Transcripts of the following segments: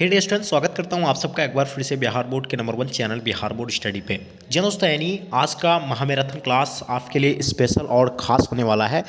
हे dear student, स्वागत करता हूं आप सबका एक बार फिर से बिहार बोर्ड के number 1 channel Bihar board study पे। जी दोस्तों, यानी आज का महामैराथन क्लास आपके लिए स्पेशल और ख़ास होने वाला है।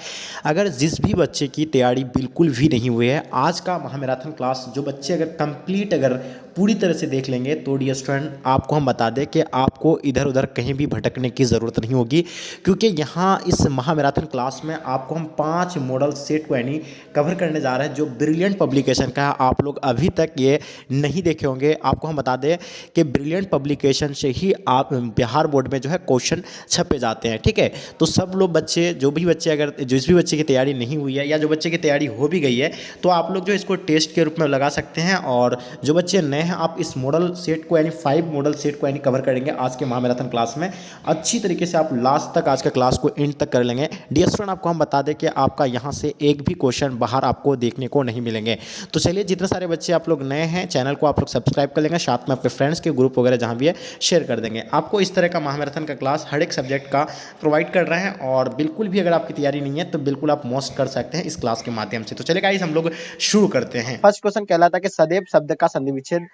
अगर जिस भी बच्चे की तैयारी बिल्कुल भी नहीं हुई है, आज का महामैराथन क्लास जो बच्चे अगर पूरी तरह से देख लेंगे तो डियर स्टूडेंट आपको हम बता दें कि आपको इधर उधर कहीं भी भटकने की ज़रूरत नहीं होगी, क्योंकि यहाँ इस महामैराथन क्लास में आपको हम 5 मॉडल सेट को यानी कवर करने जा रहे हैं जो ब्रिलियंट पब्लिकेशन का है। आप लोग अभी तक ये नहीं देखे होंगे। आपको हम बता दें कि ब्रिलियंट पब्लिकेशन से ही आप बिहार बोर्ड में जो है क्वेश्चन छपे जाते हैं। ठीक है, तो सब लोग बच्चे जो भी बच्चे की तैयारी नहीं हुई है या जो बच्चे की तैयारी हो भी गई है, तो आप लोग जो इसको टेस्ट के रूप में लगा सकते हैं। और जो बच्चे नए हैं, आप इस मॉडल सेट को यानी 5 मॉडल सेट को यानी कवर करेंगे आज के महामैराथन क्लास में। अच्छी तरीके से आप लास्ट तक आज का क्लास को एंड तक कर लेंगे। डियर स्टूडेंट, आपको हम बता दें कि आपका यहाँ से एक भी क्वेश्चन बाहर आपको देखने को नहीं मिलेंगे। तो चलिए, जितने सारे बच्चे आप लोग नए हैं, चैनल को आप लोग सब्सक्राइब कर लेंगे, साथ में अपने फ्रेंड्स के ग्रुप वगैरह जहाँ भी है शेयर कर देंगे। आपको इस तरह का महामैराथन का क्लास हर एक सब्जेक्ट का प्रोवाइड कर रहे हैं, और बिल्कुल भी अगर आपकी तैयारी नहीं है तो बिल्कुल आप मौज कर सकते हैं इस क्लास के माध्यम से। तो चलिए गाइस, हम लोग शुरू करते हैं। फर्स्ट क्वेश्चन कहलाता है कि सदैव शब्द का संधि विच्छेद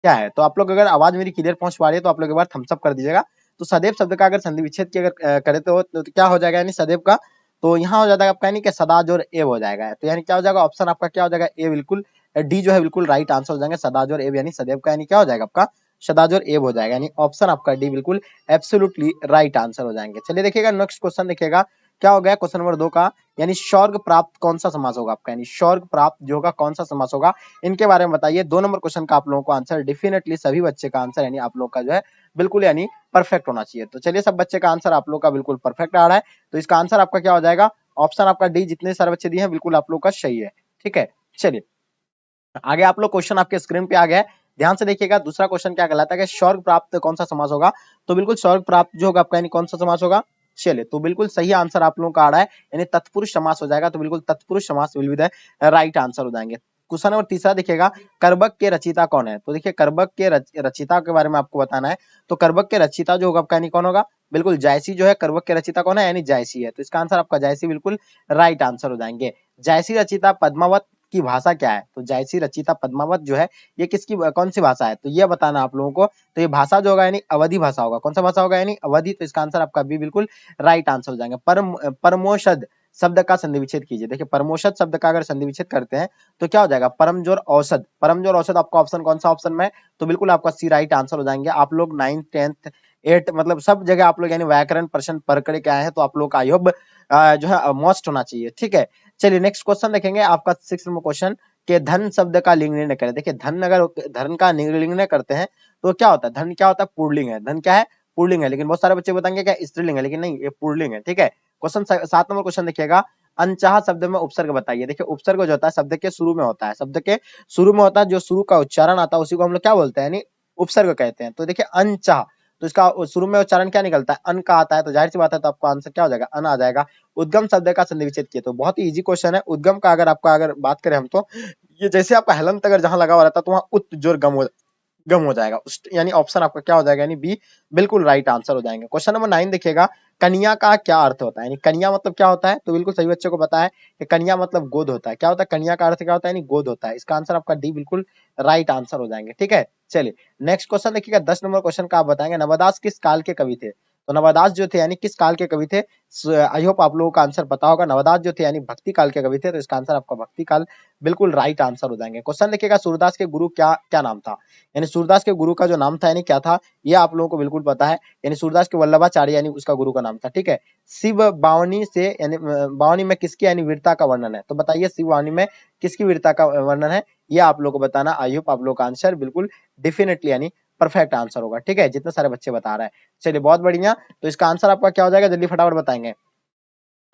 क्या है। तो आप लोग अगर आवाज मेरी क्लियर पहुंच पा रही है तो आप लोग एक बार थम्स अप कर दीजिएगा। तो सदैव शब्द का अगर संधि विच्छेद की अगर करे तो क्या हो जाएगा, यानी सदैव का तो यहाँ हो जाता है आपका यानी कि सदाज और एव हो जाएगा। तो यानी क्या हो जाएगा, ऑप्शन आपका क्या हो जाएगा, ए बिल्कुल, डी जो है बिल्कुल राइट आंसर हो जाएंगे। सदाज और एव यानी सदैव का यानी क्या हो जाएगा आपका सदाज और एव हो जाएगा, यानी ऑप्शन आपका डी बिल्कुल एब्सोल्युटली राइट आंसर हो जाएंगे। चलिए देखिएगा नेक्स्ट क्वेश्चन, देखिएगा क्या हो गया क्वेश्चन नंबर 2 का, यानी स्वर्ग प्राप्त कौन सा समास होगा आपका, यानी स्वर्ग प्राप्त जो होगा कौन सा समास होगा, इनके बारे में बताइए। 2 नंबर क्वेश्चन का आप लोगों को आंसर डेफिनेटली सभी बच्चे का आंसर यानी आप लोग का जो है बिल्कुल यानी परफेक्ट होना चाहिए। तो चलिए, सब बच्चे का आंसर आप लोग का बिल्कुल परफेक्ट आ रहा है, तो इसका आंसर आपका क्या हो जाएगा, ऑप्शन आपका डी, जितने सारे बच्चे दिए हैं बिल्कुल आप लोग का सही है। ठीक है, चलिए आगे आप लोग क्वेश्चन आपके स्क्रीन पे आ गया है, ध्यान से देखिएगा। दूसरा क्वेश्चन क्या कहलाता है कि स्वर्ग प्राप्त कौन सा समास होगा। तो बिल्कुल स्वर्ग प्राप्त जो होगा आपका यानी कौन सा समास होगा। चलिए, तो बिल्कुल सही आंसर आप लोगों का आ रहा है, यानी तत्पुरुष समास हो जाएगा। तो बिल्कुल तत्पुरुष समास will be the right answer हो जाएंगे। क्वेश्चन नंबर तीसरा देखिएगा, कर्बक के रचयिता कौन है। तो देखिए कर्बक के रचयिता के बारे में आपको बताना है। तो कर्बक के रचयिता जो होगा आपका यानी कौन होगा, बिल्कुल जायसी जो है कर्बक के रचयिता कौन है, यानी जायसी है। तो इसका आंसर आपका जायसी बिल्कुल राइट आंसर हो जाएंगे। जायसी रचयिता पद्मावत की भाषा क्या है। तो जायसी रचयिता पद्मावत जो है ये किसकी कौन सी भाषा है, तो ये बताना आप लोगों को। तो ये भाषा जो होगा यानी अवधि भाषा होगा। कौन सा भाषा होगा, यानी अवधि। तो इसका आंसर आपका बी बिल्कुल राइट आंसर हो जाएंगे। परमोषद शब्द का संधि विच्छेद कीजिए। देखिए परमोषद शब्द का अगर संधि विच्छेद करते हैं तो क्या हो जाएगा, परमजोर औषध। परमजोर औषध आपका ऑप्शन कौन सा ऑप्शन में, तो बिल्कुल आपका सी राइट आंसर हो जाएंगे। आप लोग 9th 10th 8th मतलब सब जगह आप लोग यानी व्याकरण प्रश्न पढ़ के आए हैं, तो आप लोग का आई होप जो है मोस्ट होना चाहिए। ठीक है, चलिए नेक्स्ट क्वेश्चन देखेंगे आपका 6 नंबर क्वेश्चन के धन शब्द का लिंग निर्णय करें। देखिए धन, अगर धन का लिंग निर्णय करते हैं तो क्या होता है, धन क्या होता है, पुल्लिंग है। धन क्या है, पुल्लिंग है। लेकिन बहुत सारे बच्चे बताएंगे क्या स्त्रीलिंग है, लेकिन नहीं, ये पुल्लिंग है। ठीक है, क्वेश्चन 7 नंबर क्वेश्चन देखिएगा, अनचाहा शब्द में उपसर्ग बताइए। देखिए उपसर्ग जो होता है शब्द के शुरू में होता है, शब्द के शुरू में होता है, जो शुरू का उच्चारण आता है उसी को हम लोग क्या बोलते हैं, यानी उपसर्ग कहते हैं। तो देखिए अनचाह, तो इसका शुरू में उच्चारण क्या निकलता है, अन का आता है। तो जाहिर सी बात है, तो आपका आंसर क्या हो जाएगा, अन आ जाएगा। उद्गम शब्द का संधि विच्छेद किए। तो बहुत ही इजी क्वेश्चन है। उद्गम का अगर बात करें हम, तो ये जैसे आपका हलंत अगर जहां लगा हुआ रहता है तो वहां उत जोर गम हो जाएगा, यानी ऑप्शन आपका क्या हो जाएगा, यानी बी बिल्कुल राइट आंसर हो जाएंगे। क्वेश्चन नंबर 9 देखिएगा, कन्या का क्या अर्थ होता है, यानी कन्या मतलब क्या होता है। तो बिल्कुल सही बच्चों को पता है कि कन्या मतलब गोद होता है। क्या होता है, कन्या का अर्थ क्या होता है, यानी गोद होता है। इसका आंसर आपका डी बिल्कुल राइट आंसर हो जाएंगे। ठीक है, चलिए नेक्स्ट क्वेश्चन देखिएगा, 10 नंबर क्वेश्चन का आप बताएंगे, नवदास किस काल के कवि थे। तो नवदास जो थे यानी किस काल के कवि थे। आई होप आप लोगों का आंसर पता होगा। नवदास जो थे यानी भक्ति काल के कवि थे, तो इसका आंसर आपका भक्ति काल बिल्कुल राइट आंसर हो जाएंगे। क्वेश्चन देखिएगा, सूरदास के गुरु क्या क्या नाम था, यानी सूरदास के गुरु का जो नाम था यानी क्या था, ये आप लोगों को बिल्कुल पता है। यानी सूरदास के वल्लभाचार्य यानी उसका गुरु का नाम था। ठीक है, शिव बावनी से यानी बावनी में किसकी यानी वीरता का वर्णन है। तो बताइए शिव बावनी में किसकी वीरता का वर्णन है, ये आप लोगों को बताना। आई होप आप लोगों का आंसर बिल्कुल डेफिनेटली यानी परफेक्ट आंसर होगा। ठीक है, जितने सारे बच्चे बता रहे हैं, चलिए बहुत बढ़िया। तो इसका आंसर आपका क्या हो जाएगा, जल्दी फटाफट बताएंगे।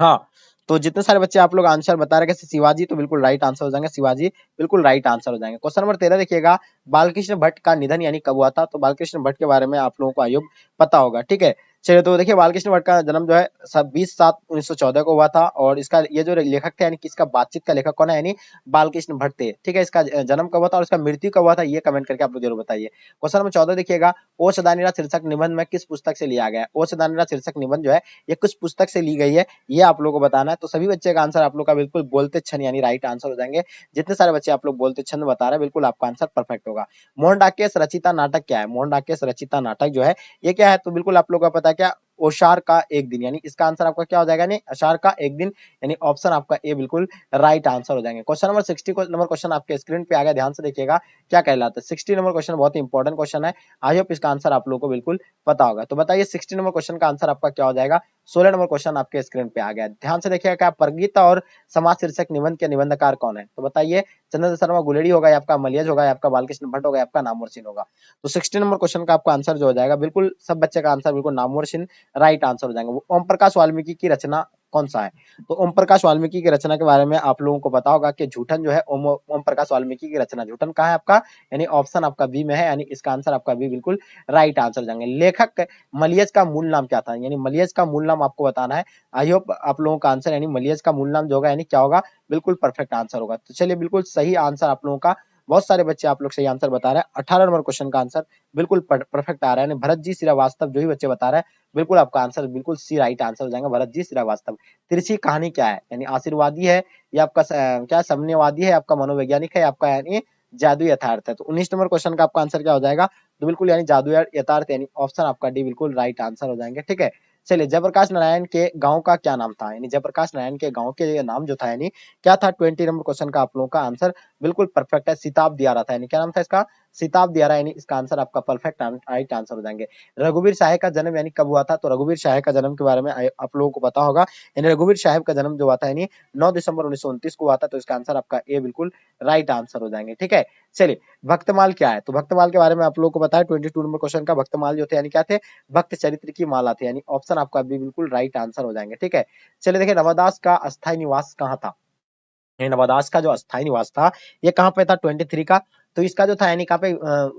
हाँ, तो जितने सारे बच्चे आप लोग आंसर बता रहे हैं शिवाजी, तो बिल्कुल राइट आंसर हो जाएंगे। शिवाजी बिल्कुल राइट आंसर हो जाएंगे। क्वेश्चन नंबर 13 देखिएगा, बालकृष्ण भट्ट का निधन यानी कब हुआ था। तो बालकृष्ण भट्ट के बारे में आप लोगों को आयोग पता होगा। ठीक है, चलिए तो देखिए बालकृष्ण भट्ट का जन्म जो है 20/7/1914 को हुआ था और इसका ये जो लेखक थे यानी कि इसका बातचीत का लेखक कौन है यानी बालकृष्ण भट्ट थे। ठीक है, इसका जन्म कब हुआ था और इसका मृत्यु कब हुआ था ये कमेंट करके आप लोग जरूर बताइए। क्वेश्चन नंबर 14 देखिएगा, ओ सदानीरा शीर्षक निबंध में किस पुस्तक से लिया गया है? ओ सदानीरा शीर्षक निबंध जो है ये किस पुस्तक से ली गई है ये आप लोगों को बताना है। तो सभी बच्चे का आंसर आप लोग का बिल्कुल बोलते क्षण यानी राइट आंसर हो जाएंगे। जितने सारे बच्चे आप लोग बोलते क्षण बता रहे हैं बिल्कुल आपका आंसर परफेक्ट होगा। मोहन डाकेश रचिता नाटक क्या है? मोहन डाकेश रचिता नाटक जो है ये क्या है? तो बिल्कुल आप लोगों को पता है क्या, ओशार का एक दिन, यानी इसका आंसर आपका क्या हो जाएगा यानी अशार का एक दिन, यानी ऑप्शन आपका ए बिल्कुल राइट आंसर हो जाएंगे। क्वेश्चन नंबर 60 नंबर क्वेश्चन आपके स्क्रीन पे आ गया, ध्यान से देखिएगा क्या कहलाता है। 60 नंबर क्वेश्चन बहुत ही इंपॉर्टेंट क्वेश्चन है, आई होप इसका आंसर आप लोगों को बिल्कुल पता होगा। तो बताइए 60 नंबर क्वेश्चन का आंसर आपका क्या हो जाएगा। 16 नंबर क्वेश्चन आपके स्क्रीन पे आ गया, ध्यान से देखिएगा क्या परगीता और समाज शीर्षक निबंध के निबंधकार कौन है? तो बताइए चंद्रशेखर शर्मा गुलेरी होगा या आपका मलियज होगा या आपका बालकृष्ण भट्ट होगा या आपका नामवर सिंह होगा। तो 60 नंबर क्वेश्चन का आपका आंसर जो हो जाएगा बिल्कुल सब बच्चे का आंसर बिल्कुल नामवर सिंह राइट आंसर हो जाएंगे। ओम प्रकाश वाल्मीकि की रचना कौन सा है? तो ओम प्रकाश वाल्मीकि की रचना के बारे में आप लोगों को पता होगा कि झूठन जो है ओम प्रकाश वाल्मीकि की रचना, झूठन कहाँ है आपका, यानी ऑप्शन आपका बी में है, यानी इसका आंसर आपका बी बिल्कुल राइट आंसर हो जाएंगे। लेखक मलियज का मूल नाम क्या था? यानी मलियज का मूल नाम आपको बताना है। आई होप आप लोगों का आंसर यानी मलियज का मूल नाम जो होगा यानी क्या होगा, बिल्कुल परफेक्ट आंसर होगा। तो चलिए बिल्कुल सही आंसर आप लोगों का, बहुत सारे बच्चे आप लोग सही आंसर बता रहे हैं। 18 नंबर क्वेश्चन का आंसर बिल्कुल परफेक्ट आ रहा है, यानी भरत जी श्रीवास्तव जो ही बच्चे बता रहे हैं बिल्कुल आपका आंसर बिल्कुल सी राइट आंसर हो जाएगा, भरत जी श्रीवास्तव। तिरछी कहानी क्या है? यानी आशीर्वादी है या आपका क्या साम्यवादी है, आपका मनोवैज्ञानिक है, आपका यानी जादू यथार्थ है। तो 19 नंबर क्वेश्चन का आपका आंसर क्या हो जाएगा, तो बिल्कुल यानी जादू यथार्थ, यानी ऑप्शन आपका डी बिल्कुल राइट आंसर हो जाएंगे। ठीक है, चलिए जयप्रकाश नारायण के गांव का क्या नाम था? यानी जयप्रकाश नारायण के गांव के नाम जो था यानी क्या था? 20 नंबर क्वेश्चन का आप लोगों का आंसर बिल्कुल परफेक्ट है, सिताब दियारा था, यानी क्या नाम था इसका, सिताब दियारा, यानी इसका आंसर आपका परफेक्ट राइट आंसर हो जाएंगे। रघुवीर शाह का जन्म यानी कब हुआ था? तो रघुवीर शाह का जन्म के बारे में आप लोगों को पता होगा, यानी रघुवीर साहब का जन्म जो हुआ था यानी 9 दिसंबर 1929 को हुआ था। तो इसका आंसर आपका ए बिल्कुल राइट आंसर हो जाएंगे। ठीक है, चलिए भक्तमाल क्या है? तो भक्तमाल के बारे में आप लोगों को पता है, 22 नंबर क्वेश्चन का भक्तमाल जो थे यानी क्या थे, भक्त चरित्र की माला थे, यानी ऑप्शन आपका बी बिल्कुल राइट आंसर हो जाएंगे। ठीक है, चलिए देखिए रविदास का अस्थायी निवास कहाँ था? नवादास का जो अस्थायी निवास था ये कहाँ पे था? 23 का, तो इसका जो था यानी कहाँ पे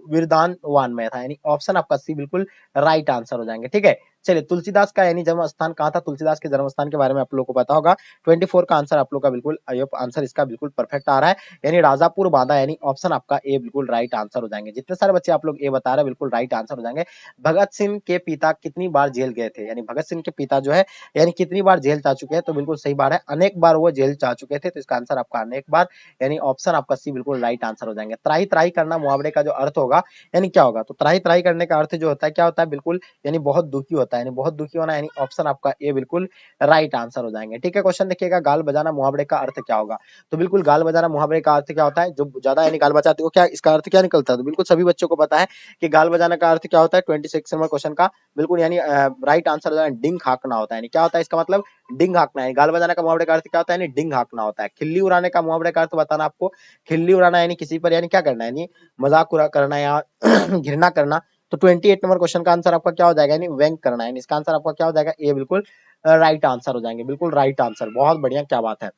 वीरदान वन में था, यानी ऑप्शन आपका सी बिल्कुल राइट आंसर हो जाएंगे। ठीक है, चलिए तुलसीदास का यानी जन्म स्थान कहाँ था? तुलसीदास के जन्म स्थान के बारे में आप लोग को पता होगा। 24 का आंसर आप लोग का बिल्कुल आंसर इसका बिल्कुल परफेक्ट आ रहा है, यानी राजापुर बांदा, यानी ऑप्शन आपका ए बिल्कुल राइट आंसर हो जाएंगे। जितने सारे बच्चे आप लोग ए बता रहे हैं बिल्कुल राइट आंसर हो जाएंगे। भगत सिंह के पिता कितनी बार जेल गए थे? यानी भगत सिंह के पिता जो है यानी कितनी बार जेल जा चुके हैं? तो बिल्कुल सही बात है, अनेक बार वो जेल जा चुके थे, तो इसका आंसर आपका अनेक बार, यानी ऑप्शन आपका सी बिल्कुल राइट आंसर हो जाएंगे। त्राही त्राही करना मुहावरे का जो अर्थ होगा यानी क्या होगा? तो त्राही त्राही करने का अर्थ जो होता है क्या होता है? बिल्कुल यानी बहुत दुखी होता है, यानी बहुत दुखी होना, यानी ऑप्शन आपका ए बिल्कुल राइट आंसर हो जाएंगे। ठीक है, क्वेश्चन देखिएगा, गाल बजाना मुहावरे का अर्थ क्या होगा? तो बिल्कुल गाल बजाना मुहावरे का अर्थ क्या होता है? जो ज्यादा यानी गाल बजाते हो क्या, इसका अर्थ क्या निकलता है? तो बिल्कुल सभी बच्चों को पता है कि गाल बजाना का अर्थ क्या होता है। 26 नंबर क्वेश्चन का बिल्कुल यानी राइट आंसर डिंग हाँकना होता है, यानी क्या होता है इसका मतलब? डिंग हाँकना है। गाल बजाना का मुहावरे का अर्थ क्या होता है? यानी डिंग हाँकना होता है। खिल्ली उड़ाने का मुहावरे का अर्थ बताना आपको। खिल्ली उड़ाना यानी किसी पर यानी क्या करना है, यानी मजाक उड़ा करना या घृणा करना। तो 28 नंबर क्वेश्चन का आंसर आपका क्या हो जाएगा? यानी व्यंग करना है, इसका आंसर आपका क्या हो जाएगा? ए बिल्कुल राइट आंसर हो जाएंगे, बिल्कुल राइट आंसर, बहुत बढ़िया, क्या बात है।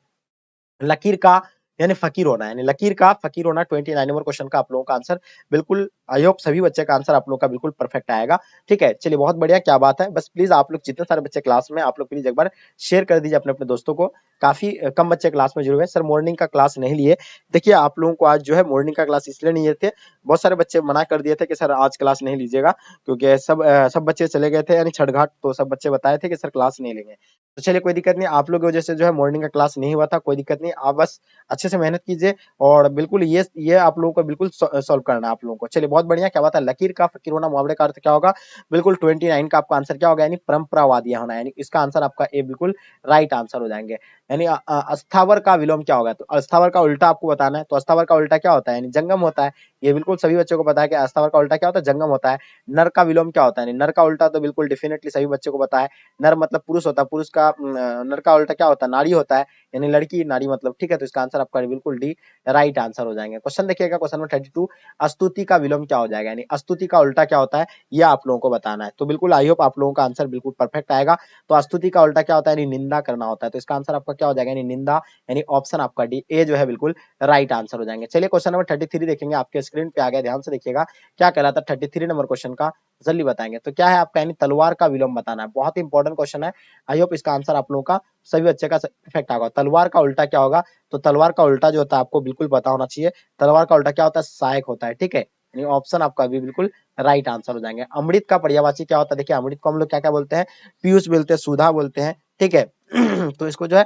लकीर का यानी फकीर होना, यानी लकीर का फकीर होना 29 नंबर क्वेश्चन का आप लोगों का आंसर बिल्कुल, आई होप सभी बच्चे का आंसर आप लोगों का बिल्कुल परफेक्ट आएगा। ठीक है, चलिए बहुत बढ़िया, क्या बात है। बस प्लीज आप लोग जितने सारे बच्चे क्लास में आप लोग प्लीज एक बार शेयर कर दीजिए अपने अपने दोस्तों को। काफी कम बच्चे क्लास में जुड़े हुए हैं। सर मॉर्निंग का क्लास नहीं लिए, देखिए आप लोगों को आज जो है मॉर्निंग का क्लास इसलिए नहीं लिए थे, बहुत सारे बच्चे मना कर दिए थे कि सर आज क्लास नहीं लीजिएगा, क्योंकि सब बच्चे चले गए थे यानी छठ घाट, तो सब बच्चे बताए थे कि सर क्लास नहीं लेंगे। तो चलिए कोई दिक्कत नहीं, आप लोग की वजह से जो है मॉर्निंग का क्लास नहीं हुआ था, कोई दिक्कत नहीं, आप बस अच्छे से मेहनत कीजिए और बिल्कुल ये आप लोगों को बिल्कुल सॉल्व करना है आप लोगों को। चलिए बहुत बढ़िया, क्या बात है। लकीर का फकीर होना मुहावरे का अर्थ क्या होगा? बिल्कुल 29 का आपका आंसर क्या होगा? यानी परंपरावादी होना, यानी इसका आंसर आपका ए बिल्कुल राइट आंसर हो जाएंगे। यानी अस्थावर का विलोम क्या होगा? तो अस्थावर का उल्टा आपको बताना है। तो अस्थावर का उल्टा क्या होता है? यानी जंगम होता है, ये बिल्कुल सभी बच्चों को पता है कि अस्थावर का उल्टा क्या होता है? जंगम होता है। नर का विलोम क्या होता है? नर का उल्टा तो बिल्कुल डेफिनेटली सभी बच्चों को पता है, नर मतलब पुरुष होता है, पुरुष का नर का उल्टा क्या होता है? नारी होता है, यानी लड़की नारी मतलब। ठीक है, तो इसका आंसर आपका बिल्कुल डी राइट आंसर हो जाएंगे। क्वेश्चन देखिएगा, क्वेश्चन नंबर 32, स्तुति का विलोम क्या हो जाएगा? यानी स्तुति का उल्टा क्या होता है ये आप लोगों को बताना है। तो बिल्कुल आई होप आप लोगों का आंसर बिल्कुल परफेक्ट आएगा। तो स्तुति का उल्टा क्या होता है? यानी निंदा करना होता है, तो इसका आंसर आपका क्या हो जाएगा? यानी निंदा, यानी ऑप्शन आपका डी ए जो है बिल्कुल राइट आंसर हो जाएंगे। चलिए क्वेश्चन नंबर 33 देखेंगे, आपके स्क्रीन पे आ गया, ध्यान से देखिएगा क्या कहलाता है 33 नंबर क्वेश्चन का। जल्दी बताएंगे। तो क्या है आपका यानी तलवार का विलोम बताना है। बहुत ही इंपॉर्टेंट क्वेश्चन है। आई होप इसका आंसर आप लोगों का सभी बच्चे का परफेक्ट होगा। तलवार का उल्टा क्या होगा? तो तलवार का उल्टा जो होता है आपको बिल्कुल पता होना चाहिए। तलवार का उल्टा क्या होता है? सहायक होता है, ठीक है। यानी ऑप्शन आपका भी बिल्कुल राइट आंसर हो जाएंगे। अमृत का पर्यायवाची क्या होता है? देखिए अमृत को हम लोग क्या क्या बोलते हैं? पीयूष बोलते हैं, सुधा बोलते हैं, ठीक है। तो इसको जो है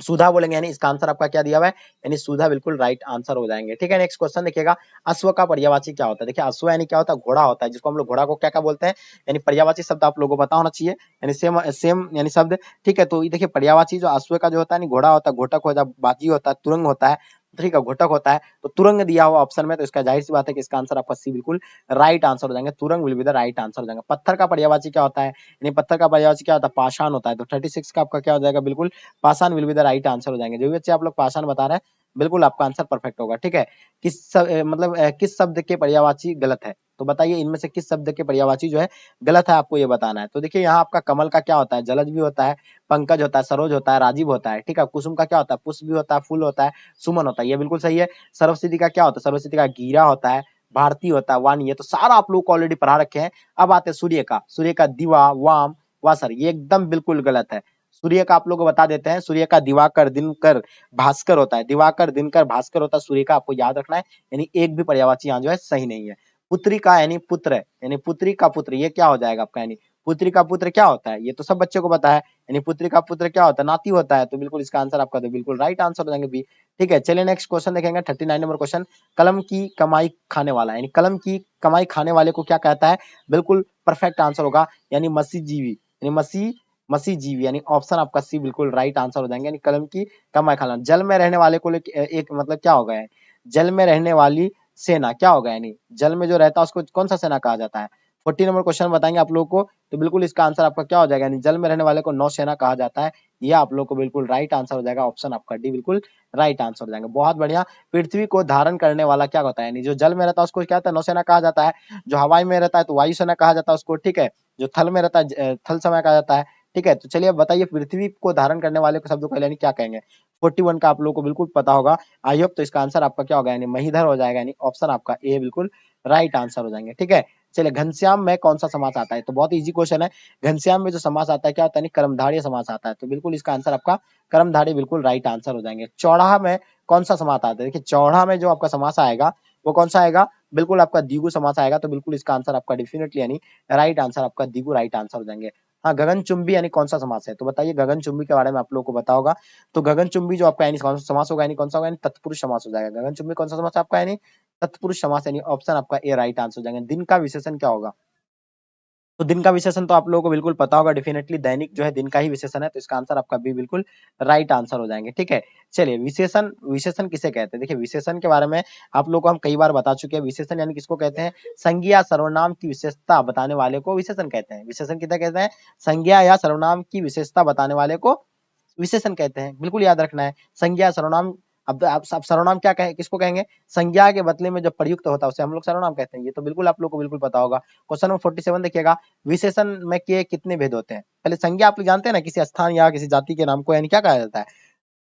सुधा बोलेंगे, यानी इसका आंसर आपका क्या दिया हुआ है? यानी सुधा बिल्कुल राइट आंसर हो जाएंगे, ठीक है। नेक्स्ट क्वेश्चन देखिएगा, अश्व का पर्यायवाची क्या होता है? देखिए अश्व यानी क्या होता है? घोड़ा होता है, जिसको हम लोग घोड़ा को क्या क्या बोलते हैं? यानी पर्यायवाची शब्द आप लोगों को पता होना चाहिए, यानी सेम सेम यानी शब्द, ठीक है। तो ये देखिए पर्यायवाची जो अश्व का जो होता है नहीं, घोड़ा होता है, घोटक होता है, बाजी होता है, तुरंग होता है, ठीक है, घोटक होता है। तो तुरंग दिया हुआ ऑप्शन में, तो इसका जाहिर सी बात है कि इसका आंसर आपका सी बिल्कुल राइट आंसर हो जाएंगे। तुरंग will be the right answer हो जाएगा। पत्थर का पर्यायवाची क्या होता है? यानी पत्थर का पर्यायवाची क्या होता है? पाषाण होता है। तो 36 का आपका क्या हो जाएगा? बिल्कुल पाषाण will be the right answer हो जाएंगे। जो भी बच्चे आप लोग पाषाण बता रहे हैं, बिल्कुल आपका आंसर परफेक्ट होगा, ठीक है। किस शब्द के पर्यायवाची गलत है? तो बताइए इनमें से किस शब्द के पर्यायवाची जो है गलत है, आपको ये बताना है। तो देखिए यहाँ आपका कमल का क्या होता है? जलज भी होता है, पंकज होता है, सरोज होता है, राजीव होता है, ठीक है। कुसुम का क्या होता है? पुष्प भी होता है, फूल होता है, सुमन होता है, ये बिल्कुल सही है। सरस्वती का क्या होता है? सरस्वती का गिरा होता है, भारती होता है, वाणी, ये तो सारा आप लोग को ऑलरेडी पढ़ा रखे हैं। अब आते हैं सूर्य का। सूर्य का दिवा, वाम, वासर, ये एकदम बिल्कुल गलत है। सूर्य का आप लोग को बता देते हैं, सूर्य का दिवाकर, दिनकर, भास्कर होता है। दिवाकर, दिनकर, भास्कर होता है सूर्य का, आपको याद रखना है। यानी एक भी पर्यायवाची यहाँ जो है सही नहीं है। पुत्री का यानी पुत्र, यानी पुत्री का पुत्र, ये क्या हो जाएगा आपका? यानी पुत्री का पुत्र क्या होता है? ये तो सब बच्चों को पता है। यानी पुत्री का पुत्र क्या होता है? नाती होता है। तो बिल्कुल इसका आंसर आपका तो बिल्कुल राइट आंसर हो जाएंगे बी, ठीक है। चलिए नेक्स्ट क्वेश्चन देखेंगे, 39 नंबर क्वेश्चन। कलम की कमाई खाने वाला, यानी कलम की कमाई खाने वाले को क्या कहता है? बिल्कुल परफेक्ट आंसर होगा, यानी मसीजीवी, यानी मसीह जीव, यानी ऑप्शन आपका सी बिल्कुल राइट आंसर हो जाएंगे। यानी कलम की कमाई खाना। जल में रहने वाले को एक मतलब क्या होगा? है जल में रहने वाली सेना क्या होगा? यानी जल में जो रहता है उसको कौन सा सेना कहा जाता है? 40 नंबर क्वेश्चन बताएंगे आप लोगों को, तो बिल्कुल इसका आंसर आपका क्या हो जाएगा? यानी जल में रहने वाले को नौसेना कहा जाता है। यह आप लोग को बिल्कुल राइट आंसर हो जाएगा। ऑप्शन आपका डी बिल्कुल राइट आंसर हो जाएगा। बहुत बढ़िया। पृथ्वी को धारण करने वाला क्या होता है? यानी जो जल में रहता है उसको क्या होता है? नौसेना कहा जाता है। जो हवाई में रहता है तो वायुसेना कहा जाता है उसको, ठीक है। जो थल में रहता है थल सेना कहा जाता है, ठीक है। तो चलिए बताइए पृथ्वी को धारण करने वाले को शब्दों को यानी क्या कहेंगे? 41 का आप लोगों को बिल्कुल पता होगा। आई होप तो इसका आंसर आपका क्या होगा? यानी महीधर हो जाएगा। यानी ऑप्शन आपका ए बिल्कुल राइट आंसर हो जाएंगे, ठीक है। चलिए घनश्याम में कौन सा समास आता है? तो बहुत इजी क्वेश्चन है। घनश्याम में जो समास आता है क्या होता है? कर्मधारय समास आता है। तो बिल्कुल इसका आंसर आपका कर्मधारय बिल्कुल राइट आंसर हो जाएंगे। चौड़ा में कौन सा समास आता है? देखिए चौड़ा में जो आपका समास आएगा वो कौन सा आएगा? बिल्कुल आपका द्विगु समास आएगा। तो बिल्कुल इसका आंसर आपका डेफिनेटली यानी राइट आंसर आपका द्विगु राइट आंसर हो जाएंगे। हाँ, गगनचुंबी यानी कौन सा समास है? तो बताइए गगनचुंबी के बारे में आप लोगों को पता होगा। तो गगनचुंबी जो आपका यानी कौन सा समास होगा? यानी कौन सा होगा? यानी तत्पुरुष समास हो जाएगा। गगनचुंबी कौन सा समास है आपका? यानी तत्पुरुष समास, यानी ऑप्शन आपका ए राइट आंसर हो जाएगा। दिन का विशेषण क्या होगा? तो दिन का विशेषण तो आप लोगों को बिल्कुल पता होगा डेफिनेटली, दैनिक जो है दिन का ही विशेषण है। तो इसका आंसर आपका बी बिल्कुल राइट आंसर हो जाएंगे, ठीक है। चलिए विशेषण, विशेषण किसे कहते हैं? देखिए विशेषण के बारे में आप लोगों को हम कई बार बता चुके हैं। विशेषण यानी किसको कहते हैं? संज्ञा या सर्वनाम की विशेषता बताने वाले को विशेषण कहते हैं। विशेषण किसे कहते हैं? संज्ञा या सर्वनाम की विशेषता बताने वाले को विशेषण कहते हैं। बिल्कुल याद रखना है। संज्ञा सर्वनाम, अब आप सर्वनाम क्या कहें, किसको कहेंगे? संज्ञा के बदले में जो प्रयुक्त होता है उसे हम लोग सर्वनाम कहते हैं। ये तो बिल्कुल आप लोग को बिल्कुल पता होगा। क्वेश्चन नंबर 47 देखिएगा, विशेषण में के कितने भेद होते हैं? पहले संज्ञा आप लोग जानते हैं ना, किसी स्थान या किसी जाति के नाम को यानी क्या कहा जाता है?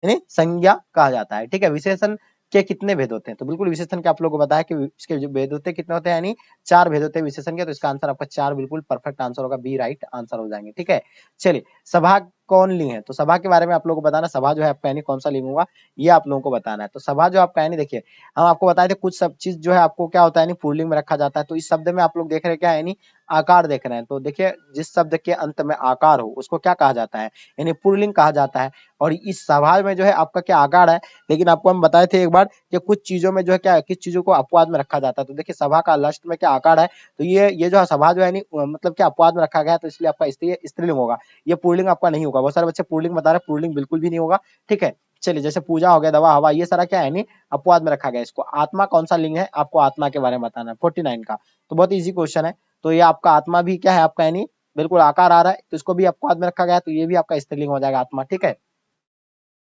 यानी संज्ञा कहा जाता है, ठीक है। विशेषण के कितने भेद होते हैं? तो बिल्कुल विशेषण के आप लोगों को बताया कि इसके जो भेद होते हैं कितने होते हैं? यानी 4 भेद होते हैं विशेषण के। तो इसका आंसर आपका 4 बिल्कुल परफेक्ट आंसर होगा, बी राइट आंसर हो जाएंगे, ठीक है। चलिए सभा कौन लिंग है? तो सभा के बारे में आप लोगों को बताना, सभा जो है आपका यानी कौन सा लिंग होगा, ये आप लोगों को बताना है। तो सभा जो आपका यानी देखिए, हम आपको बताए थे कुछ सब चीज जो है आपको क्या होता है यानी पुल्लिंग में रखा जाता है। तो इस शब्द में आप लोग देख रहे हैं क्या है? यानी आकार देख रहे हैं। तो देखिए जिस शब्द के अंत में आकार हो उसको क्या कहा जाता है? यानी पुल्लिंग कहा जाता है। और इस सभा में जो है आपका क्या आकार है? लेकिन आपको हम बताए थे एक बार कि कुछ चीजों में जो है क्या, किस चीजों को अपवाद में रखा जाता है। तो देखिए सभा का लास्ट में क्या आकार है? तो ये जो है सभा जो है मतलब क्या अपवाद में रखा गया है, तो इसलिए आपका स्त्रीलिंग होगा। ये पुल्लिंग आपका नहीं होगा। बहुत सारे बच्चे पुल्लिंग बता रहे हैं, पुल्लिंग बिल्कुल भी नहीं होगा, ठीक है। चलिए जैसे पूजा हो गया, दवा, हवा, ये सारा क्या है नहीं अपवाद में रखा गया इसको। आत्मा कौन सा लिंग है? आपको आत्मा के बारे में बताना है 49 का। तो बहुत इजी क्वेश्चन है। तो ये आपका आत्मा भी क्या है आपका यानी बिल्कुल आकार आ रहा है, तो इसको भी अपवाद में रखा गया है। तो ये भी आपका स्त्रीलिंग हो जाएगा आत्मा, ठीक है।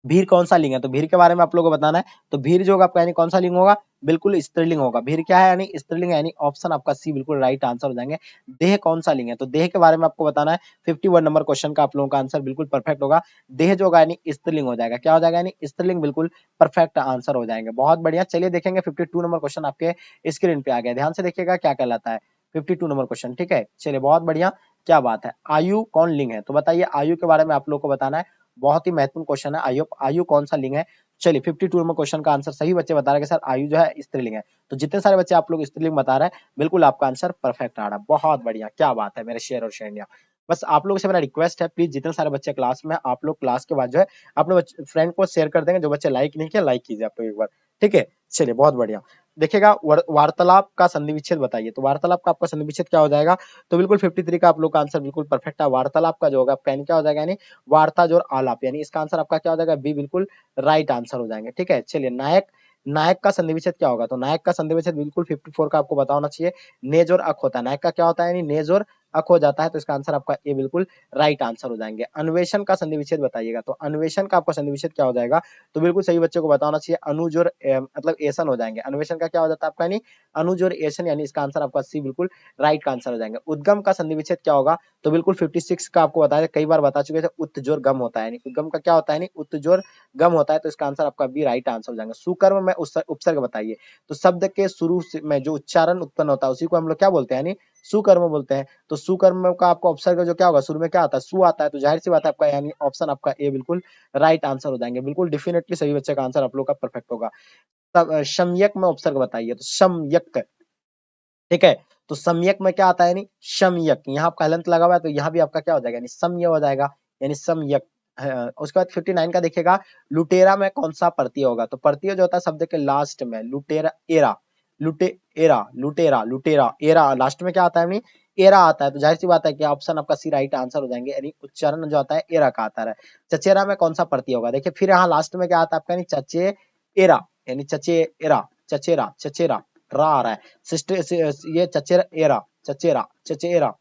भीर कौन सा लिंग है? तो भीर के बारे में आप लोगों को बताना है। तो भीर जो होगा आपका यानी कौन सा लिंग होगा? बिल्कुल स्त्रीलिंग होगा। भीर क्या है? यानी स्त्रीलिंग है, यानी ऑप्शन आपका सी बिल्कुल राइट आंसर हो जाएंगे। देह कौन सा लिंग है? तो देह के बारे में आपको बताना है। 51 नंबर क्वेश्चन का आप लोगों का आंसर बिल्कुल परफेक्ट होगा। देह जो होगा यानी स्त्रीलिंग हो जाएगा। क्या हो जाएगा? यानी स्त्रीलिंग बिल्कुल परफेक्ट आंसर हो जाएंगे। बहुत बढ़िया। चलिए देखेंगे 52 नंबर क्वेश्चन आपके स्क्रीन पे आ गया, ध्यान से देखिएगा क्या कहलाता है। 52 नंबर क्वेश्चन, ठीक है। चलिए बहुत बढ़िया, क्या बात है। आयु कौन लिंग है? तो बताइए आयु के बारे में आप लोग को बताना है। बहुत ही महत्वपूर्ण क्वेश्चन है, आयु आयु कौन सा लिंग है? चलिए 52 नंबर क्वेश्चन का आंसर सही बच्चे बता रहे हैं कि सर आयु जो है स्त्रीलिंग है। तो जितने सारे बच्चे आप लोग स्त्रीलिंग बता रहे हैं, बिल्कुल आपका आंसर परफेक्ट आ रहा है। बहुत बढ़िया, क्या बात है मेरे शेर और शेरनिया। बस आप लोगों से मेरा रिक्वेस्ट है, प्लीज जितने सारे बच्चे क्लास में, आप लोग क्लास के बाद जो है अपने फ्रेंड को शेयर कर देंगे। जो बच्चे लाइक नहीं किया, लाइक कीजिए आप लोग एक बार, ठीक है। चलिए बहुत बढ़िया। देखिएगा वार्तालाप का संधि विच्छेद बताइए। तो वार्तालाप का आपका संधि विच्छेद क्या हो जाएगा? तो बिल्कुल 53 का आप लोग का आंसर बिल्कुल परफेक्ट है। वार्तालाप का जो होगा आपका यानी क्या हो जाएगा, यानी वार्ता जोड़ आलाप, यानी इसका आंसर आपका क्या हो जाएगा? बी बिल्कुल राइट आंसर हो जाएंगे, ठीक है। चलिए नायक, नायक का संधि विच्छेद क्या होगा? तो नायक का संधि विच्छेद बिल्कुल 54 का आपको पता होना चाहिए। नेज और अक होता है, नायक का क्या होता है, यानी नेज और अक हो जाता है। तो इसका आंसर आपका ए बिल्कुल राइट आंसर हो जाएंगे। अन्वेषण का संधि विच्छेद बताइएगा। तो अन्वेषण का आपका संधि विच्छेद क्या हो जाएगा? तो बिल्कुल सही बच्चों को पता होना चाहिए। अनुज और मतलब एसन हो जाएंगे। अन्वेषण का क्या हो जाता है आपका, यानी अनुज और एसन, यानी इसका आंसर आपका सी बिल्कुल राइट का आंसर हो जाएंगे। उद्गम का संधि विच्छेद क्या होगा? तो बिल्कुल 56 का आपको बताया, कई बार बता चुके थे, उत जोर गम होता है, यानी उद्गम का क्या होता है, यानी उत जोर गम होता है। तो इसका आंसर आपका बी राइट आंसर हो जाएगा। सुकर्म में उपसर्ग बताइए। तो शब्द के शुरू में जो उच्चारण उत्पन्न होता है उसी को हम लोग क्या बोलते हैं, यानी सुकर्म बोलते हैं। तो सुकर्म का आपका उपसर्ग जो क्या होगा, शुरू में क्या आता है, सु आता है। तो जाहिर सी बात है आपका यानी ऑप्शन आपका ए बिल्कुल राइट आंसर हो जाएंगे। बिल्कुल डेफिनेटली सही बच्चे का आंसर आप लोग का परफेक्ट होगा। तब सम्यक में उपसर्ग बताइए। तो सम्यक, ठीक है। तो सम्यक में क्या आता है, यानी सम्यक, यहाँ आपका हलंत लगा हुआ है तो यहाँ भी आपका क्या हो जाएगा, यानी सम्य हो जाएगा, यानी सम्यक। उसके बाद 59 का देखिएगा, लुटेरा में कौन सा प्रत्यय होगा? तो प्रत्यय जो होता है शब्द के लास्ट में, लुटेरा एरा, लुटेरा लुटेरा एरा, लास्ट में क्या आता है, यानी एरा आता है। तो जाहिर सी बात है कि ऑप्शन आपका सी राइट आंसर हो जाएंगे, यानी उच्चारण जो आता है एरा का आता है। चचेरा में कौन सा प्रत्यय होगा? देखिए फिर यहाँ लास्ट में क्या आता है आपका, यानी चचे एरा, यानी चचे एरा, चचेरा चचेरा, रा आ रहा है। ये चचेरा,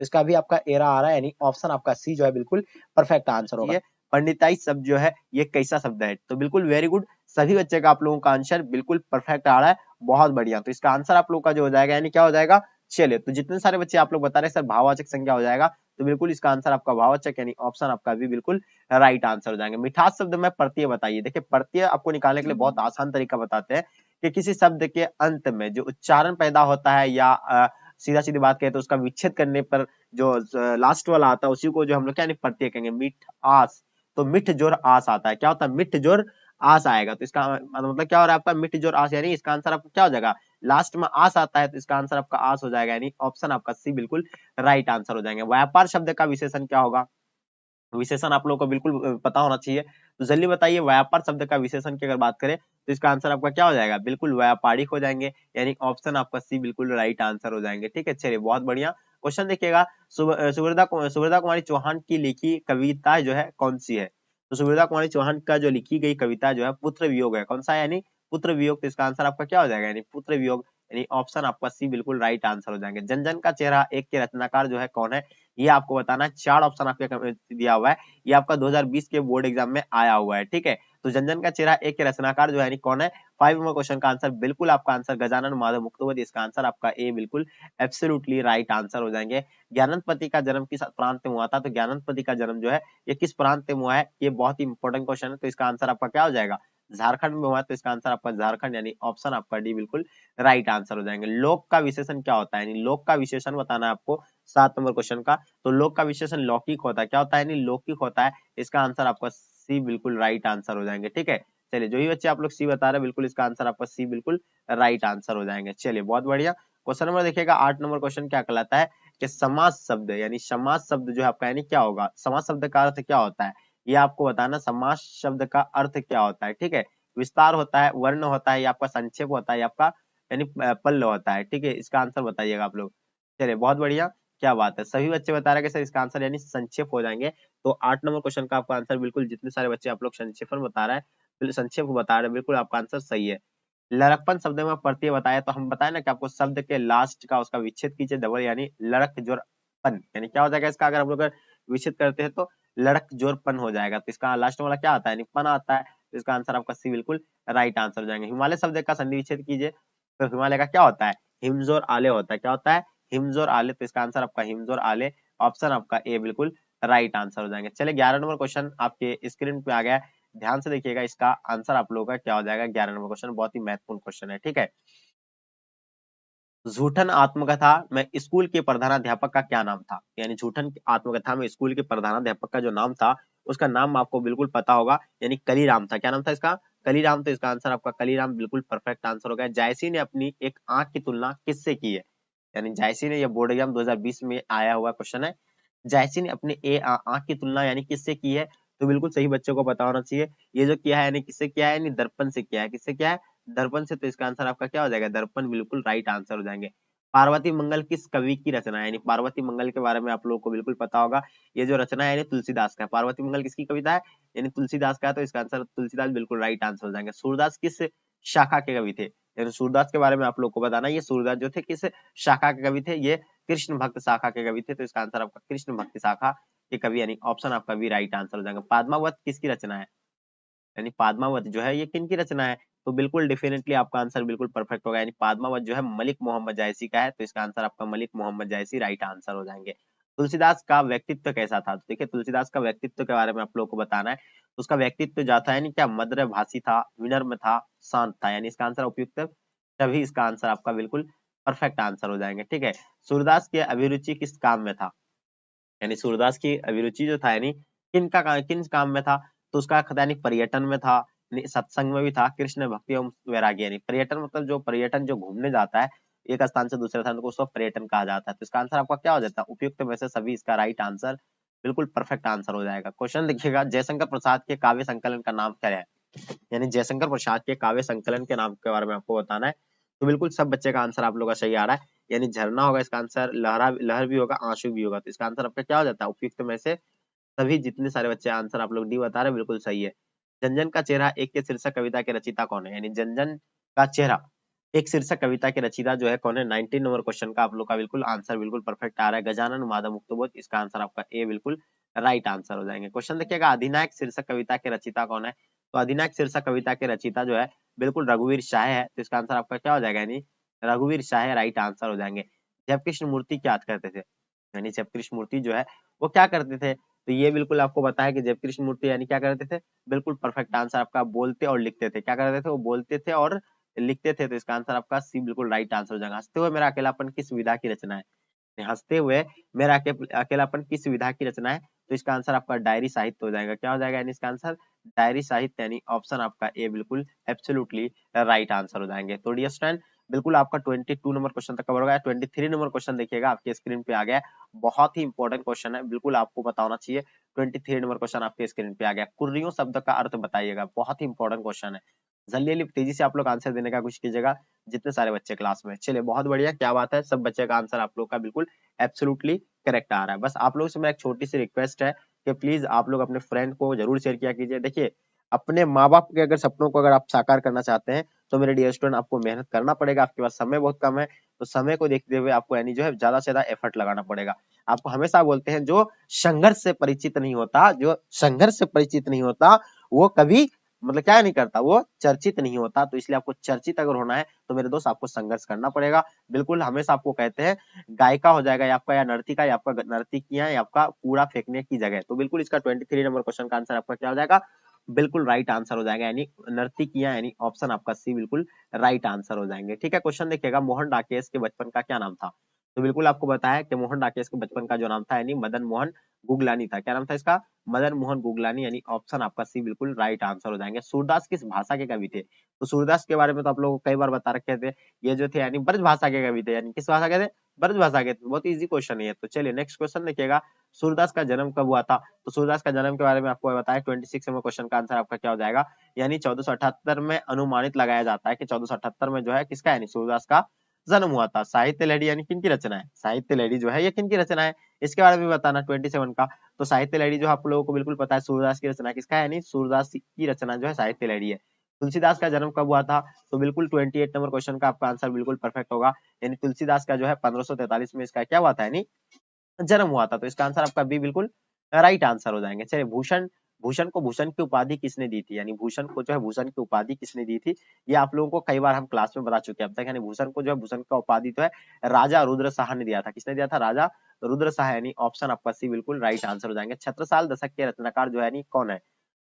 इसका भी आपका एरा आ रहा है, यानी ऑप्शन आपका सी जो है बिल्कुल परफेक्ट आंसर होगा। पंडिताई शब्द जो है ये कैसा शब्द है? तो बिल्कुल वेरी गुड, सभी बच्चे का आप लोगों का आंसर बिल्कुल परफेक्ट आ रहा है, बहुत बढ़िया। तो इसका आंसर आप लोग का जो हो जाएगा, यानी क्या हो जाएगा? चलिए, तो जितने सारे बच्चे आप लोग बता रहे हैं सर भाववाचक संज्ञा हो जाएगा, तो बिल्कुल इसका आंसर आपका भाववाचक, यानी ऑप्शन आपका भी बिल्कुल राइट आंसर हो जाएंगे। मिठास शब्द में प्रत्यय बताइए। देखिए प्रत्यय आपको निकालने के लिए बहुत आसान तरीका बताते हैं कि किसी शब्द के अंत में जो उच्चारण पैदा होता है या सीधा सीधी बात कहें तो उसका विच्छेद करने पर जो लास्ट वाला आता है उसी को जो हम लोग क्या प्रत्यय कहेंगे। मिठ आस, तो मिठ जोर आस आता है, क्या होता है, मिठ जोर आस आएगा। तो इसका मतलब क्या हो रहा है आपका, मिठ जोर आस, यानी इसका आंसर आपका क्या हो जाएगा, लास्ट में आस आता है तो इसका आंसर आपका आस हो जाएगा, यानी ऑप्शन आपका सी बिल्कुल राइट आंसर हो जाएंगे। व्यापार शब्द का विशेषण क्या होगा? विशेषण आप लोगों को बिल्कुल पता होना चाहिए, तो जल्दी बताइए व्यापार शब्द का विशेषण की अगर बात करें तो इसका आंसर आपका क्या हो जाएगा, बिल्कुल व्यापारिक हो जाएंगे, यानी ऑप्शन आपका सी बिल्कुल राइट आंसर हो जाएंगे। ठीक है, चलिए बहुत बढ़िया। क्वेश्चन देखिएगा, सुभद्रा कुमारी चौहान की लिखी कविता जो है कौन सी है? तो सुभद्रा कुमारी चौहान का जो लिखी गई कविता जो है पुत्र वियोग है, कौन सा है, यानी पुत्र वियोग। तो इसका आंसर आपका क्या हो जाएगा, यानी पुत्र वियोग, यानी ऑप्शन आपका सी बिल्कुल राइट आंसर हो जाएंगे। जन जन का चेहरा एक के रचनाकार जो है कौन है? ये आपको बताना है, 4 ऑप्शन आपके दिया हुआ है, ये आपका 2020 के बोर्ड एग्जाम में आया हुआ है। ठीक है, तो जनजन का चेहरा एक के रचनाकार जो है कौन है? 5 नंबर क्वेश्चन का आंसर बिल्कुल आपका आंसर गजानन माधव मुक्तवती, इसका आंसर आपका ए बिल्कुल एब्सोल्युटली राइट आंसर हो जाएंगे। ज्ञानंदपति का जन्म किस प्रांत में हुआ था? तो ज्ञानंदपति का जन्म जो है ये किस प्रांत में हुआ है? ये बहुत ही इंपॉर्टेंट क्वेश्चन है, तो इसका आंसर आपका क्या हो जाएगा, झारखंड में हुआ है। तो इसका आंसर आपका झारखंड, यानी ऑप्शन आपका डी बिल्कुल राइट आंसर हो जाएंगे। लोक का विशेषण क्या होता है? यानी लोक का विशेषण बताना है आपको 7 नंबर क्वेश्चन का। तो लोक का विशेषण लौकिक होता है, क्या होता है, यानी लौकिक होता है। इसका आंसर आपका सी बिल्कुल राइट आंसर हो जाएंगे। ठीक है, चलिए जो ही बच्चे आप लोग सी बता रहे हैं बिल्कुल इसका आंसर आपका सी बिल्कुल राइट आंसर हो जाएंगे। चलिए बहुत बढ़िया। क्वेश्चन नंबर देखिएगा 8 नंबर क्वेश्चन क्या कहलाता है कि समास शब्द, यानी समास शब्द जो है आपका यानी क्या होगा, समास शब्द का अर्थ क्या होता है, ये आपको बताना। समास शब्द का अर्थ क्या होता है? ठीक है, विस्तार होता है, वर्ण होता है, या आपका संक्षेप होता है, या आपका यानी पल्ल होता है। ठीक है, इसका आंसर बताइएगा आप लोग। चलिए बहुत बढ़िया, क्या बात है, सभी बच्चे बता रहे हैं कि सर इसका आंसर यानी संक्षेप हो जाएंगे। तो 8 नंबर क्वेश्चन का आपका आंसर बिल्कुल, जितने सारे बच्चे आप लोग संक्षेपण बता रहे हैं, संक्षेप बता रहे हैं, बिल्कुल आपका आंसर सही है। लड़कपन शब्द में प्रत्यय बताया, तो हम बताए ना कि आपको शब्द के लास्ट का उसका विच्छेद कीजिए डबल, यानी लड़क जोरपन, यानी क्या हो जाएगा इसका, अगर हम लोग विच्छेद करते हैं तो लड़क जोरपन हो जाएगा। तो इसका लास्ट वाला क्या आता है, यानी पन आता है। तो इसका आंसर आपका सी बिल्कुल राइट आंसर हो जाएंगे। हिमालय शब्द का संधि विच्छेद कीजिए, तो हिमालय का क्या होता है, हिमजोर आले होता है, क्या होता है, हिमजोर आले। तो इसका आंसर आपका हिमजोर आले, ऑप्शन आपका ए बिल्कुल राइट आंसर हो जाएंगे। चलिए 11 नंबर क्वेश्चन आपके स्क्रीन पे आ गया है, ध्यान से देखिएगा, इसका आंसर आप लोगों का क्या हो जाएगा। 11 नंबर क्वेश्चन बहुत ही महत्वपूर्ण क्वेश्चन है। ठीक है, झूठन आत्मकथा में स्कूल के प्रधानाध्यापक का क्या नाम था? यानी झूठन आत्मकथा में स्कूल के प्रधानाध्यापक का जो नाम था उसका नाम आपको बिल्कुल पता होगा, यानी कलीराम था। क्या नाम था इसका? कलीराम। तो इसका आंसर आपका कलीराम बिल्कुल परफेक्ट आंसर हो गया। जायसी ने अपनी एक आंख की तुलना किससे की है? यानी जायसी ने, यह बोर्ड एग्जाम 2020 में आया हुआ क्वेश्चन है। जायसी ने अपनी आंख की तुलना यानी किससे की है? तो बिल्कुल सही बच्चों को पता होना चाहिए। ये जो किया है यानी किससे किया है? यानी दर्पण से किया है। किससे किया है? दर्पण से। तो इसका आंसर आपका क्या हो जाएगा? दर्पण बिल्कुल राइट आंसर हो जाएंगे। पार्वती मंगल किस कवि की रचना है? यानी पार्वती मंगल के बारे में आप लोगों को बिल्कुल पता होगा। ये जो रचना है यानी तुलसीदास का है। पार्वती मंगल किसकी कविता है? यानी तुलसीदास का है। तो इसका आंसर तुलसीदास बिल्कुल राइट आंसर हो जाएंगे। सूरदास किस शाखा के कवि थे? यानी सूरदास के बारे में आप लोग को बताना है। ये सूरदास जो थे किस शाखा के कवि थे? ये कृष्ण भक्त शाखा के कवि थे। तो इसका आंसर आपका कृष्ण भक्ति शाखा के कवि, यानी ऑप्शन आपका भी राइट आंसर हो जाएगा। पद्मावत किसकी रचना है? यानी पद्मावत जो है ये किनकी रचना है? तो बिल्कुल डेफिनेटली आपका आंसर बिल्कुल परफेक्ट होगा। यानी पद्मावत जो है मलिक मोहम्मद जायसी का है। तो इसका आंसर आपका मलिक मोहम्मद जायसी राइट आंसर हो जाएंगे। तुलसीदास का व्यक्तित्व कैसा था? तो देखिए तुलसीदास का व्यक्तित्व के बारे में आप लोगों को बताना है। तो उसका व्यक्तित्व जो था यानी क्या मधुरभाषी था, विनम्र था, शांत था। यानी इसका आंसर उपयुक्त तभी इसका आंसर आपका बिल्कुल परफेक्ट आंसर हो जाएंगे। ठीक है। सूरदास की अभिरुचि किस काम में था? यानी सूरदास की अभिरुचि जो था यानी किन काम में था? तो उसका यानी पर्यटन में था, यानी सत्संग में भी था, कृष्ण भक्ति एवं वैराग्य। यानी पर्यटन मतलब जो पर्यटन जो घूमने जाता है एक स्थान से दूसरे स्थान को, उसको पर्यटन कहा जाता है। तो इसका आंसर आपका क्या हो जाता है? उपयुक्त में से सभी इसका राइट आंसर बिल्कुल परफेक्ट आंसर हो जाएगा। क्वेश्चन देखिएगा, जयशंकर प्रसाद के काव्य संकलन का नाम क्या है? यानी जयशंकर प्रसाद के काव्य संकलन के नाम के बारे में आपको बताना है। तो बिल्कुल सब बच्चे का आंसर आप लोग का सही आ रहा है। यानी झरना होगा इसका आंसर, लहर भी होगा, आंसू भी होगा। तो इसका आंसर आपका क्या हो जाता है? उपयुक्त में से सभी जितने सारे बच्चे आंसर आप लोग डी बता रहे हैं बिल्कुल सही है। जनजन का चेहरा एक के शीर्षक कविता के रचयिता कौन है? यानी जनजन का चेहरा एक शीर्षक कविता के रचयिता जो है कौन है? 19 नंबर क्वेश्चन का आप लोग का बिल्कुल आंसर बिल्कुल परफेक्ट आ रहा है। गजानन माधव मुक्तबोध। इसका आंसर आपका ए बिल्कुल राइट आंसर हो जाएंगे। क्वेश्चन देखिएगा, अधिनायक शीर्षक कविता के रचयिता कौन है? तो अधिनायक शीर्षक कविता के रचयिता जो है बिल्कुल रघुवीर शाह है। तो इसका आंसर आपका क्या हो जाएगा? यानी रघुवीर शाह राइट आंसर हो जाएंगे। जयकृष्ण मूर्ति क्या करते थे? यानी जयकृष्ण मूर्ति जो है वो क्या करते थे? तो ये बिल्कुल आपको बताया कि जयकृष्ण मूर्ति यानी क्या करते थे? बिल्कुल परफेक्ट आंसर आपका बोलते और लिखते थे। क्या करते थे? वो बोलते थे और लिखते थे। तो इसका आंसर आपका सी बिल्कुल राइट आंसर हो जाएगा। हंसते हुए मेरा अकेलापन किस विधा की रचना है? हंसते हुए मेरा अकेलापन किस विधा की रचना है? तो इसका आंसर आपका डायरी साहित्य हो जाएगा। क्या हो जाएगा? यानी इसका आंसर डायरी साहित्य, यानी ऑप्शन आपका ए बिल्कुल एब्सोल्युटली राइट आंसर हो जाएंगे। तो डियर स्टूडेंट बिल्कुल आपका 22 नंबर क्वेश्चन तक कवर हो गया। 23 नंबर क्वेश्चन देखिएगा आपके स्क्रीन पे आ गया। बहुत ही इंपॉर्टेंट क्वेश्चन है, बिल्कुल आपको पता होना चाहिए। 23 नंबर क्वेश्चन आपके स्क्रीन पे आ गया। कुर्रियों शब्द का अर्थ बताइएगा। बहुत ही इंपॉर्टेंट क्वेश्चन है। जल्दी तेजी से आप लोग आंसर देने का कोशिश कीजिएगा, जितने सारे बच्चे क्लास में। चलिए बहुत बढ़िया, क्या बात है, सब बच्चे का आंसर आप लोग का बिल्कुल एब्सोल्युटली करेक्ट आ रहा है। बस आप लोगों से मेरा एक छोटी सी रिक्वेस्ट है कि प्लीज आप लोग अपने फ्रेंड को जरूर शेयर किया कीजिए। देखिए अपने माँ बाप के अगर सपनों को अगर आप साकार करना चाहते हैं तो मेरे डियर स्टूडेंट आपको मेहनत करना पड़ेगा। आपके पास समय बहुत कम है, तो समय को देखते हुए आपको यानी जो है ज्यादा से ज्यादा एफर्ट लगाना पड़ेगा। आपको हमेशा बोलते हैं जो संघर्ष से परिचित नहीं होता, जो संघर्ष से परिचित नहीं होता वो कभी मतलब क्या नहीं करता, वो चर्चित नहीं होता। तो इसलिए आपको चर्चित अगर होना है तो मेरे दोस्त आपको संघर्ष करना पड़ेगा। बिल्कुल हमेशा आपको कहते हैं गायिका हो जाएगा या आपका, या नर्तिका, या आपका नर्तकियां, या आपका कूड़ा फेंकने की जगह। तो बिल्कुल इसका 23 नंबर क्वेश्चन का आंसर आपका क्या हो जाएगा? बिल्कुल राइट आंसर हो जाएगा, यानी नर्तकियां, यानी ऑप्शन आपका सी बिल्कुल राइट आंसर हो जाएंगे। ठीक है। क्वेश्चन देखिएगा, मोहन डाकेश के बचपन का क्या नाम था? तो बिल्कुल आपको बताया कि मोहन डाकेश के बचपन का जो नाम था यानी मदन मोहन गुगलानी था। क्या नाम था इसका? मदन मोहन गुगलानी, यानी ऑप्शन आपका सी बिल्कुल राइट आंसर हो जाएंगे। सूरदास किस भाषा के कवि थे? तो सूरदास के बारे में तो आप लोगों को कई बार बता रखे थे। ये जो थे यानी ब्रज भाषा के कवि थे। यानी किस भाषा के थे? ब्रज भाषा के थे। बहुत इजी क्वेश्चन है ये। तो चलिए नेक्स्ट क्वेश्चन देखिएगा, सूरदास का जन्म कब हुआ था? तो सूरदास का जन्म के बारे में आपको बताया। 26 नंबर क्वेश्चन का आंसर आपका क्या हो जाएगा? यानी 1478 में अनुमानित लगाया जाता है कि 1478 में जो है किसका यानी सूरदास का जन्म हुआ था। साहित्य लहरी यानी किनकी रचना है? साहित्य लहरी जो है ये किनकी रचना है? इसके बारे में बताना 27 का। तो साहित्य लहरी जो आप लोगों को बिल्कुल पता है सूरदास की रचना किसका है, यानी सूरदास की रचना जो है साहित्य लहरी है। तुलसीदास का जन्म कब हुआ था? तो बिल्कुल 28 नंबर क्वेश्चन का आपका आंसर बिल्कुल परफेक्ट होगा। यानी तुलसीदास का जो है 1543 में इसका क्या हुआ था, यानी जन्म हुआ था। तो इसका आंसर आपका बी बिल्कुल राइट आंसर हो जाएंगे। चलिए भूषण, भूषण को भूषण की उपाधि किसने दी थी? यानी भूषण को जो है भूषण की उपाधि किसने दी थी? ये आप लोगों को कई बार हम क्लास में बता चुके हैं अब तक। यानी भूषण को जो है भूषण का उपाधि तो है राजा रुद्र शाह ने दिया था। किसने दिया था? राजा रुद्र शाह, यानी ऑप्शन आपका सी बिल्कुल राइट आंसर हो जाएंगे। छत्रसाल दशक के रचनाकार जो है यानी कौन है?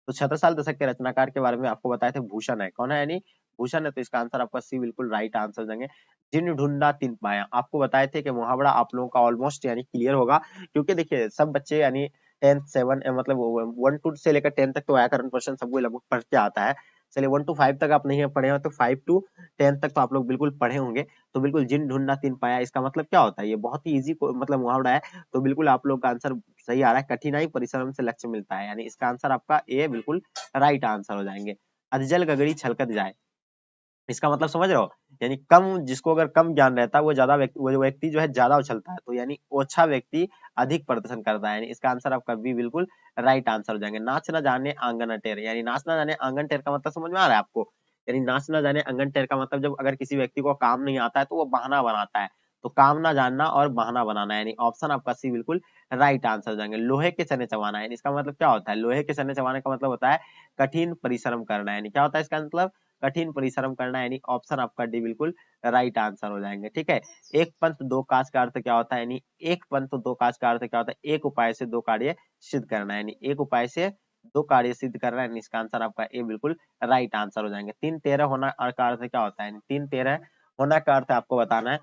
तो छत्रसाल दशक के रचनाकार के बारे में आपको बताए थे भूषण है। कौन है? यानी भूषण है। तो इसका आंसर आपका सी बिल्कुल राइट आंसर हो जाएंगे। जिन ढूंढा तिन पाया। आपको बताए थे कि मुहावरा आप लोगों का ऑलमोस्ट यानी क्लियर होगा, क्योंकि देखिए सब बच्चे यानी 10th 7 मतलब 1 से लेकर 10 तक तो व्याकरण प्रश्न सबको लगभग पढ़ के आता है। चलिए 1 to 5 तक आप नहीं पढ़े हो तो 5 to 10 तक तो आप लोग बिल्कुल पढ़े होंगे। तो बिल्कुल जिन ढूंढना तिन पाया, इसका मतलब क्या होता है? ये बहुत ही इजी मतलब मुहावरा है। तो बिल्कुल आप लोग का आंसर सही आ रहा है। कठिनाई परिश्रम से लक्ष्य मिलता है, यानी इसका आंसर आपका ए बिल्कुल राइट आंसर हो जाएंगे। अधजल गगड़ी छलकत जाए, इसका मतलब समझ रहे हो? यानी कम, जिसको अगर कम ज्ञान रहता है वो ज्यादा वो व्यक्ति जो है ज्यादा उछलता है, तो यानी ओछा व्यक्ति अधिक प्रदर्शन करता है, यानी इसका आंसर आपका बी बिल्कुल राइट आंसर हो जाएंगे। नाच ना जाने आंगन टेर, यानी नाच ना जाने आंगन टेर का मतलब समझ में आ रहा है आपको? यानी नाच ना जाने आंगन टेर का मतलब जब अगर किसी व्यक्ति को काम नहीं आता है तो वो बहाना बनाता है। तो काम ना जानना और बहाना बनाना, यानी ऑप्शन आपका सी बिल्कुल राइट आंसर हो जाएंगे। लोहे के चने चबाना, यानी इसका मतलब क्या होता है? लोहे के चने चबाने का मतलब होता है कठिन परिश्रम करना, यानी क्या होता है इसका मतलब? कठिन परिश्रम करना, यानी ऑप्शन आपका डी बिल्कुल राइट आंसर हो जाएंगे। ठीक है। एक पंथ दो काज का अर्थ क्या होता है? यानी एक पंथ दो काज का अर्थ क्या होता है? एक उपाय से दो कार्य सिद्ध करना, यानी एक उपाय से दो कार्य सिद्ध करना, यानी इसका आंसर आपका ए बिल्कुल राइट आंसर हो जाएंगे। 3-13 होना का अर्थ क्या होता है? 3-13 होना का अर्थ आपको बताना है,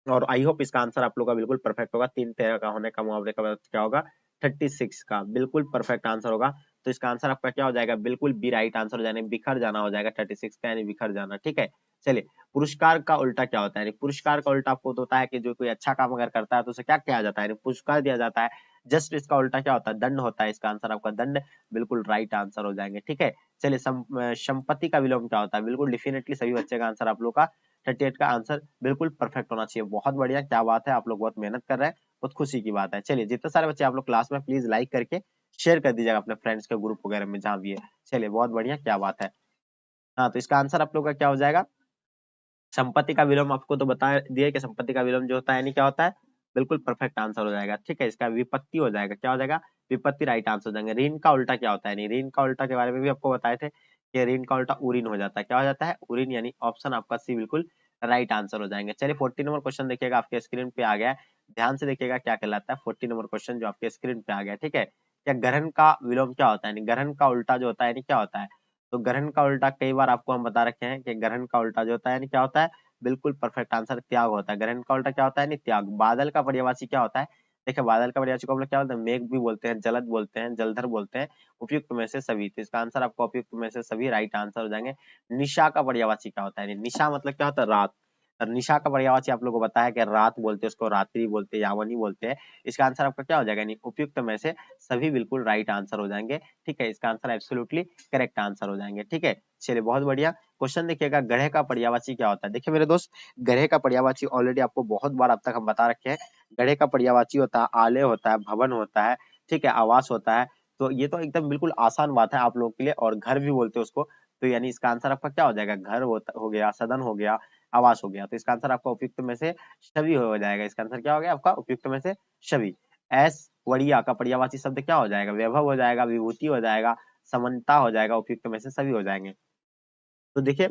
और आई होप इसका आंसर आप लोग का बिल्कुल परफेक्ट होगा। 3-13 का होने का मुहावरे का मतलब क्या होगा? 36 का बिल्कुल परफेक्ट आंसर होगा। तो इसका आंसर आपका क्या हो जाएगा? बिल्कुल बी राइट आंसर हो जाने, बिखर जाना हो जाएगा 36 का, यानी बिखर जाना। ठीक है। चलिए, पुरस्कार का उल्टा क्या होता है? यानी पुरस्कार का उल्टा आपको तो होता है कि जो कोई अच्छा काम अगर करता है तो उसे क्या किया जाता है? यानी पुरस्कार दिया जाता है। जस्ट इसका उल्टा क्या होता है? दंड होता है। इसका आंसर आपका दंड बिल्कुल राइट आंसर हो जाएंगे। ठीक है। चलिए, संपत्ति का विलोम क्या होता है? बिल्कुल डेफिनेटली सभी बच्चे का आंसर आप लोग का 38 का आंसर बिल्कुल परफेक्ट होना चाहिए। बहुत बढ़िया, क्या बात है, आप लोग बहुत मेहनत कर रहे हैं, बहुत खुशी की बात है। चलिए, जितने सारे बच्चे आप लोग क्लास में, प्लीज लाइक करके शेयर कर दीजिएगा अपने फ्रेंड्स के ग्रुप वगैरह में जहां भी है। चलिए, बहुत बढ़िया, क्या बात है। हाँ, तो इसका आंसर आप लोग का क्या हो जाएगा? संपत्ति का विलोम आपको तो बता दिए कि संपत्ति का विलोम जो होता है यानी क्या होता है? बिल्कुल परफेक्ट आंसर हो जाएगा। ठीक है। इसका विपत्ति हो जाएगा, क्या हो जाएगा? विपत्ति राइट आंसर हो जाएंगे। ऋण का उल्टा क्या होता है? ऋण का उल्टा के बारे में भी आपको बताए थे कि ऋण का उल्टा उरीन हो जाता है। क्या हो जाता है? उरीन, यानी ऑप्शन आपका सी बिल्कुल राइट आंसर हो जाएंगे। चलिए, 40 नंबर क्वेश्चन देखिएगा, आपके स्क्रीन पे आ गया है। ध्यान से देखिएगा क्या कहलाता है 40 नंबर क्वेश्चन जो आपके स्क्रीन पे आ गया है। ठीक है। क्या ग्रहण का विलोम क्या होता है? यानी ग्रहण का उल्टा जो होता है यानी क्या होता है? तो ग्रहण का उल्टा कई बार आपको हम बता रखे हैं कि ग्रहण का उल्टा जो होता है यानी क्या होता है? बिल्कुल परफेक्ट आंसर त्याग होता है। ग्रहण का उल्टा क्या होता है? यानी त्याग। बादल का पर्यायवाची क्या होता है? देखिए, बादल का पर्यायवाची को हम लोग क्या बोलते हैं? मेघ भी बोलते हैं, जलद बोलते हैं, जलधर बोलते हैं, उपयुक्त में से सभी। तो इसका आंसर आपको उपयुक्त में से सभी राइट आंसर हो जाएंगे। निशा का पर्यायवाची क्या होता है? यानी निशा मतलब क्या होता है? रात। और निशा का पर्यायवाची आप लोगों को बताया कि रात बोलते हैं उसको, रात्रि बोलते हैं, यावनी बोलते हैं। इसका आंसर आपका क्या हो जाएगा? यानी उपयुक्त में से सभी बिल्कुल राइट आंसर हो जाएंगे। ठीक है। इसका आंसर एब्सोल्युटली करेक्ट आंसर हो जाएंगे। ठीक है। चलिए, बहुत बढ़िया। क्वेश्चन देखिएगा, गढ़े का पर्यायवाची क्या होता है? देखिए मेरे दोस्त, गढ़े का पर्यायवाची ऑलरेडी आपको बहुत बार अब तक हम बता रखे हैं। गढ़े का पर्यायवाची होता है आलय होता है, भवन होता है, ठीक है, आवास होता है। तो ये तो एकदम बिल्कुल आसान बात है आप लोगों के लिए, और घर भी बोलते हैं उसको। तो यानी इसका आंसर आपका क्या हो जाएगा? घर हो गया, सदन हो गया, आवास हो गया। तो इसका आंसर आपका उपयुक्त में से सभी हो जाएगा। इसका आंसर क्या हो गया आपका? उपयुक्त में से सभी। एस वड़िया का पर्यायवाची शब्द क्या हो जाएगा? वैभव हो जाएगा, विभूति हो जाएगा, समानता हो जाएगा, उपयुक्त में से सभी हो जाएंगे। तो देखिए,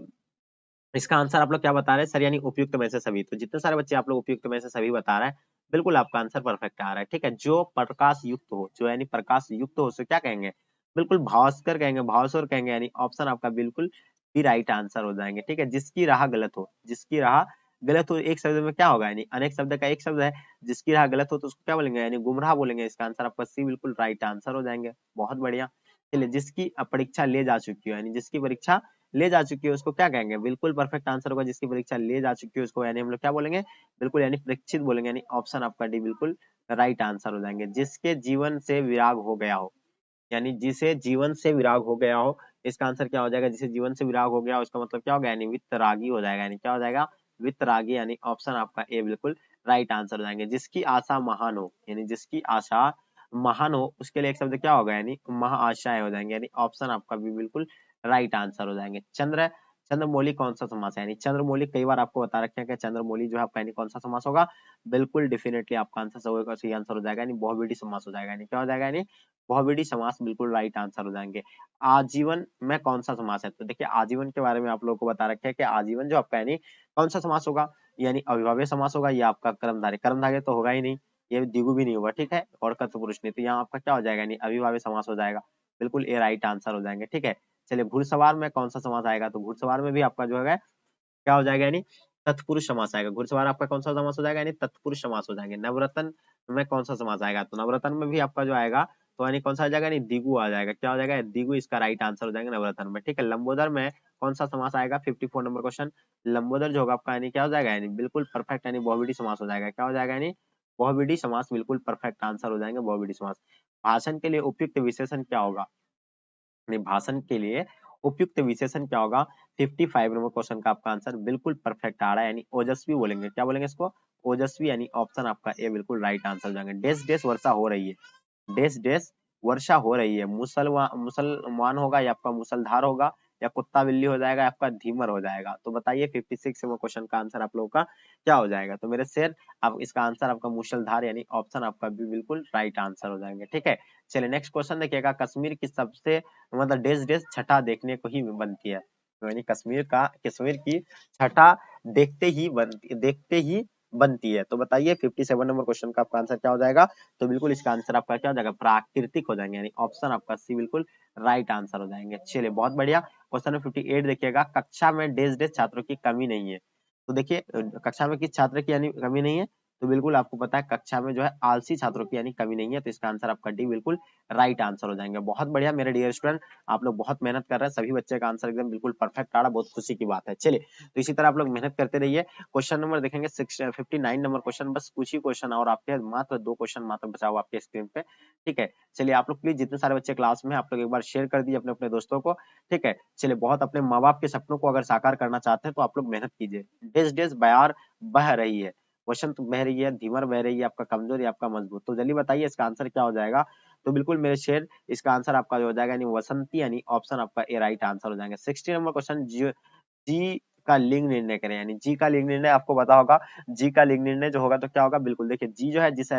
इसका आंसर आप लोग क्या बता रहे हैं सर? यानी उपयुक्त में से सभी। तो जितने सारे बच्चे आप लोग उपयुक्त में से सभी बता रहे हैं, बिल्कुल आपका आंसर परफेक्ट आ रहा है। ठीक है। जो प्रकाश युक्त हो, जो यानी प्रकाश युक्त हो, उसे क्या कहेंगे? बिल्कुल भास्कर कहेंगे, भास्वर कहेंगे, यानी ऑप्शन आपका बिल्कुल भी राइट आंसर हो जाएंगे। ठीक है। जिसकी राह गलत हो, जिसकी राह गलत हो, एक शब्द में क्या होगा? यानी अनेक शब्द का एक शब्द है। जिसकी राह गलत हो तो उसको क्या बोलेंगे? यानी गुमराह बोलेंगे। इसका आंसर आपका सी बिल्कुल राइट आंसर हो जाएंगे। बहुत बढ़िया। चलिए, जिसकी परीक्षा ले जा चुकी हो, यानी जिसकी परीक्षा ले जा चुकी है उसको क्या कहेंगे? बिल्कुल परफेक्ट आंसर होगा। जिसकी परीक्षा ले जा चुकी है उसको यानी हम लोग क्या बोलेंगे? बिल्कुल यानी परीक्षित बोलेंगे, यानी ऑप्शन आपका डी बिल्कुल राइट आंसर हो जाएंगे। जिसके जीवन से विराग हो गया हो, यानी जिसे जीवन से विराग हो गया हो, इसका आंसर क्या हो जाएगा? जिसे जीवन से विराग हो गया हो, उसका मतलब क्या हो गया? यानी वित्तरागी हो जाएगा। यानी क्या हो जाएगा? वित्तरागी, यानी ऑप्शन आपका ए बिल्कुल राइट आंसर हो जाएंगे। जिसकी आशा महान हो, यानी जिसकी आशा महान हो, उसके लिए एक शब्द क्या होगा? यानी महाआशाएं हो जाएंगे, यानी ऑप्शन आपका भी बिल्कुल राइट आंसर हो जाएंगे। चंद्रमौली कौन सा समास है? यानी चंद्रमौली कई बार आपको बता रखे हैं कि चंद्रमौली जो है आपका यानी कौन सा समास होगा? बिल्कुल डेफिनेटली आपका आंसर सही आंसर हो जाएगा, यानी बहुविधि समास हो जाएगा। यानी क्या हो जाएगा? यानी बहुविधि समास बिल्कुल राइट आंसर हो जाएंगे। आजीवन में कौन सा समास है? तो देखिए, आजीवन के बारे में आप लोगों को बता रखे हैं कि आजीवन जो आपका यानी कौन सा समास होगा? यानी अविभाज्य समास होगा, या आपका कर्मधारय। कर्मधारय तो होगा ही नहीं, ये द्विगु भी नहीं होगा। ठीक है। और तत्पुरुष नहीं, तो यहाँ आपका क्या हो जाएगा? यानी अविभाज्य समास हो जाएगा। बिल्कुल ए राइट आंसर हो जाएंगे। ठीक है। चलिए, घुड़सवार में कौन सा समास आएगा? तो घुड़सवार में भी आपका जो है क्या हो जाएगा? यानी तत्पुरुष समास आएगा। घुड़सवार आपका कौन सा समास हो जाएगा, यानी तत्पुरुष समास हो जाएंगे। नवरत्न में कौन सा समास आएगा, तो नवरत्न में भी आपका जो आएगा तो यानी कौन सा आ जाएगा, यानी द्विगु आ जाएगा। क्या हो जाएगा, द्विगु इसका राइट आंसर हो जाएगा नवरत्न में। ठीक है, लंबोदर में कौन सा समास आएगा, 54 नंबर क्वेश्चन। लंबोदर जो होगा आपका यानी क्या हो जाएगा, यानी बिल्कुल परफेक्ट यानी बहुविधि समास हो जाएगा। क्या हो जाएगा, यानी बहुविधि समास, बिल्कुल परफेक्ट आंसर हो जाएंगे बहुविधि समास। भाषण के लिए उपयुक्त विशेषण क्या होगा, यानी भाषण के लिए उपयुक्त विशेषण क्या होगा, 55 नंबर क्वेश्चन का आपका आंसर बिल्कुल परफेक्ट आ रहा है, यानी ओजस्वी बोलेंगे। क्या बोलेंगे इसको, ओजस्वी, यानी ऑप्शन आपका ए बिल्कुल राइट आंसर हो जाएंगे। डेस डेस वर्षा हो रही है, डेस डेस वर्षा हो रही है, मुसलमान होगा या आपका मुसलधार होगा या कुत्ता बिल्ली हो जाएगा, आपका धीमर हो जाएगा। तो बताइए 56 नंबर क्वेश्चन का आंसर आप लोगों का क्या हो जाएगा। तो मेरे शेर आप इसका आंसर आपका मुसलधार यानी ऑप्शन आपका भी बिल्कुल राइट आंसर हो जाएंगे। ठीक है, चलिए नेक्स्ट क्वेश्चन देखिएगा। कश्मीर की सबसे मतलब डेस डेस छठा देखने को ही बनती है, तो यानी कश्मीर की छठा देखते ही बनती है। तो बताइए 57 नंबर क्वेश्चन का आपका आंसर क्या हो जाएगा। तो बिल्कुल इसका आंसर आपका क्या हो जाएगा, प्राकृतिक हो जाएंगे, यानी ऑप्शन आपका सी बिल्कुल राइट आंसर हो जाएंगे। चलिए बहुत बढ़िया। क्वेश्चन नंबर 58 देखिएगा। कक्षा में डेस डेस छात्रों की कमी नहीं है, तो देखिए कक्षा में किस छात्र की यानी कमी नहीं है, तो बिल्कुल आपको पता है कक्षा में जो है आलसी छात्रों की यानी कमी नहीं है। तो इसका आंसर आपका डी बिल्कुल राइट आंसर हो जाएंगे। बहुत बढ़िया मेरे डियर स्टूडेंट, आप लोग बहुत मेहनत कर रहे हैं, सभी बच्चे का आंसर एकदम बिल्कुल परफेक्ट आ रहा, बहुत खुशी की बात है। चलिए तो इसी तरह आप लोग मेहनत करते रहिए। क्वेश्चन नंबर देखेंगे 59 नंबर क्वेश्चन, बस कुछ ही क्वेश्चन और आपके मात्र 2 क्वेश्चन मात्र बचा हुआ आपके स्क्रीन पे। ठीक है, चलिए आप लोग प्लीज जितने सारे बच्चे क्लास में आप लोग एक बार शेयर कर दीजिए अपने अपने दोस्तों को। ठीक है, चलिए बहुत अपने माँ बाप के सपनों को अगर साकार करना चाहते हैं तो आप लोग मेहनत कीजिए। डेज डेज बयार बह रही है, वसंत बह रही है, धीमर बह रही है, आपका कमजोर या आपका मजबूत, तो जल्दी बताइए इसका आंसर क्या हो जाएगा। तो बिल्कुल मेरे शेर इसका आंसर आपका जो हो जाएगा यानी वसंती, यानी ऑप्शन आपका ए राइट आंसर हो जाएगा। 60 नंबर क्वेश्चन, जी का लिंग निर्णय करें, यानी जी का लिंग निर्णय आपको पता होगा। जी का लिंग निर्णय जो होगा तो क्या होगा, बिल्कुल देखिए जी जो है जिस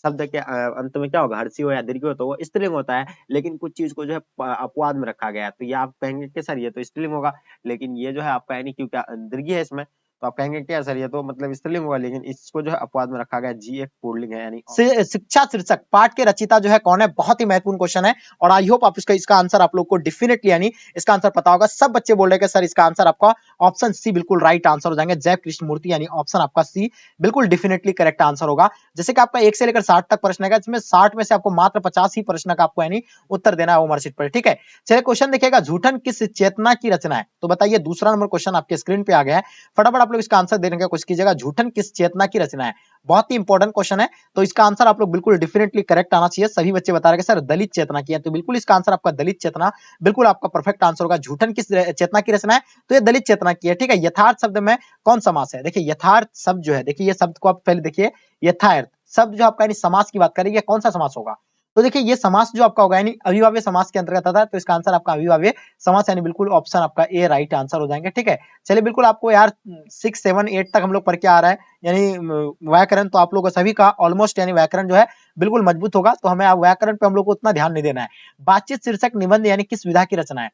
शब्द के अंत में क्या होगा, हर्षी हो या दीर्घ हो तो वो स्त्रीलिंग होता है, लेकिन कुछ चीज को जो है अपवाद में रखा गया है, तो ये आप कहेंगे कि सर ये तो स्त्रीलिंग होगा, लेकिन ये जो है आपका यानी क्योंकि दीर्घ है इसमें, तो आप कहेंगे क्या सर ये तो मतलब स्त्रीलिंग होगा, लेकिन इसको जो है अपवाद में रखा गया। जी एक पुल्लिंग है, यानी शिक्षा शीर्षक पाठ के रचयिता जो है कौन है, बहुत ही महत्वपूर्ण क्वेश्चन है और आई होप आप इसका आंसर आप लोग को डेफिनेटली यानी इसका आंसर पता होगा। सब बच्चे बोल रहे हैं कि सर इसका आंसर आपका ऑप्शन सी बिल्कुल राइट आंसर हो जाएंगे, जय कृष्ण मूर्ति, यानी ऑप्शन आपका सी बिल्कुल डेफिनेटली करेक्ट आंसर होगा। जैसे कि आपका 1 से लेकर 60 तक प्रश्न है, इसमें 60 में से आपको मात्र 50 ही प्रश्न का आपको यानी उत्तर देना है मार्कशीट पर। ठीक है, चलिए क्वेश्चन देखिएगा, झूठन किस चेतना की रचना है, तो बताइए दूसरा नंबर क्वेश्चन आपके स्क्रीन पे आ गया है, फटाफट आप लोग इसका आंसर देने का कोशिश कीजिएगा। झूठन किस चेतना की रचना है, बहुत ही इंपॉर्टेंट क्वेश्चन है, तो इसका आंसर आप लोग बिल्कुल डेफिनेटली करेक्ट आना चाहिए। सभी बच्चे बता रहे हैं सर दलित चेतना की है, तो बिल्कुल इसका आंसर आपका दलित चेतना बिल्कुल आपका परफेक्ट आंसर होगा। झूठन किस चेतना की रचना है, तो ये दलित चेतना की है। ठीक है, यथार्थ शब्द में कौन समास है, देखिए यथार्थ शब्द जो है, देखिए ये शब्द को आप पहले देखिए, यथार्थ शब्द जो आपका यानी समास की बात करेंगे, कौन सा समास होगा, तो देखिए ये समास जो आपका होगा यानी अविभाज्य समास के अंतर्गत आता है, तो इसका आंसर आपका अविभाज्य समास यानी बिल्कुल ऑप्शन आपका ए राइट आंसर हो जाएंगे। ठीक है, चलिए बिल्कुल आपको यार 6, 7, 8 तक हम लोग पढ़ के आ रहा है, यानी व्याकरण तो आप लोगों सभी का ऑलमोस्ट यानी व्याकरण जो है बिल्कुल मजबूत होगा, तो हमें व्याकरण पे हम लोग को उतना ध्यान नहीं देना है। बातचीत शीर्षक निबंध यानी किस विधा की रचना है,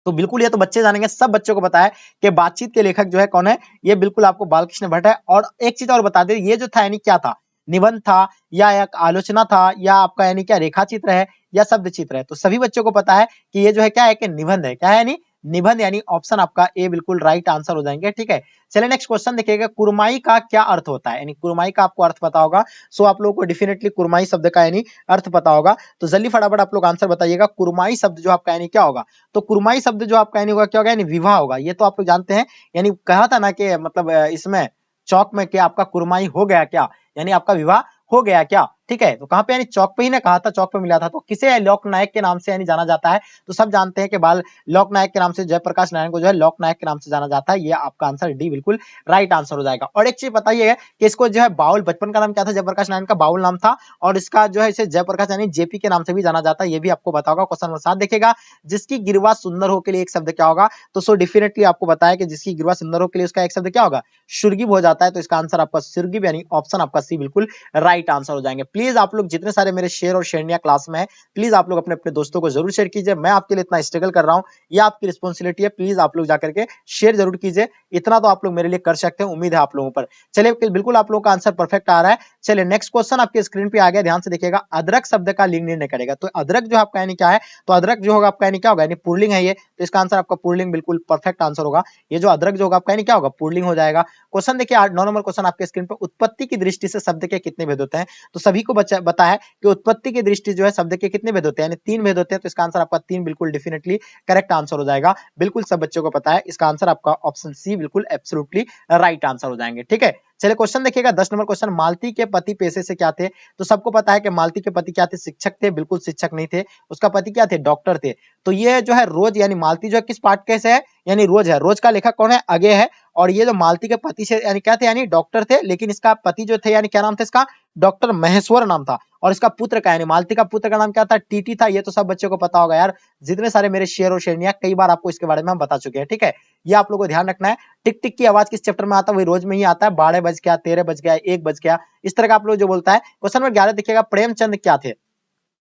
तो बिल्कुल ये तो बच्चे जानेंगे, सब बच्चों को पता है कि बातचीत के लेखक जो है कौन है, ये बिल्कुल आपको बालकृष्ण भट्ट है। और एक चीज और बता दे, ये जो था यानी क्या था, निबंध था या एक आलोचना था या आपका यानी क्या रेखा चित्र है या शब्द चित्र है, तो सभी बच्चों को पता है कि ये जो है क्या है कि निबंध है, क्या है यानी निबंध, यानी ऑप्शन आपका ए बिल्कुल राइट आंसर हो जाएंगे। ठीक है, चलिए नेक्स्ट क्वेश्चन देखिएगा, कुरमाई का क्या अर्थ होता है, यानी कुरमाई का आपको अर्थ पता होगा, सो आप लोगों को डेफिनेटली कुरमाई शब्द का यानी अर्थ पता होगा, तो जल्दी फटाफट आप लोग आंसर बताइएगा। कुरमाई शब्द जो आपका यानी क्या होगा, तो कुरमाई शब्द जो आपका यानी होगा क्या होगा, यानी विवाह होगा, ये तो आप लोग जानते हैं, यानी कहा था ना कि मतलब इसमें चौक में क्या आपका कुरमाई हो गया क्या, यानी आपका विवाह हो गया क्या। ठीक है, तो कहां पे यानी चौक पे ही ने कहा था, चौक पे मिला था, तो किसे लोक नायक के नाम से यानी जाना जाता है, तो सब जानते हैं कि बाल लोक नायक के नाम से, जयप्रकाश नारायण को जो है लोक नायक के नाम से जाना जाता है, ये आपका आंसर डी बिल्कुल राइट आंसर हो जाएगा। और एक चीज बताइए कि इसको जो है बाउल, बचपन का नाम क्या था, जयप्रकाश नारायण का बाउल नाम था, और इसका जो है इसे जयप्रकाश यानी जेपी के नाम से भी जाना जाता है, ये भी आपको पता होगा। क्वेश्चन नंबर 7 देखिएगा, जिसकी गिरवा सुंदर हो के लिए एक शब्द क्या होगा, तो सो डेफिनेटली आपको बताया कि जिसकी गिरवा सुंदर हो के लिए उसका एक शब्द क्या होगा, सुर्गिब हो जाता है, तो इसका आंसर आपका सुर्गिब यानी ऑप्शन आपका सी बिल्कुल राइट आंसर हो जाएंगे। प्लीज आप लोग जितने सारे मेरे शेर और शेरनिया क्लास में है, प्लीज आप लोग अपने अपने दोस्तों को जरूर शेयर कीजिए। मैं आपके लिए इतना स्ट्रगल कर रहा हूँ, ये आपकी रिस्पॉन्सिबिलिटी है, प्लीज आप लोग जाकर के शेयर जरूर कीजिए। इतना तो आप लोग मेरे लिए कर सकते हैं, उम्मीद है आप लोगों पर। चलिए बिल्कुल आप लोगों का आंसर परफेक्ट आ रहा है। चलिए नेक्स्ट क्वेश्चन आपके स्क्रीन पे आ गया, ध्यान से देखिएगा। अदरक शब्द का लिंग निर्णय करेगा। तो अदरक जो आपका यानी क्या है, तो अदरक जो होगा आपका यानी क्या होगा, यानी पुल्लिंग है ये, तो इसका आंसर आपका पुल्लिंग बिल्कुल परफेक्ट आंसर होगा। ये जो अदरक जो होगा आपका यानी क्या होगा, पुल्लिंग हो जाएगा। क्वेश्चन देखिए 9 नंबर क्वेश्चन आपके स्क्रीन पे, उत्पत्ति की दृष्टि से शब्द के कितने भेद होते हैं। तो सभी को पता है कि उत्पत्ति की दृष्टि जो है शब्द के कितने भेद होते हैं, यानी 3 भेद होते हैं। तो इसका आंसर आपका 3 बिल्कुल डेफिनेटली करेक्ट आंसर हो जाएगा। बिल्कुल सब बच्चों को पता है, इसका आंसर आपका ऑप्शन सी बिल्कुल एब्सोल्युटली राइट आंसर हो जाएंगे। ठीक है, चलिए क्वेश्चन देखिएगा 10 नंबर क्वेश्चन, मालती के पति पेशे से क्या थे। तो सबको पता है कि मालती के पति क्या थे, शिक्षक थे। बिल्कुल शिक्षक नहीं थे, उसका पति क्या थे, डॉक्टर थे। तो ये जो है रोज, यानी मालती जो है किस पार्ट के से है, यानी रोज है। रोज का लेखक कौन है, अगे है। और ये जो मालती के पति से यानी क्या थे, यानी डॉक्टर थे, लेकिन इसका पति जो थे यानी क्या नाम था इसका, डॉक्टर महेश्वर नाम था। और इसका पुत्र का यानी मालती का पुत्र का नाम क्या था, टीटी था। ये तो सब बच्चों को पता होगा यार, जितने सारे मेरे शेर और शेरनिया, कई बार आपको इसके बारे में हम बता चुके हैं। ठीक है, ये आप लोगों को ध्यान रखना है। टिक टिक की आवाज किस चैप्टर में आता है, वही रोज में ही आता है। 12 बज गया, 13 बज गया, 1 बज गया, इस तरह का आप लोग जो बोलता है। क्वेश्चन नंबर 11 देखिएगा, प्रेमचंद क्या थे।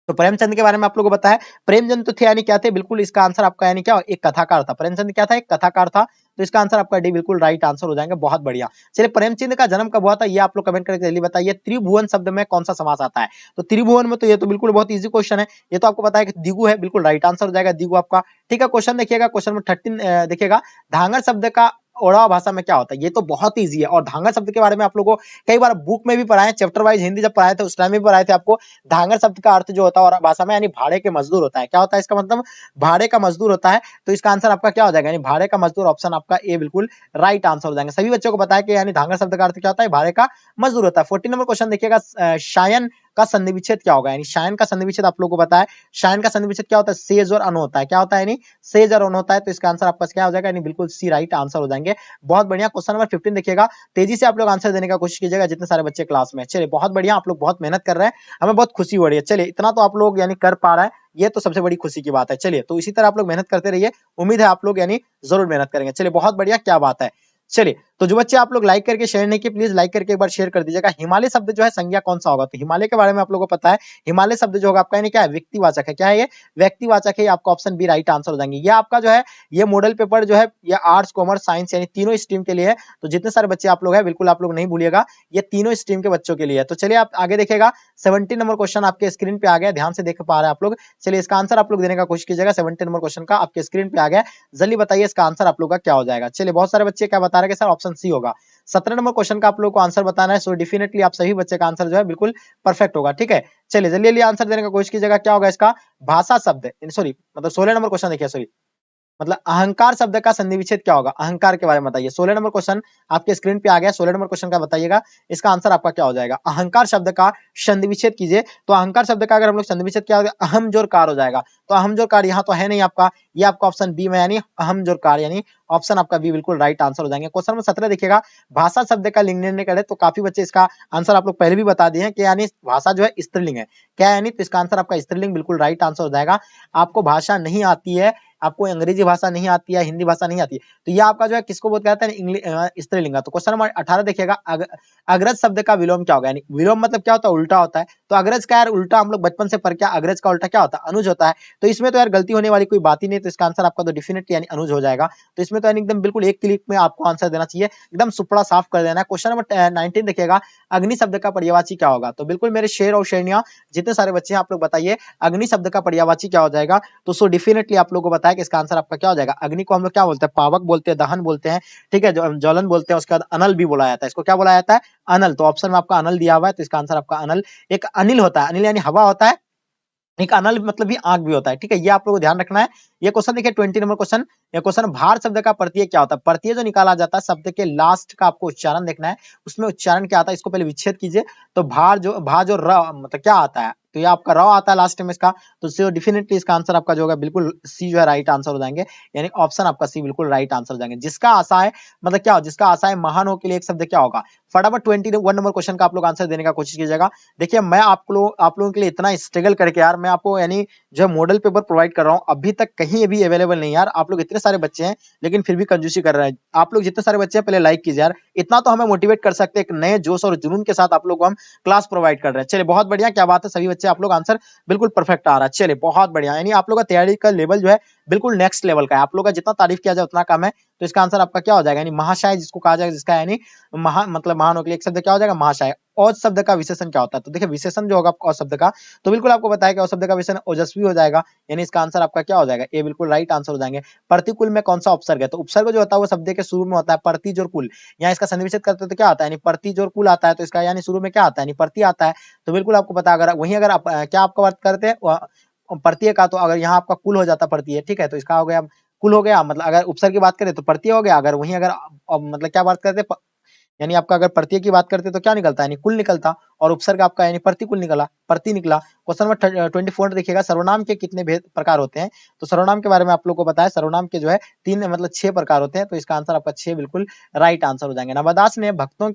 तो प्रेमचंद के बारे में आप लोगों को पता है, प्रेमचंद तो थे यानी क्या थे, बिल्कुल इसका आंसर आपका यानी क्या, एक कथाकार था। प्रेमचंद क्या था, एक कथाकार था। तो इसका आंसर आपका डी बिल्कुल राइट आंसर हो जाएंगे। बहुत बढ़िया। चलिए प्रेमचंद का जन्म कब हुआ था, ये आप लोग कमेंट करके जल्दी बताइए। त्रिभुवन शब्द में कौन सा समास आता है। तो त्रिभुवन में, तो ये तो बिल्कुल बहुत इजी क्वेश्चन है, ये तो आपको पता है कि दिगु है, बिल्कुल राइट आंसर हो जाएगा दिगु आपका। ठीक है, क्वेश्चन देखिएगा, क्वेश्चन में 13 देखिएगा, धांगर शब्द का ओराव भाषा में क्या होता है। ये तो बहुत इजी है, और धांगर शब्द के बारे में आप लोगों को कई बार बुक में भी पढ़ाए, चैप्टर वाइज हिंदी जब पढ़ाए थे उस टाइम भी पढ़ाए थे आपको। धांगर शब्द का अर्थ जो होता है और भाषा में, यानी भाड़े के मजदूर होता है। क्या होता है इसका मतलब, भाड़े का मजदूर होता है। तो इसका आंसर आपका क्या हो जाएगा, यानी भाड़े का मजदूर। ऑप्शन आपका ए बिल्कुल राइट आंसर हो जाएंगे। सभी बच्चों को पता है कि यानी धांगर शब्द का अर्थ क्या होता है, भाड़े का मजदूर होता है। 14 नंबर क्वेश्चन देखिएगा, शायन का संधि विच्छेद क्या होगा। यानी शायन का संधि विच्छेद आप लोगों को पता है, शायन का संधि विच्छेद क्या होता है, सेज और अन होता है। क्या होता है, यानी सेज और अन होता है। तो इसका आंसर आपका क्या हो जाएगा, यानी बिल्कुल सी राइट आंसर हो जाएंगे। बहुत बढ़िया। क्वेश्चन नंबर 15 देखिएगा, तेजी से आप लोग आंसर देने का कोशिश कीजिएगा, जितने सारे बच्चे क्लास में। चलिए बहुत बढ़िया, आप लोग बहुत मेहनत कर रहे हैं, हमें बहुत खुशी हो रही है। चलिए इतना तो आप लोग यानी कर पा रहे हैं, ये तो सबसे बड़ी खुशी की बात है। चलिए तो इसी तरह आप लोग मेहनत करते रहिए, उम्मीद है आप लोग यानी जरूर मेहनत करेंगे। चलिए बहुत बढ़िया, क्या बात है। चलिए तो जो बच्चे आप लोग लाइक करके शेयर नहीं किए, प्लीज लाइक करके एक बार शेयर कर दीजिएगा। हिमालय शब्द जो है संज्ञा कौन सा होगा। तो हिमालय के बारे में आप लोगों को पता है, हिमालय शब्द जो होगा आपका यानी क्या है, व्यक्तिवाचक है। क्या है ये, व्यक्तिवाचक है। आपका ऑप्शन बी राइट आंसर हो जाएंगे। ये आपका जो है, ये मॉडल पेपर जो है, ये आर्ट्स कॉमर्स साइंस यानी तीनों स्ट्रीम के लिए है। तो जितने सारे बच्चे आप लोग हैं, बिल्कुल आप लोग नहीं भूलिएगा, ये तीनों स्ट्रीम के बच्चों के लिए है। तो चलिए आप आगे देखिएगा, 17 नंबर क्वेश्चन आपके स्क्रीन पे आ गया, ध्यान से देख पा रहे हैं आप लोग। चलिए इसका आंसर आप लोग देने का कोशिश कीजिएगा। 17 नंबर क्वेश्चन का आपके स्क्रीन पे आ गया, जल्दी बताइए इसका आंसर आप लोग का क्या हो जाएगा। चलिए बहुत सारे बच्चे क्या बता रहे हैं कि सर ऑप्शन सी होगा। 17 नंबर क्वेश्चन का आप लोग को आंसर बताना है। सो डेफिनेटली आप सभी बच्चे का आंसर जो है बिल्कुल परफेक्ट होगा। ठीक है, चलिए जल्दी जल्दी आंसर देने का कोशिश कीजिएगा। क्या होगा इसका, भाषा शब्द, सॉरी मतलब 16 नंबर क्वेश्चन देखिए, सॉरी मतलब अहंकार शब्द का संधि विच्छेद क्या होगा। अहंकार के बारे में बताइए। 16 नंबर क्वेश्चन आपके स्क्रीन पे आ गया। 16 नंबर क्वेश्चन का बताइएगा, इसका आंसर आपका क्या हो जाएगा। अहंकार शब्द का संधि विच्छेद कीजिए। तो अहंकार शब्द का अगर हम लोग संधि विच्छेद क्या होगा, अहम जोर कार हो जाएगा। तो अहम जोर कार यहाँ तो है नहीं आपका, ये आपका ऑप्शन बी में, यानी अहम जोर कार, यानी ऑप्शन आपका बी बिल्कुल राइट आंसर हो जाएंगे। क्वेश्चन नंबर 17 देखिएगा, भाषा शब्द का लिंग निर्णय करें। तो काफी बच्चे इसका आंसर आप लोग पहले भी बता दिए हैं कि यानी भाषा जो है स्त्रीलिंग है। क्या है, यानी तो इसका आंसर आपका स्त्रीलिंग बिल्कुल राइट आंसर हो जाएगा। आपको भाषा नहीं आती है, आपको अंग्रेजी भाषा नहीं आती है, हिंदी भाषा नहीं आती है, तो ये आपका जो है किसको बोलते हैं, इंग्लिश स्त्रीलिंग। तो क्वेश्चन नंबर 18 देखिएगा, अग्रज शब्द का विलोम क्या होगा। यानी विलोम मतलब क्या होता है, उल्टा होता है। तो अग्रज का यार उल्टा हम लोग बचपन से पढ़ के, अग्रज का उल्टा क्या होता है, अनुज होता है। तो इसमें तो यार गलती होने वाली कोई बात ही नहीं। तो इसका आंसर आपका तो डेफिनेटली यानी अनुज हो जाएगा। तो इसमें तो यानी एकदम बिल्कुल एक क्लिक में आपको आंसर देना चाहिए, एकदम सुपड़ा साफ कर देना है। क्वेश्चन नंबर 19 देखिएगा, अग्नि शब्द का पर्यायवाची क्या होगा। तो बिल्कुल मेरे शेर और शेरनिया जितने सारे बच्चे हैं, आप लोग बताइए अग्नि शब्द का पर्यायवाची क्या हो जाएगा। तो सो डेफिनेटली आप लोगों को बताया कि इसका आंसर आपका क्या हो जाएगा। अग्नि को हम लोग क्या बोलते हैं, पावक बोलते हैं, दहन बोलते हैं, ठीक है, ज्वलन बोलते हैं। उसके बाद अनल भी बोला जाता है। इसको क्या बोला जाता है, अनल। तो ऑप्शन में आपका अनल दिया हुआ है, तो इसका आंसर आपका अनल। एक अनिल होता है, अनिल यानी हवा होता है, एक अनल मतलब भी आग भी होता है। ठीक है, ये आप लोगों को ध्यान रखना है। ये क्वेश्चन देखिए 20 नंबर क्वेश्चन, ये क्वेश्चन भार शब्द का प्रत्यय क्या होता है। प्रत्यय जो निकाला जाता है शब्द के लास्ट का आपको उच्चारण देखना है, उसमें उच्चारण क्या आता है, इसको पहले विच्छेद कीजिए। तो भार जो र मतलब क्या आता है, तो ये आपका रॉ आता है लास्ट में इसका, तो सो डेफिनेटली इसका आंसर आपका जो होगा बिल्कुल सी जो है राइट आंसर हो जाएंगे, यानी ऑप्शन आपका सी बिल्कुल राइट आंसर हो जाएंगे। जिसका आशा है मतलब क्या हो, जिसका आशा है महानों के लिए एक शब्द क्या होगा। फटाफट 21 नंबर क्वेश्चन का आप लोग आंसर देने का कोशिश कीजिएगा। देखिए मैं आप लोगों के लिए इतना स्ट्रगल करके यार मैं आपको यानी जो है मॉडल पेपर प्रोवाइड कर रहा हूँ, अभी तक कहीं भी अवेलेबल नहीं यार। आप लोग इतने सारे बच्चे हैं लेकिन फिर भी कंजूसी कर रहे हैं। आप लोग जितने सारे बच्चे हैं पहले लाइक कीजिए यार, इतना तो हमें मोटिवेट कर सकते हैं, एक नए जोश और जुनून के साथ आप लोग को हम क्लास प्रोवाइड कर रहे हैं। चलिए बहुत बढ़िया, क्या बात है, सभी बच्चे आप लोग आंसर बिल्कुल परफेक्ट आ रहा है। चलिए बहुत बढ़िया, यानी आप लोग का तैयारी का लेवल जो है बिल्कुल नेक्स्ट लेवल का है। आप लोग का जितना तारीफ किया जाए उतना कम है। तो इसका आंसर आपका क्या हो जाएगा, यानी महाशय जिसको कहा जाएगा, जिसका यानी मतलब महानों के लिए एक शब्द क्या हो जाएगा, महाशय। औज शब्द का विशेषण क्या होता है, तो देखिए विशेषण जो होगा औज शब्द का, तो बिल्कुल आपको पता है कि औज शब्द का विशेषण ओजस्वी हो जाएगा, यानी इसका आंसर आपका क्या हो जाएगा, ए बिल्कुल राइट आंसर हो जाएंगे। प्रतिकूल में कौन सा उपसर्ग है, तो उपसर्ग जो होता है वो शब्द के शुरू में होता है, प्रति जोड़ कुल। यहाँ इसका सन्धि विच्छेद करते तो क्या आता है, यानी प्रति जोड़ कुल आता है, तो इसका यानी शुरू में क्या आता है, यानी प्रति आता है। तो बिल्कुल आपको पता, अगर वहीं अगर आप क्या आपका बात करते हैं प्रत्यय का, तो अगर यहाँ आपका कुल हो जाता प्रत्यय, ठीक है, तो इसका हो गया कुल हो गया। मतलब अगर उपसर्ग की बात करें तो प्रत्यय हो गया, अगर वहीं अगर मतलब क्या बात करते हैं, यानी आपका अगर प्रत्यय की बात करते तो क्या निकलता है, यानी कुल निकलता, और उपसर्ग आपका यानी प्रतिकुल निकला, प्रति निकला। क्वेश्चन नंबर 24 देखिएगा, सर्वनाम के कितने भेद प्रकार होते हैं, तो सर्वनाम के बारे में आप लोग को बताया, सर्वनाम के जो है 3 मतलब 6 प्रकार होते हैं, तो इसका आंसर आपका 6 बिल्कुल राइट आंसर हो जाएंगे। नवादास ने भक्तों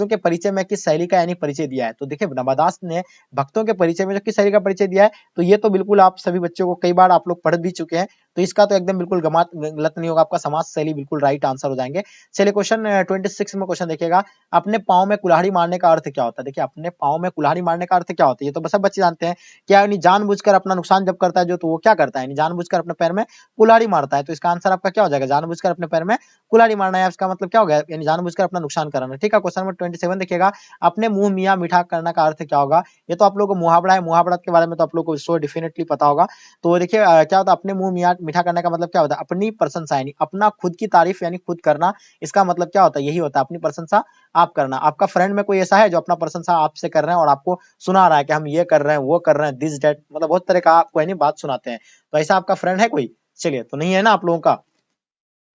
के परिचय में किस शैली का यानी परिचय दिया है, तो देखिए नवादास ने भक्तों के परिचय में जो किस शैली का परिचय दिया है, तो ये तो बिल्कुल आप सभी बच्चों को कई बार आप लोग पढ़ भी चुके हैं, तो इसका तो एकदम बिल्कुल गलत नहीं होगा, आपका समाज शैली बिल्कुल राइट आंसर हो जाएंगे। चलिए क्वेश्चन 26 में क्वेश्चन देखिएगा, अपने पाँव में कुल्हाड़ी मारने का अर्थ क्या होता है। देखिए अपने पाँव में कुल्हाड़ी मारने का अर्थ क्या होता है, ये तो सब बच्चे जानते हैं, क्या यानी जानबूझकर अपना नुकसान जब करता है जो, तो वो क्या करता है, यानी जानबूझकर अपने पैर में कुल्हाड़ी मारता है। तो इसका आंसर आपका क्या हो जाएगा, जानबूझकर अपने पैर में कुल्हाड़ी मारना है, इसका मतलब क्या हो गया, यानी जानबूझकर अपना नुकसान कराना। ठीक है, क्वेश्चन नंबर 27 देखिएगा, अपने मुंह मियाँ मीठा करना का अर्थ क्या होगा। ये तो आप लोगों को मुहावरा है, मुहावरा के बारे में तो आप लोग को सो डेफिनेटली पता होगा। तो देखिए क्या होता है, अपने मुंह मियाँ मीठा करने का मतलब क्या होता है, अपनी प्रशंसा, यानी अपना खुद की तारीफ यानी खुद करना, इसका मतलब क्या होता है, यही होता है अपनी प्रशंसा आप करना। आपका फ्रेंड में कोई ऐसा है जो अपना प्रशंसा आपसे कर रहे हैं और आपको सुना रहा है कि हम ये कर रहे हैं, वो कर रहे हैं, दिस डेट, मतलब बहुत तरह का आपको यानी बात सुनाते हैं, तो ऐसा आपका फ्रेंड है कोई। चलिए, तो नहीं है ना आप लोगों का,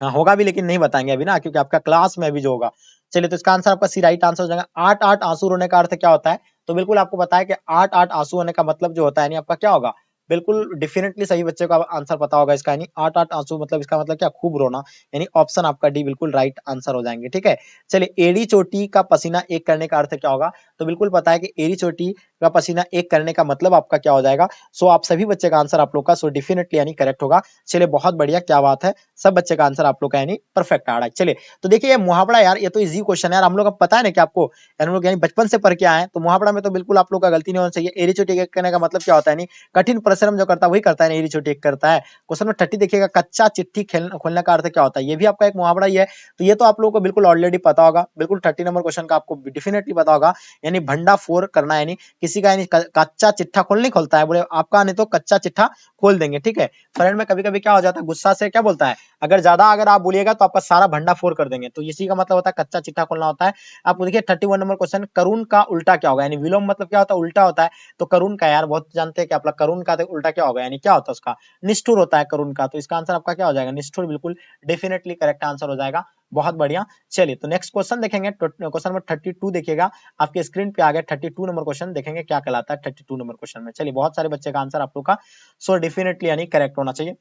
हाँ होगा भी लेकिन नहीं बताएंगे अभी ना, क्योंकि आपका क्लास में अभी जो होगा। चलिए, तो इसका आंसर आपका सी राइट आंसर हो जाएगा। 8 आंसू रोने का अर्थ क्या होता है, तो बिल्कुल आपको बताया कि 8 आंसू होने का मतलब जो होता है, यानी आपका क्या होगा, बिल्कुल डेफिनेटली सही बच्चे को आंसर पता होगा इसका, यानी 8 आंसू मतलब इसका मतलब क्या, खूब रोना, यानी ऑप्शन आपका डी बिल्कुल राइट आंसर हो जाएंगे। ठीक है, चलिए, एड़ी चोटी का पसीना एक करने का अर्थ क्या होगा, तो बिल्कुल पता है कि एड़ी चोटी का पसीना एक करने का मतलब आपका क्या हो जाएगा। सो आप सभी बच्चे का आंसर आप लोग का सो डेफिनेटली यानी करेक्ट होगा। चलिए बहुत बढ़िया, क्या बात है, सब बच्चे का आंसर आप लोग का यानी परफेक्ट आ रहा है। चलिए, तो देखिए ये मुहावरा यार, ये तो इजी क्वेश्चन है यार, हम लोग को पता है ना कि आपको हम लोग यानी बचपन से पढ़ के आए हैं, तो मुहावरा में तो बिल्कुल आप लोग का गलती नहीं होना चाहिए। एड़ी चोटी एक करने का मतलब क्या होता है, यानी कठिन परिश्रम जो करता है वही करता है, एड़ी चोटी एक करता है। क्वेश्चन नंबर 30 देखिएगा, कच्चा चिट्ठी खोलने का अर्थ क्या होता है, ये भी आपका एक मुहावरा ही है, तो ये तो आप लोगों को बिल्कुल ऑलरेडी पता होगा, बिल्कुल 30 नंबर क्वेश्चन का आपको डेफिनेटली पता होगा, यानी भंडा फोड़ करना, यानी किसी का यानी कच्चा चिट्ठा खोल नहीं खोलता है, बोले आपका नहीं तो कच्चा चिट्ठा खोल देंगे। ठीक है, फ्रेंड में कभी कभी क्या हो जाता है, गुस्सा से क्या बोलता है, अगर ज्यादा अगर आप बोलिएगा तो आपका सारा भंडा फोड़ कर देंगे, तो इसी का मतलब होता है कच्चा चिट्ठा खोलना होता है। आपको देखिए 31 नंबर क्वेश्चन, करुण का उल्टा क्या होगा, यानी विलोम मतलब क्या होता है, उल्टा होता है, तो करुण का यार बहुत जानते हैं कि आपका करुण का उल्टा क्या होगा, यानी क्या होता है उसका, निष्ठुर होता है करुण का, तो इसका आंसर आपका क्या हो जाएगा, निष्ठुर बिल्कुल डेफिनेटली करेक्ट आंसर हो जाएगा। बहुत बढ़िया। चलिए, तो नेक्स्ट क्वेश्चन देखेंगे, क्वेश्चन नंबर 32 देखिएगा, आपके स्क्रीन पे आ गया 32 नंबर क्वेश्चन, देखेंगे क्या कहलाता है 32 नंबर क्वेश्चन में। चलिए, बहुत सारे बच्चे का आंसर आप लोग का सो डेफिनेटली यानी करेक्ट होना चाहिए।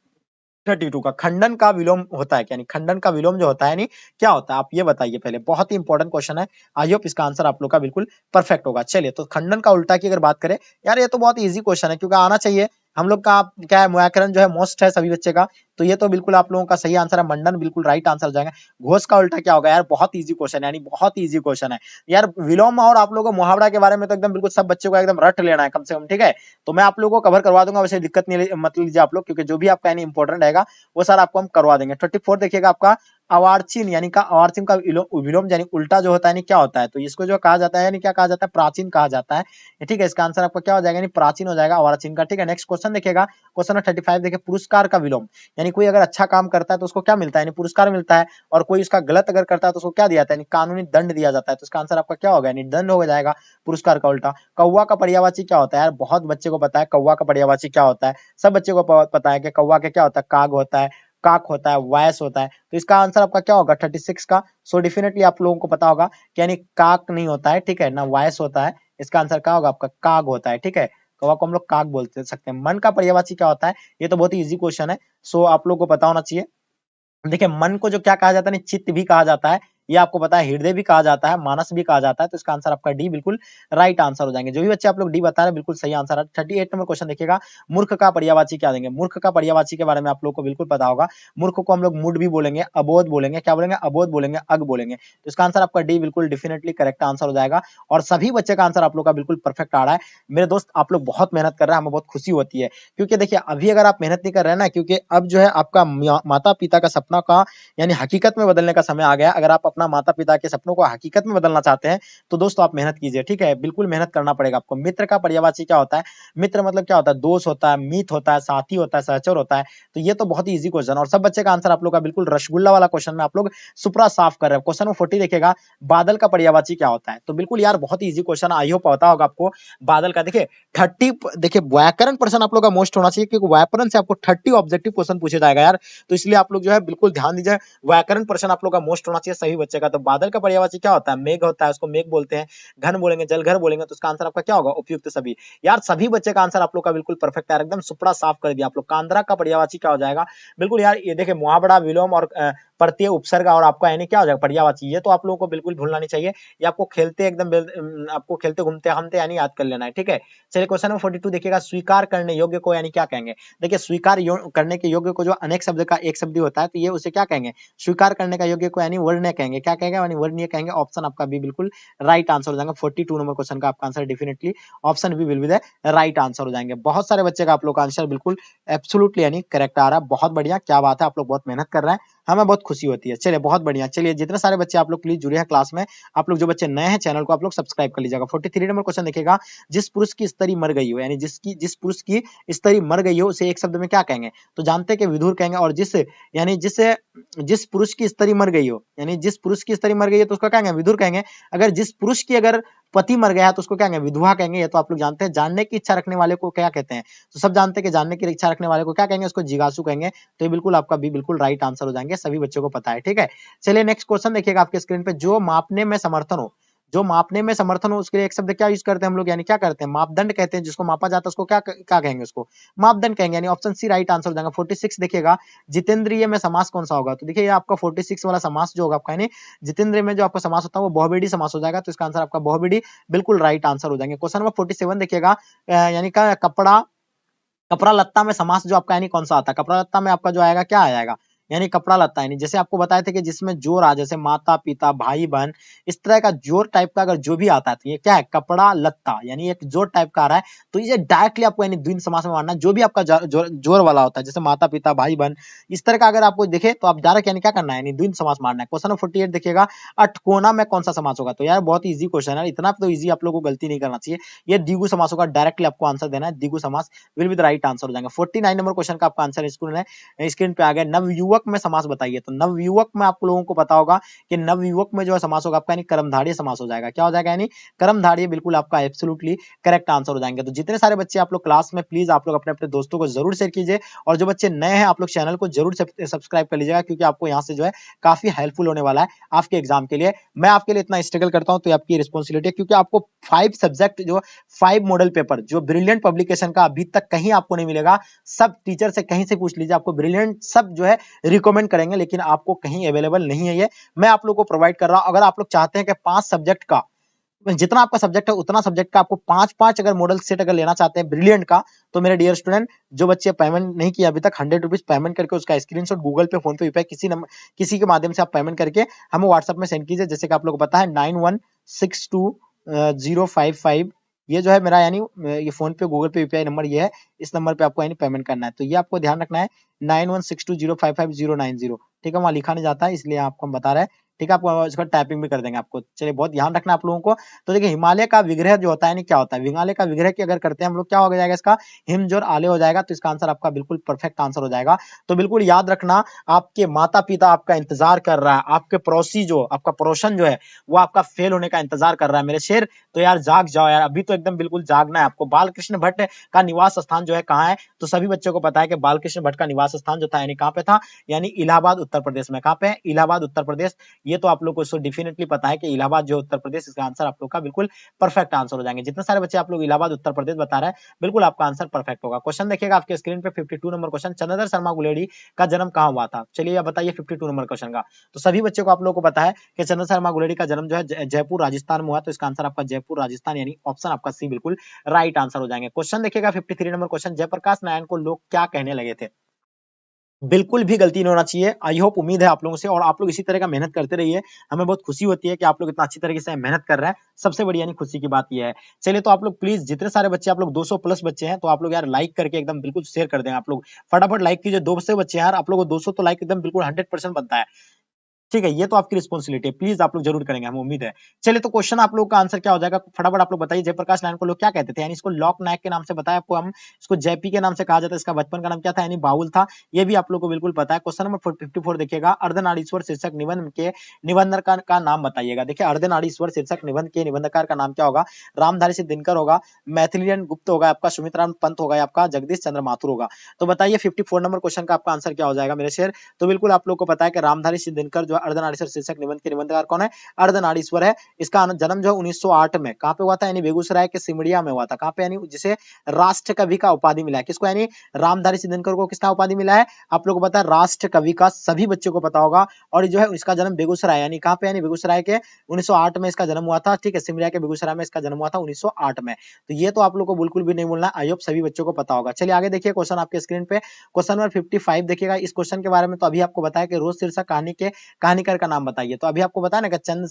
32 का खंडन का विलोम होता है क्या, यानी खंडन का विलोम जो होता है यानी क्या होता है, आप ये बताइए पहले, बहुत ही इंपॉर्टेंट क्वेश्चन है। आई होप इसका आंसर आप लोग का बिल्कुल परफेक्ट होगा। चलिए, तो खंडन का उल्टा की अगर बात करें यार, ये तो बहुत इजी क्वेश्चन है, क्योंकि आना चाहिए हम लोग का, क्या है, व्याकरण जो है मोस्ट है सभी बच्चे का, तो ये तो बिल्कुल आप लोगों का सही आंसर है, मंडन बिल्कुल राइट आंसर हो जाएगा। घोष का उल्टा क्या होगा यार, बहुत इजी क्वेश्चन है, यानी बहुत इजी क्वेश्चन है यार। विलोम और आप लोगों को मुहावरा के बारे में तो एकदम बिल्कुल सब बच्चों को एकदम रट लेना है कम से कम, ठीक है, तो मैं आप लोगों को कवर करवा दूंगा, वैसे दिक्कत नहीं मत लीजिए आप लोग, क्योंकि जो भी आपका यानी इंपॉर्टेंट रहेगा वो सारा आपको हम करवा देंगे। 34 देखिएगा, आपका अवार्चिन यानी का अवार्चिन का विलोम यानी उल्टा जो होता है, यानी क्या होता है, तो इसको जो कहा जाता है, यानी क्या कहा जाता है, प्राचीन कहा जाता है। ठीक है, इसका आंसर आपका क्या हो जाएगा, यानी प्राचीन हो जाएगा अवार्चिन का। ठीक है, नेक्स्ट क्वेश्चन देखिएगा, क्वेश्चन नंबर 35 देखिए, पुरस्कार का विलोम, यानी कोई अगर अच्छा काम करता है तो उसको क्या मिलता है, यानी पुरस्कार मिलता है, और कोई उसका गलत अगर करता है तो उसको क्या दिया जाता है, यानी कानूनी दंड दिया जाता है, तो इसका आंसर आपका क्या होगा, यानी दंड हो जाएगा पुरस्कार का उल्टा। कौवा का पर्यायवाची क्या होता है यार, बहुत बच्चे को पता है कौवा का पर्यायवाची क्या होता है, सब बच्चे को पता है कि कौवा के क्या होता है, काग होता है, काक होता है, वायस होता है, तो इसका आंसर आपका क्या होगा 36 का। सो डेफिनेटली आप लोगों को पता होगा कि यानी काक नहीं होता है, ठीक है ना, वायस होता है, इसका आंसर क्या होगा आपका, काग होता है। ठीक है, कौवा को हम लोग काक बोलते सकते हैं। मन का पर्यायवाची क्या होता है, ये तो बहुत ही इजी क्वेश्चन है, सो आप लोग को पता होना चाहिए। देखिए मन को जो क्या कहा जाता है, चित्त भी कहा जाता है, ये आपको पता है, हृदय भी कहा जाता है, मानस भी कहा जाता है, तो इसका आंसर आपका डी बिल्कुल राइट आंसर हो जाएंगे। जो भी बच्चे आप लोग डी बता रहे हैं बिल्कुल सही आंसर है। 38 नंबर क्वेश्चन देखिएगा, मूर्ख का पर्यायवाची क्या देंगे। मूर्ख का पर्यायवाची के बारे में आप लोग को बिल्कुल पता होगा, मूर्ख को हम लोग मूड भी बोलेंगे, अबोध बोलेंगे, क्या बोलेंगे, अबोध बोलेंगे, अग बोलेंगे, तो इसका आंसर आपका डी बिल्कुल डेफिनेटली करेक्ट आंसर हो जाएगा। और सभी बच्चे का आंसर आप लोग का बिल्कुल परफेक्ट आ रहा है। मेरे दोस्त आप लोग बहुत मेहनत कर रहे हैं, हमें बहुत खुशी होती है, क्योंकि देखिए अभी अगर आप मेहनत नहीं कर रहे हैं ना, क्योंकि अब जो है आपका माता पिता का सपना का यानी हकीकत में बदलने का समय आ गया। अगर आप अपना माता पिता के सपनों को हकीकत में बदलना चाहते हैं तो दोस्तों आप मेहनत कीजिए, ठीक है, बिल्कुल मेहनत करना पड़ेगा आपको। मित्र का पर्यायवाची क्या होता है, मित्र मतलब क्या होता है, दोस्त होता है, मित्र होता है, साथी होता है, सहचर होता है। तो ये तो बहुत ही इजी क्वेश्चन, और सब बच्चे का आंसर आप लोग का बिल्कुल रसगुल्ला वाला क्वेश्चन में आप लोग सुपरा साफ कर रहे हैं। क्वेश्चन नंबर 40 देखिएगा, बादल का पर्यायवाची क्या होता है। तो बिल्कुल यार बहुत ही इजी क्वेश्चन, आई होप पता होगा आपको बादल का। देखिए 30 देखिए व्याकरण पर्सन आप लोग का मोस्ट होना चाहिए, क्योंकि व्याकरण से आपको 30 ऑब्जेक्टिव क्वेश्चन पूछे जाएगा यार, तो इसलिए आप लोग जो है बिल्कुल ध्यान दीजिए, व्याकरण पर्सन आप लोग का मोस्ट होना चाहिए सभी बच्चे का। तो बादल का पर्यायवाची क्या होता है, मेघ होता है, उसको मेघ बोलते हैं, घन बोलेंगे, जलघर बोलेंगे, तो उसका आंसर आपका क्या होगा, उपयुक्त सभी। यार सभी बच्चे का आंसर आप लोग का बिल्कुल परफेक्ट है, एकदम सुपड़ा साफ कर दिया आप लोग। कांद्रा का पर्यायवाची क्या हो जाएगा, बिल्कुल यार ये देखिए मुहावरा, विलोम और प्रत्यय, उपसर्ग और आपका यानी क्या हो जाएगा, पर्यायवाची। ये तो आप लोगों को बिल्कुल भूलना नहीं चाहिए, ये आपको खेलते एकदम आपको खेलते घूमते हमते यानी याद कर लेना है, ठीक है। चलिए क्वेश्चन नंबर 42 देखिएगा, स्वीकार करने योग्य को यानी क्या कहेंगे। देखिए स्वीकार करने के योग्य को जो अनेक शब्द का एक शब्द होता है, तो ये उसे क्या कहेंगे, स्वीकार करने का योग्य को यानी वर्णीय कहेंगे। क्या कहेंगे, यानी वर्णीय कहेंगे। ऑप्शन आपका बी बिल्कुल राइट आंसर हो जाएगा। 42 नंबर क्वेश्चन का आपका answer definitely option B will be the right answer हो जाएंगे। बहुत सारे बच्चे का आप लोग का आंसर बिल्कुल एब्सोल्युटली यानी करेक्ट आ रहा है, बहुत बढ़िया, क्या बात है, आप लोग बहुत मेहनत कर रहे हैं, हमें बहुत खुशी होती है। चलिए बहुत बढ़िया, चलिए जितने सारे बच्चे आप लोग प्लीज जुड़े हैं क्लास में, आप लोग जो बच्चे नए हैं चैनल को आप लोग सब्सक्राइब कर लीजिएगा। 43 नंबर क्वेश्चन देखिएगा, जिस पुरुष की स्त्री मर गई हो, यानी जिस पुरुष की स्त्री मर गई हो उसे एक शब्द में क्या कहेंगे। तो जानते हैं कि विधुर कहेंगे, और जिस पुरुष की स्त्री मर गई हो, यानी जिस पुरुष की स्त्री मर गई है तो उसका क्या कहेंगे, विधुर कहेंगे। अगर जिस पुरुष की अगर पति मर गया है तो उसको क्या कहेंगे, विधवा कहेंगे। ये तो आप लोग जानते हैं। जानने की इच्छा रखने वाले को क्या कहते हैं, तो सब जानते हैं कि जानने की इच्छा रखने वाले को क्या कहेंगे, उसको जिज्ञासु कहेंगे। तो ये बिल्कुल आपका भी बिल्कुल राइट आंसर हो जाएंगे, सभी बच्चों को पता है, ठीक है। चलिए नेक्स्ट क्वेश्चन देखिएगा आपके स्क्रीन पे, जो मापने में समर्थन हो, जो मापने में समर्थन हो उसके लिए एक शब्द क्या यूज करते हैं हम लोग, यानी क्या करते हैं, मापदंड कहते हैं। जिसको मापा जाता है उसको क्या क्या कहेंगे, उसको मापदंड कहेंगे, यानी ऑप्शन सी राइट आंसर हो जाएगा। 46 देखिएगा, जितेंद्रिय में समास कौन सा होगा। तो देखिए ये आपका 46 वाला समास जो होगा आपका, यानी जितेंद्रिय में जो आपका समास होता है वो बहुव्रीहि समास हो जाएगा। तो इसका आंसर आपका बहुव्रीहि बिल्कुल राइट आंसर हो जाएंगे। क्वेश्चन नंबर 47 देखिएगा, यानी का कपड़ा लत्ता में समास जो आपका यानी कौन सा आता है। कपड़ा लत्ता में आपका जो आएगा क्या आएगा, यानी कपड़ा लत्ता, यानी जैसे आपको बताए थे कि जिसमें जोर आ, जैसे माता पिता भाई बहन, इस तरह का जोर टाइप का अगर जो भी आता है तो ये क्या है, कपड़ा लत्ता, यानी एक जोर टाइप का आ रहा है। तो ये डायरेक्टली आपको यानी द्विंद समास में मानना है, जो भी आपका जोर वाला होता है, जैसे माता पिता भाई बहन, इस तरह का अगर आपको दिखे तो आप डायरेक्ट यानी क्या करना है, यानी द्विंद समास मारना है। क्वेश्चन नंबर 48 देखिएगा, अटकोना में कौन सा समास होगा। तो यार बहुत इजी क्वेश्चन है, इतना तो इजी आप लोगों को गलती नहीं करना चाहिए। ये द्विगु समास होगा, डायरेक्टली आपको आंसर देना है, द्विगु समास will be the right answer हो जाएगा। 49 नंबर क्वेश्चन का आपका आंसर स्क्रीन पे आ गया, नवयुवक में समास बताइए। तो नवयुवक में आप लोगों को पता होगा कि नवयुवक में जो है समास होगा आपका यानी कर्मधारय समास हो जाएगा। क्या हो जाएगा, यानी कर्मधारय, बिल्कुल आपका एब्सोल्युटली करेक्ट आंसर हो जाएंगे। तो जितने सारे बच्चे आप लोग क्लास में, प्लीज आप लोग अपने अपने दोस्तों को जरूर शेयर कीजिए, और जो बच्चे नए हैं आप लोग चैनल को जरूर सब्सक्राइब कर लीजिएगा, क्योंकि आपको यहाँ से जो है काफी हेल्पफुल होने वाला है आपके एग्जाम के लिए। मैं आपके लिए इतना स्ट्रगल करता हूँ तो आपकी रिस्पॉन्सिबिलिटी है, क्योंकि आपको 5 सब्जेक्ट जो 5 मॉडल पेपर जो ब्रिलियंट पब्लिकेशन का अभी तक कहीं आपको नहीं मिलेगा। सब टीचर से कहीं से पूछ लीजिए, आपको ब्रिलियंट सब जो है रिकमेंड करेंगे, लेकिन आपको कहीं अवेलेबल नहीं है। ये मैं आप लोगों को प्रोवाइड कर रहा हूं। अगर आप लोग चाहते हैं कि 5 सब्जेक्ट का, जितना आपका सब्जेक्ट है उतना सब्जेक्ट का आपको 5-5 अगर मॉडल सेट अगर लेना चाहते हैं ब्रिलियंट का, तो मेरे डियर स्टूडेंट, जो बच्चे पेमेंट नहीं किया अभी तक, 100 रुपीज पेमेंट करके उसका स्क्रीनशॉट गूगल पे, फोन पे, यूपीआई किसी के माध्यम से आप पेमेंट करके हमें व्हाट्सएप में सेंड कीजिए। जैसे कि आप लोग को पता है 9162 055, ये जो है मेरा यानी ये फोन पे, गूगल पे, यूपीआई नंबर ये है, इस नंबर पे आपको यानी पेमेंट करना है। तो ये आपको ध्यान रखना है, 9162 055 090, ठीक है, वहां लिखा नहीं जाता है इसलिए आपको हम बता रहे हैं, ठीक है। आपको इसका टाइपिंग भी कर देंगे आपको। चलिए बहुत ध्यान रखना आप लोगों को। तो देखिए हिमालय का विग्रह जो होता है नहीं, क्या होता है, हिमालय का विग्रह की अगर करते हैं हम लोग, क्या हो जाएगा इसका, हिमजोर आले हो जाएगा। तो इसका आंसर आपका बिल्कुल परफेक्ट आंसर हो जाएगा। तो बिल्कुल याद रखना, आपके माता पिता आपका इंतजार कर रहा है, आपके पड़ोसी जो आपका पड़ोसन जो है वो आपका फेल होने का इंतजार कर रहा है मेरे शेर। तो यार जाग जाओ यार, अभी तो एकदम बिल्कुल जागना है आपको। बालकृष्ण भट्ट का निवास स्थान जो है कहाँ है, तो सभी बच्चों को पता है कि बालकृष्ण भट्ट का निवास स्थान जो था यानी कहाँ पे था, यानी इलाहाबाद उत्तर प्रदेश में। कहाँ पे है, इलाहाबाद उत्तर प्रदेश। ये तो आप लोग को डेफिनेटली पता है कि इलाहाबाद जो उत्तर प्रदेश, इसका आंसर आप लोग का बिल्कुल परफेक्ट आंसर हो जाएंगे। जितने सारे बच्चे आप लोग इलाहाबाद उत्तर प्रदेश बता रहे हैं, बिल्कुल आपका आंसर परफेक्ट होगा। क्वेश्चन देखिएगा आपके स्क्रीन पे 52 नंबर क्वेश्चन, चंद्रधर शर्मा गुलेरी का जन्म कहाँ हुआ था? चलिए आप बताइए 52 नंबर क्वेश्चन का। तो सभी बच्चों को आप लोगों को पता है कि चंद्रधर शर्मा गुलेरी का जन्म जो है जयपुर राजस्थान में हुआ, तो इसका आंसर आपका जयपुर राजस्थान यानी ऑप्शन आपका सी बिल्कुल राइट आंसर हो जाएंगे। क्वेश्चन देखिएगा 53 नंबर क्वेश्चन, जयप्रकाश नारायण को लोग क्या कहने लगे थे? बिल्कुल भी गलती नहीं होना चाहिए। आई होप, उम्मीद है आप लोगों से, और आप लोग इसी तरह का मेहनत करते रहिए। हमें बहुत खुशी होती है कि आप लोग इतना अच्छी तरीके से मेहनत कर रहे हैं। सबसे बड़ी यानी खुशी की बात यह है। चलिए, तो आप लोग प्लीज जितने सारे बच्चे, आप लोग 200 प्लस बच्चे हैं, तो आप लोग यार लाइक करके एकदम बिल्कुल शेयर कर दें। आप लोग फटाफट लाइक कीजिए। 200 बच्चे हैं यार, आप लोग को 200 तो लाइक एकदम बिल्कुल 100% बनता है। ठीक है, ये तो आपकी रिस्पॉन्सिबिलिटी है, प्लीज आप लोग जरूर करेंगे, हमें उम्मीद है। चलिए, तो क्वेश्चन आप लोग का आंसर क्या हो जाएगा, फटाफट आप लोग बताइए। जयप्रकाश नारायण को लोग क्या कहते थे? यानी इसको लोक नायक के नाम से बताया आपको, हम इसको जेपी के नाम से कहा जाता है। इसका बचपन का नाम क्या था? यानी बाउल था। ये भी आप लोग को बिल्कुल पता है। क्वेश्चन नंबर 54 देखिएगा, अर्धनारीश्वर शीर्षक निबंध के निबंधकार का नाम बताइएगा। देखिए, अर्धनारीश्वर शीर्षक निबंध के निबंधकार का नाम क्या होगा? रामधारी सिंह दिनकर होगा, मैथिलीन गुप्त होगा आपका, सुमित्राम पंत होगा आपका, जगदीश चंद्र माथुर होगा। तो बताइए 54 नंबर क्वेश्चन का आपका आंसर क्या हो जाएगा मेरे शेर? तो बिल्कुल आप लोग को पता है कि रामधारी सिंह दिनकर जो अर्धनारीश्वर शीर्षक निबंध के निबंधकार कौन है? अर्धनारीश्वर है। इसका जन्म जो 1908 में कहां पे हुआ था? यानी बेगूसराय के सिमरिया में हुआ था। कहां पे? यानी जिसे राष्ट्र कवि का उपाधि मिला है। किसको? यानी रामधारी सिंह दिनकर को किसका उपाधि मिला है? आप लोगों को पता है, राष्ट्र कवि का, सभी बच्चों को पता होगा। और जो है इसका जन्म बेगूसराय, यानी कहां पे? यानी बेगूसराय के 1908 में इसका जन्म हुआ था। ठीक है, सिमरिया के बेगूसराय में इसका जन्म हुआ था 1908 में। तो ये तो आप लोग को बिल्कुल भी नहीं बोलना, आई होप सभी बच्चों को पता होगा। चलिए आगे देखिए, क्वेश्चन आपके स्क्रीन पे क्वेश्चन नंबर 55 देखिएगा। इस क्वेश्चन के बारे में तो अभी आपको बताया कि रोज शीर्षक कहानी के कहानीकार का नाम बताइए। तो अभी आपको बताया ना कि चंद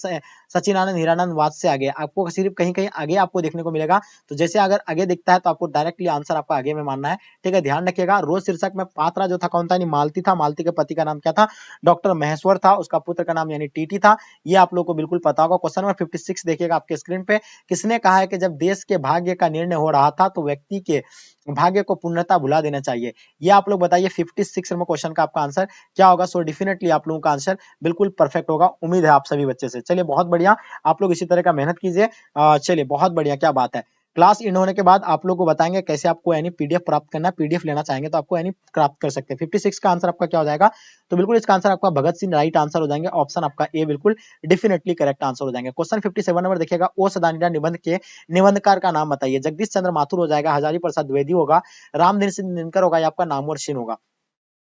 सचिनानंद हीरानंद वाद से आगे, आपको सिर्फ कहीं कहीं आगे आपको देखने को मिलेगा। तो जैसे अगर आगे दिखता है तो आपको डायरेक्टली आंसर आपका आगे में मानना है। ठीक है, ध्यान रखिएगा। रोज शीर्षक में पात्रा जो था कौन था? मालती था। मालती के पति का नाम क्या था? डॉक्टर महेश्वर था। उसका पुत्र का नाम यानी टीटी था। ये आप लोग को बिल्कुल पता होगा। क्वेश्चन नंबर 56 देखिएगा आपके स्क्रीन पे, किसने कहा है कि जब देश के भाग्य का निर्णय हो रहा था तो व्यक्ति के भाग्य को पूर्णता भुला देना चाहिए? ये आप लोग बताइए 56 नंबर क्वेश्चन का आपका आंसर क्या होगा? सो डेफिनेटली आप लोगों का आंसर बिल्कुल परफेक्ट होगा, उम्मीद है आप सभी बच्चे से। चलिए, बहुत बढ़िया, आप लोग इसी तरह का मेहनत कीजिए। चलिए, बहुत बढ़िया, क्या बात है। क्लास इन होने के बाद आप लोग को बताएंगे कैसे आपको यानी पीडीएफ प्राप्त करना है। पीडीएफ लेना चाहेंगे तो आपको यानी प्राप्त कर सकते हैं। 56 का आंसर आपका क्या हो जाएगा? तो बिल्कुल इसका आंसर आपका भगत सिंह राइट आंसर हो जाएंगे। ऑप्शन आपका ए बिल्कुल डेफिनेटली करेक्ट आंसर हो जाएंगे। क्वेश्चन 57 नंबर देखिएगा, ओ सदानीरा निबंध के निबंधकार का नाम बताइए। जगदीश चंद्र माथुर हो जाएगा, हजारी प्रसाद द्विवेदी होगा, रामधीर सिंह दिनकर होगा, या आपका नामवर सिंह होगा।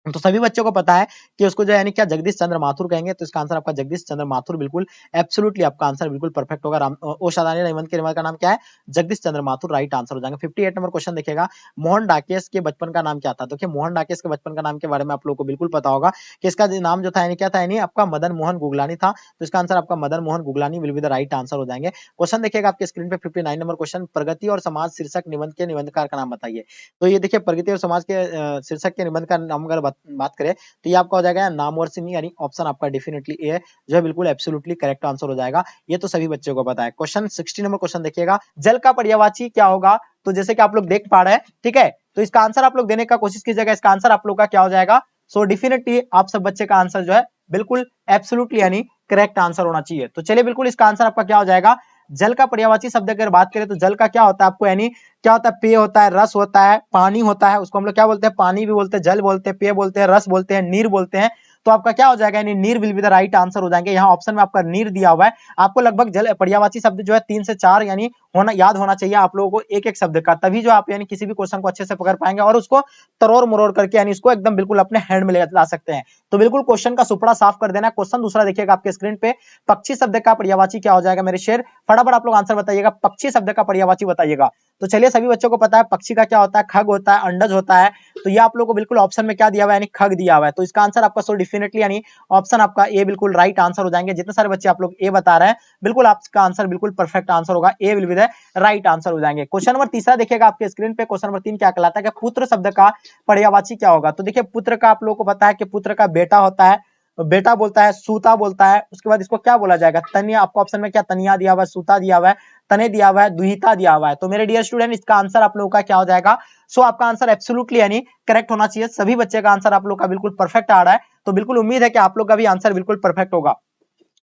तो सभी बच्चों को पता है कि उसको जो है यानी क्या जगदीश चंद्र माथुर कहेंगे। तो इसका आंसर आपका जगदीश चंद्र माथुर बिल्कुल एब्सोल्युटली आपका आंसर बिल्कुल परफेक्ट होगा। ओ शादानी निबंध के निबंध का नाम क्या है? जगदीश चंद्र माथुर राइट आंसर हो जाएंगे। 58 नंबर क्वेश्चन देखिएगा, मोहन डाकेश के बचपन का नाम क्या था? देखिए, मोहन डाकेश के बचपन का नाम के बारे में आप लोग को बिल्कुल पता होगा कि इसका नाम जो था यानी क्या था? यानी आपका मदन मोहन गुगलानी था। तो इसका आंसर आपका Madan Mohan Guglani will be the right answer हो जाएंगे। क्वेश्चन देखिएगा आपके स्क्रीन पे 59 नंबर क्वेश्चन, प्रगति और समाज शीर्षक निबंध के निबंधकार का नाम बताइए। तो ये देखिए, प्रगति और समाज के शीर्षक के निबंध का नाम अगर बात करें तो ये आपका हो जाएगा नामवर सिंह, यानी ऑप्शन आपका डेफिनेटली ए है, जो है बिल्कुल एब्सोल्युटली करेक्ट आंसर हो जाएगा। ये तो सभी बच्चों को पता है। क्वेश्चन 60 नंबर क्वेश्चन देखिएगा, जल का पर्यायवाची क्या होगा? तो जैसे कि आप लोग देख पा रहे हैं, ठीक है, तो इसका आंसर आप लोग देने का कोशिश कीजिएगा। इसका आंसर आप लोग का क्या हो जाएगा? सो डेफिनेटली आप सब बच्चे का आंसर जो है बिल्कुल एब्सोल्युटली यानी करेक्ट आंसर होना चाहिए। तो चलिए, बिल्कुल इसका आंसर आपका क्या हो जाएगा? जल का पर्यायवाची शब्द अगर बात करें तो जल का क्या होता है आपको, यानी क्या होता है? पेय होता है, रस होता है, पानी होता है। उसको हम लोग क्या बोलते हैं? पानी भी बोलते हैं, जल बोलते हैं, पेय बोलते हैं, रस बोलते हैं, नीर बोलते हैं। तो आपका क्या हो जाएगा? यानी नीर will be the right answer हो जाएंगे। यहाँ ऑप्शन में आपका नीर दिया हुआ है। आपको लगभग जल पर्यायवाची शब्द जो है 3 से 4 यानी होना याद होना चाहिए आप लोगों को एक एक शब्द का, तभी जो आप यानी किसी भी क्वेश्चन को अच्छे से पकड़ पाएंगे और उसको तरोड़ मरोड़ करके यानी इसको एकदम बिल्कुल अपने हैंड में ला सकते हैं। तो बिल्कुल क्वेश्चन का सुपड़ा साफ कर देना। क्वेश्चन दूसरा देखिएगा आपके स्क्रीन पे, पक्षी शब्द का पर्यायवाची क्या हो जाएगा मेरे शेर? फटाफट आप लोग आंसर बताइएगा, पक्षी शब्द का पर्यायवाची बताइएगा। तो चलिए, सभी बच्चों को पता है पक्षी का क्या होता है? खग होता है, अंडज होता है। तो ये आप लोगों को बिल्कुल ऑप्शन में क्या दिया हुआ है? यानी खग दिया हुआ है। तो इसका आंसर आपका सो डेफिनेटली यानी ऑप्शन आपका ए बिल्कुल राइट आंसर हो जाएंगे। जितने सारे बच्चे आप लोग ए बता रहे हैं, बिल्कुल आपका आंसर बिल्कुल परफेक्ट आंसर होगा, A will be the right answer हो जाएंगे। क्वेश्चन नंबर तीसरा देखिएगा आपके स्क्रीन पे, क्वेश्चन नंबर 3 क्या कहलाता है कि पुत्र शब्द का पर्यायवाची क्या होगा? तो देखिए, पुत्र का आप लोगों को पता है कि पुत्र का बेटा होता है, बेटा बोलता है, सूता बोलता है। उसके बाद इसको क्या बोला जाएगा? तनिया। आपको ऑप्शन में क्या तनिया दिया हुआ है, सूता दिया हुआ है, तने दिया हुआ है, दुहिता दिया हुआ है। तो मेरे डियर स्टूडेंट, इसका आंसर आप लोगों का क्या हो जाएगा? सो आपका आंसर एब्सोल्युटली यानी करेक्ट होना चाहिए। सभी बच्चे का आंसर आप लोग का बिल्कुल परफेक्ट आ रहा है। तो बिल्कुल उम्मीद है कि आप लोग का भी आंसर बिल्कुल परफेक्ट होगा।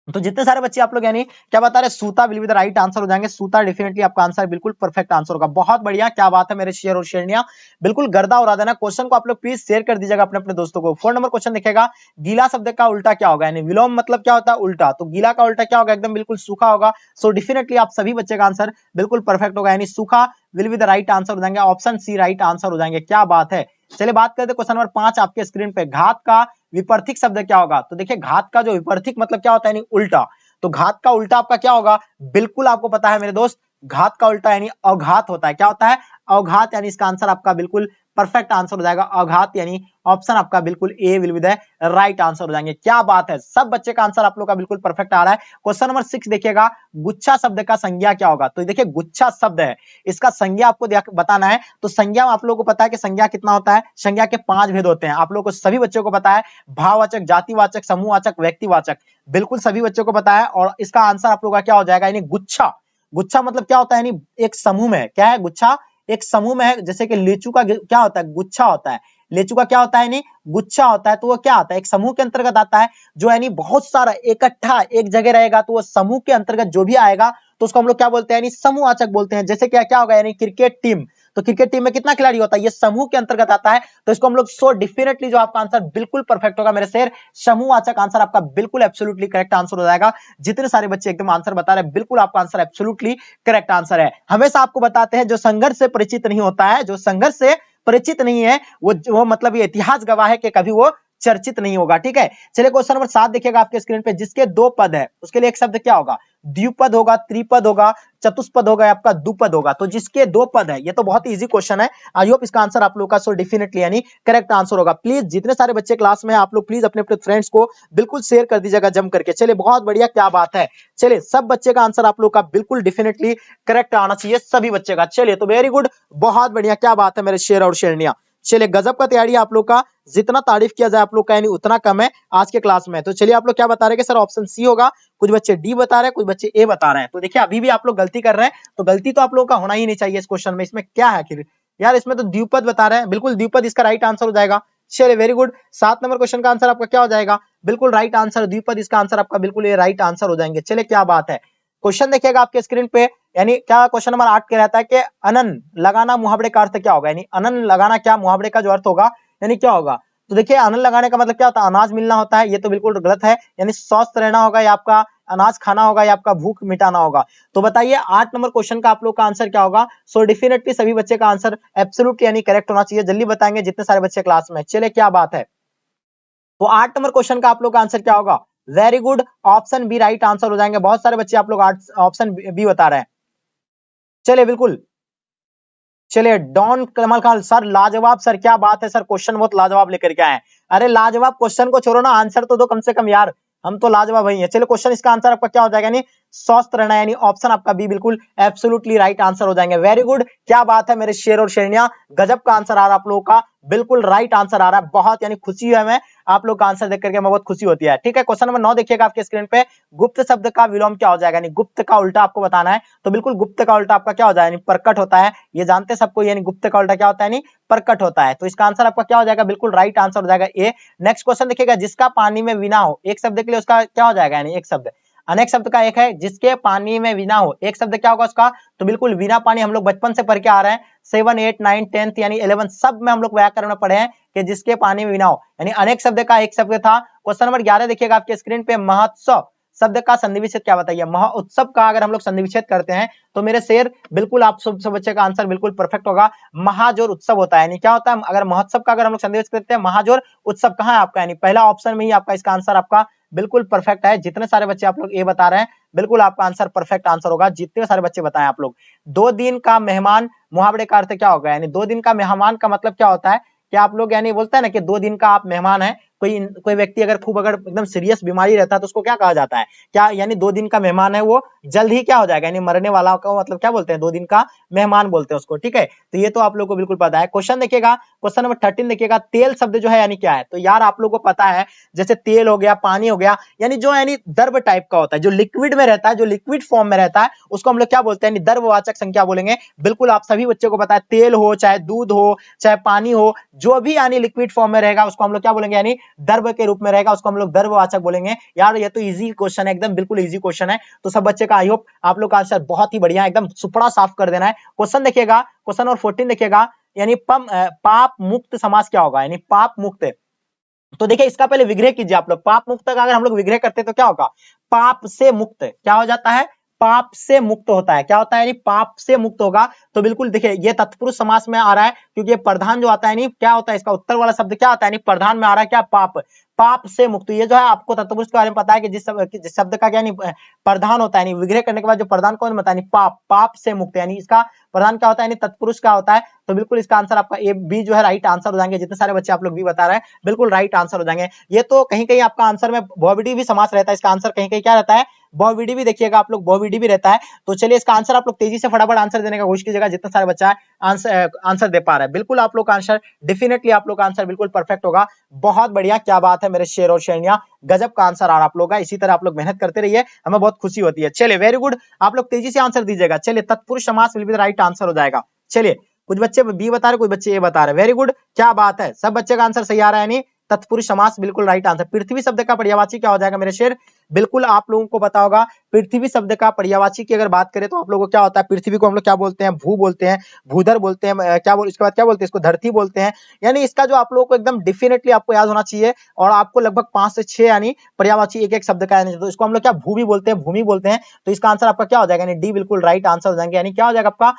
तो जितने सारे बच्चे आप लोग यानी क्या बता रहे, सूता will be the right answer हो जाएंगे। सूता डेफिनेटली आपका आंसर बिल्कुल परफेक्ट आंसर होगा। बहुत बढ़िया, क्या बात है मेरे शेयर और शेरनिया, बिल्कुल गर्दा उड़ा देना। क्वेश्चन को आप लोग प्लीज शेयर कर दीजिएगा अपने अपने दोस्तों को। 4 नंबर क्वेश्चन दिखेगा, गीला शब्द का उल्टा क्या होगा, यानी विलोम मतलब क्या होता है, उल्टा। तो गीला का उल्टा क्या होगा, एकदम बिल्कुल सूखा होगा। सो डेफिनेटली आप सभी बच्चे का आंसर बिल्कुल परफेक्ट होगा, यानी सूखा will be the right answer हो जाएंगे। ऑप्शन सी राइट आंसर हो जाएंगे। क्या बात है। चलिए बात करते हैं क्वेश्चन नंबर 5 आपके स्क्रीन पे, घात का विपरीत शब्द क्या होगा। तो देखिए घात का जो विपरीत मतलब क्या होता है, यानी उल्टा। तो घात का उल्टा आपका क्या होगा, बिल्कुल आपको पता है मेरे दोस्त, घात का उल्टा यानी अघात होता है। क्या होता है, अघात, यानी इसका आंसर आपका बिल्कुल परफेक्ट आंसर हो जाएगा अघात, यानी ऑप्शन आपका बिल्कुल A will be the right answer हो जाएंगे। क्या बात है, सब बच्चे का आंसर आप लोग का बिल्कुल परफेक्ट आ रहा है। क्वेश्चन नंबर 6 देखिएगा, गुच्छा शब्द का संज्ञा क्या होगा। तो देखिए गुच्छा शब्द है, इसका संज्ञा आपको बताना है। तो संज्ञा आप लोगों को पता है कि संज्ञा कितना होता है, संज्ञा के 5 भेद होते हैं, आप लोगों को सभी बच्चों को पता है। भाववाचक, जातिवाचक, समूहवाचक, व्यक्तिवाचक, बिल्कुल सभी बच्चों को पता है। और इसका आंसर आप लोगों का क्या हो जाएगा, यानी गुच्छा। गुच्छा मतलब क्या होता है, यानी एक समूह में, क्या है गुच्छा, एक समूह में है। जैसे कि लीचू का क्या होता है, गुच्छा होता है। लीचू का क्या होता है, यानी गुच्छा होता है। तो वो क्या आता है, एक समूह के अंतर्गत आता है, जो यानी बहुत सारा इकट्ठा एक जगह रहेगा। तो वो समूह के अंतर्गत जो भी आएगा तो उसको हम लोग क्या बोलते हैं, यानी समूहवाचक बोलते हैं। जैसे क्या क्या होगा, यानी क्रिकेट टीम, तो क्रिकेट टीम में कितना खिलाड़ी होता है, ये समूह के अंतर्गत आता है। तो इसको हम लोग सो डेफिनेटली जो आपका आंसर बिल्कुल परफेक्ट होगा मेरे शेर, समूहवाचक आंसर आपका बिल्कुल एब्सोल्युटली करेक्ट आंसर हो जाएगा। जितने सारे बच्चे एकदम आंसर बता रहे हैं, बिल्कुल आपका आंसर एब्सोल्युटली करेक्ट आंसर है। हमेशा आपको बताते हैं जो संघर्ष से परिचित नहीं होता है, जो संघर्ष से परिचित नहीं है, वो मतलब ये इतिहास गवाह है कि कभी वो चर्चित नहीं होगा। ठीक है, चलिए क्वेश्चन नंबर 7 देखिएगा आपके स्क्रीन पे, जिसके 2 पद है उसके लिए एक शब्द क्या होगा, द्विपद होगा, त्रिपद होगा, चतुष्पद होगा, आपका दुपद होगा। तो जिसके 2 पद है, ये तो बहुत ही इजी क्वेश्चन है। आई होप इसका आंसर आप लोग का सो डेफिनेटली यानी करेक्ट आंसर होगा। प्लीज जितने सारे बच्चे क्लास में हैं, आप लोग प्लीज अपने अपने फ्रेंड्स को बिल्कुल शेयर कर दीजिएगा जम करके। चलिए बहुत बढ़िया, क्या बात है। चलिए सब बच्चे का आंसर आप लोग का बिल्कुल डेफिनेटली करेक्ट आना चाहिए, सभी बच्चे का। चलिए तो वेरी गुड, बहुत बढ़िया, क्या बात है मेरे शेर और शेरनिया। चलिए गजब का तैयारी आप लोग का, जितना तारीफ किया जाए आप लोग का यानी उतना कम है आज के क्लास में। तो चलिए आप लोग क्या बता रहे हैं कि सर ऑप्शन सी होगा, कुछ बच्चे डी बता रहे हैं, कुछ बच्चे ए बता रहे हैं। तो देखिए अभी भी आप लोग गलती कर रहे हैं, तो गलती तो आप लोगों का होना ही नहीं चाहिए इस क्वेश्चन में। इसमें क्या है आखिर यार, इसमें तो द्विपद बता रहे हैं, बिल्कुल द्विपद इसका राइट आंसर हो जाएगा। चलिए वेरी गुड, 7 नंबर क्वेश्चन का आंसर आपका क्या हो जाएगा, बिल्कुल राइट आंसर द्विपद, इसका आंसर आपका बिल्कुल ये राइट आंसर हो जाएंगे। चलिए क्या बात है, क्वेश्चन देखिएगा आपके स्क्रीन पे, यानी क्या क्वेश्चन नंबर 8 के रहता है कि अनन लगाना मुहावरे का अर्थ क्या होगा, यानी अनन लगाना क्या मुहावरे का जो अर्थ होगा यानी क्या होगा। तो देखिए अनन लगाने का मतलब क्या होता है, अनाज मिलना होता है, ये तो बिल्कुल गलत है। यानी स्वस्थ रहना होगा, या आपका अनाज खाना होगा, या आपका भूख मिटाना होगा। तो बताइए 8 नंबर क्वेश्चन का आप लोग का आंसर क्या होगा। सो डेफिनेटली सभी बच्चे का आंसर एब्सोल्युटली यानी करेक्ट होना चाहिए। जल्दी बताएंगे जितने सारे बच्चे क्लास में। चलिए क्या बात है, तो 8 नंबर क्वेश्चन का आप लोग का आंसर क्या होगा, very good, option B right answer हो जाएंगे। बहुत सारे बच्चे आप लोग ऑप्शन बी बता रहे हैं। चलिए बिल्कुल, चलिए डॉन कमल खान सर लाजवाब, सर क्या बात है सर, क्वेश्चन बहुत लाजवाब लेकर के आए। अरे लाजवाब क्वेश्चन को छोड़ो ना, आंसर तो दो कम से कम यार, हम तो लाजवाब ही है। चलिए क्वेश्चन इसका आंसर आपका क्या हो जाएगा, यानी स्वस्थ रहना, यानी ऑप्शन आपका बी बिल्कुल एब्सोल्युटली राइट आंसर हो जाएंगे। वेरी गुड, क्या बात है मेरे शेर और शेरनिया, गजब का आंसर आ रहा है आप लोगों का, बिल्कुल राइट आंसर आ रहा है। बहुत यानी खुशी है हमें आप लोग का आंसर देख करके, हमें बहुत खुशी होती है। ठीक है, क्वेश्चन नंबर 9 देखिएगा आपके स्क्रीन पे, गुप्त शब्द का विलोम क्या हो जाएगा, यानी गुप्त का उल्टा आपको बताना है। तो बिल्कुल गुप्त का उल्टा आपका क्या हो जाएगा, यानी प्रकट होता है, ये जानते सबको, यानी गुप्त का उल्टा क्या होता है, यानी प्रकट होता है। तो इसका आंसर आपका क्या हो जाएगा, बिल्कुल राइट आंसर हो जाएगा ए। नेक्स्ट क्वेश्चन देखिएगा, जिसका पानी में विना हो, एक शब्द के लिए उसका क्या हो जाएगा, यानी एक शब्द, अनेक शब्द का एक है, जिसके पानी में विना हो, एक शब्द क्या होगा उसका, तो बिल्कुल बिना पानी, हम लोग बचपन से पढ़ के आ रहे हैं, 7 8 9 10 यानी 11 सब में हम लोग व्याकरण में पढ़े हैं कि जिसके पानी में विना हो, यानी अनेक शब्द का एक शब्द था। क्वेश्चन नंबर 11 देखिएगा आपके स्क्रीन पे, महोत्सव शब्द का संधि विच्छेद क्या बताइए। महोत्सव का अगर हम लोग संधि विच्छेद करते हैं तो मेरे शेर बिल्कुल आप सब बच्चे का आंसर बिल्कुल परफेक्ट होगा। महाजोर उत्सव होता है, यानी क्या होता है, अगर महोत्सव का अगर हम लोग संधि विच्छेद करते हैं, महाजोर उत्सव कहाँ है आपका, यानी पहला ऑप्शन में ही आपका इसका आंसर आपका बिल्कुल परफेक्ट है। जितने सारे बच्चे आप लोग ए बता रहे हैं, बिल्कुल आपका आंसर परफेक्ट आंसर होगा, जितने सारे बच्चे बताएं आप लोग। 2 दिन का मेहमान मुहावरे का अर्थ क्या होगा, यानी 2 दिन का मेहमान का मतलब क्या होता है कि आप लोग यानी बोलते हैं ना कि 2 दिन का आप मेहमान है, कोई व्यक्ति अगर खूब अगर एकदम सीरियस बीमारी रहता है तो उसको क्या कहा जाता है, क्या यानी 2 दिन का मेहमान है, वो जल्द ही क्या हो जाएगा, यानी मरने वाला का मतलब क्या बोलते हैं, 2 दिन का मेहमान बोलते हैं उसको। ठीक है, तो ये तो आप लोग को बिल्कुल पता है। क्वेश्चन देखिएगा, क्वेश्चन नंबर 13 देखिएगा, तेल शब्द जो है यानी क्या है। तो यार आप लोग को पता है, जैसे तेल हो गया, पानी हो गया, यानी जो यानी द्रव टाइप का होता है, जो लिक्विड में रहता है, जो लिक्विड फॉर्म में रहता है, उसको हम लोग क्या बोलते हैं, यानी द्रववाचक संख्या बोलेंगे। बिल्कुल आप सभी बच्चों को पता है, तेल हो चाहे दूध हो चाहे पानी हो, जो भी यानी लिक्विड फॉर्म में रहेगा उसको हम लोग क्या बोलेंगे, यानी दर्भ के रूप में रहेगा, उसको हम लोग दर्भवाचक बोलेंगे। यार ये तो इजी क्वेश्चन है, एकदम बिल्कुल इजी क्वेश्चन है। तो सब बच्चे का आई होप आप लोग का आंसर बहुत ही बढ़िया, एकदम सुपड़ा साफ कर देना है। क्वेश्चन देखिएगा, क्वेश्चन नंबर 14 देखिएगा, यानी पाप मुक्त समास क्या होगा, यानी पाप मुक्त। तो देखिए इसका पहले विग्रह कीजिए आप लोग। पाप मुक्त का अगर हम लोग विग्रह करते हैं तो क्या होगा, पाप से मुक्त क्या हो जाता है, पाप से मुक्त होता है। क्या होता है, यानी पाप से मुक्त होगा। तो बिल्कुल देखिए ये तत्पुरुष समास में आ रहा है, क्योंकि ये प्रधान जो आता है नहीं क्या होता है, इसका उत्तर वाला शब्द क्या आता है, नहीं प्रधान में आ रहा है क्या, पाप, पाप से मुक्त। ये जो है आपको तत्पुरुष के बारे में पता है कि जिस शब्द का क्या नहीं प्रधान होता है, नहीं विग्रह करने के बाद जो प्रधान कौन बताया, नहीं पाप, पाप से मुक्त, यानी इसका प्रधान क्या होता है, नहीं तत्पुरुष क्या होता है। तो बिल्कुल इसका आंसर आपका ए बी जो है राइट आंसर हो जाएंगे। जितने सारे बच्चे आप लोग भी बता रहे हैं बिल्कुल राइट आंसर हो जाएंगे। ये तो कहीं कहीं आपका आंसर में बहुविधि भी समास रहता है, इसका आंसर कहीं कहीं क्या रहता है, बहुविधि भी देखिएगा आप लोग, बहुविधि भी रहता है। तो चलिए इसका आंसर आप लोग तेजी से फटाफट आंसर देने का कोशिश कीजिएगा, जितने सारे बच्चा आंसर दे पा रहा है। बिल्कुल आप लोग का आंसर डेफिनेटली आप लोग का आंसर बिल्कुल परफेक्ट होगा। बहुत बढ़िया, क्या बात है मेरे शेर और शेरनिया, गजब का आंसर आ रहा आप लोग का। इसी तरह आप लोग मेहनत करते रहिए, हमें बहुत खुशी होती है। चलिए वेरी गुड, आप लोग तेजी से आंसर दीजिएगा। चलिए तत्पुरुष समास will be the right answer हो जाएगा। चलिए कुछ बच्चे बी बता रहे, कुछ बच्चे ए बता रहे। वेरी गुड, क्या बात है, सब बच्चे का आंसर सही आ रहा है। नहीं तत्पुरुष समास बिल्कुल राइट आंसर। पृथ्वी शब्द का पर्यायवाची क्या हो जाएगा मेरे शेर, बिल्कुल आप लोगों को पता होगा। पृथ्वी शब्द का पर्यायवाची की अगर बात करें तो आप लोगों को क्या होता है, पृथ्वी को हम लोग क्या बोलते हैं, भू बोलते हैं, भूधर बोलते हैं, इसके बाद क्या बोलते हैं, इसको धरती बोलते हैं। यानी इसका जो आप लोगों को एकदम डेफिनेटली आपको याद होना चाहिए, और आपको लगभग 5 से 6 यानी पर्यायवाची एक एक शब्द का है, तो इसको हम लोग क्या भू भी बोलते हैं, भूमि बोलते हैं। तो इसका आंसर आपका क्या हो जाएगा, यानी डी बिल्कुल राइट आंसर हो जाएंगे। यानी क्या हो जाएगा आपका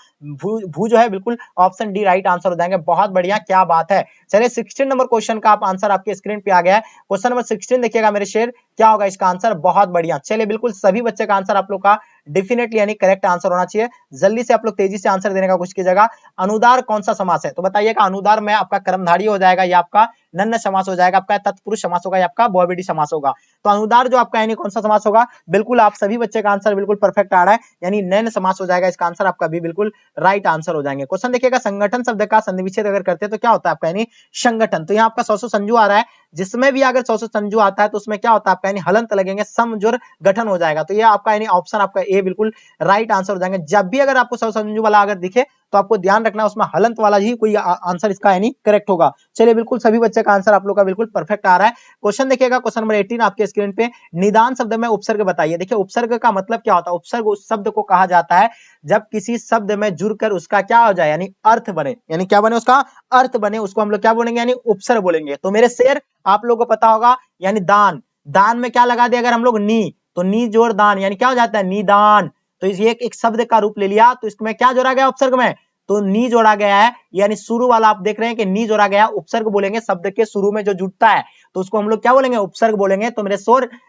भू जो है बिल्कुल ऑप्शन डी राइट आंसर हो जाएंगे। बहुत बढ़िया, क्या बात है। चलिए 16 नंबर क्वेश्चन का आप आंसर आपके स्क्रीन पे आ गया है। क्वेश्चन नंबर 16 देखिएगा मेरे शेर, क्या होगा इसका आंसर, बहुत बढ़िया। चलिए बिल्कुल सभी बच्चे का आंसर आप लोग का डेफिनेटली यानी करेक्ट आंसर होना चाहिए। जल्दी से आप लोग तेजी से आंसर देने का कोशिश कीजिएगा। अनुदार कौन सा समास है, तो बताइएगा। अनुदार में आपका कर्मधारी हो जाएगा, या आपका नन्य समास हो जाएगा, आपका तत्पुरुष समास होगा, या आपका बहुवचन समास होगा। तो अनुदार जो आपका यानी कौन सा समास होगा, बिल्कुल आप सभी बच्चे का आंसर बिल्कुल परफेक्ट आ रहा है, यानी नैन समास हो जाएगा। इसका आंसर आपका भी बिल्कुल राइट आंसर हो जाएंगे। क्वेश्चन देखिएगा, संगठन शब्द का संधि विच्छेद अगर करते हैं तो क्या होता है आपका, यानी संगठन। तो यहाँ आपका सौ संजू आ रहा है, जिसमें भी अगर सौ संजू आता है तो उसमें क्या होता है आपका, यानी हलंत लगेंगे, समजुर गठन हो जाएगा। तो ये आपका यानी ऑप्शन आपका ए बिल्कुल राइट आंसर हो जाएंगे। जब भी अगर आपको सौ संजू वाला अगर दिखे तो आपको ध्यान रखना उसमें हलंत वाला ही कोई आंसर इसका यानी करेक्ट होगा। चलिए बिल्कुल सभी बच्चे का आंसर आप लोग का बिल्कुल परफेक्ट आ रहा है। क्वेश्चन देखिएगा, क्वेश्चन नंबर 18 आपके स्क्रीन पे, निदान शब्द में उपसर्ग बताइए। देखिए उपसर्ग का मतलब क्या होता है, उपसर्ग उस शब्द को कहा जाता है जब किसी शब्द में जुड़कर उसका क्या हो जाए, यानी अर्थ बने, यानी क्या बने, उसका अर्थ बने, उसको हम लोग क्या बोलेंगे, यानी उपसर्ग बोलेंगे। तो मेरे शेर आप लोगों को पता होगा, यानी दान, दान में क्या लगा दिया अगर हम लोग नी, तो नी जोड़ दान, यानी क्या हो जाता है, निदान। तो ये एक शब्द का रूप ले लिया, तो इसमें क्या जोड़ा गया उपसर्ग में, तो नी जोड़ा गया है, यानी शुरू वाला आप देख रहे हैं कि नी जोड़ा गया, उपसर्ग बोलेंगे शब्द के शुरू में जो जुड़ता है तो उसको हम लोग क्या बोलेंगे, उपसर्ग बोलेंगे। तो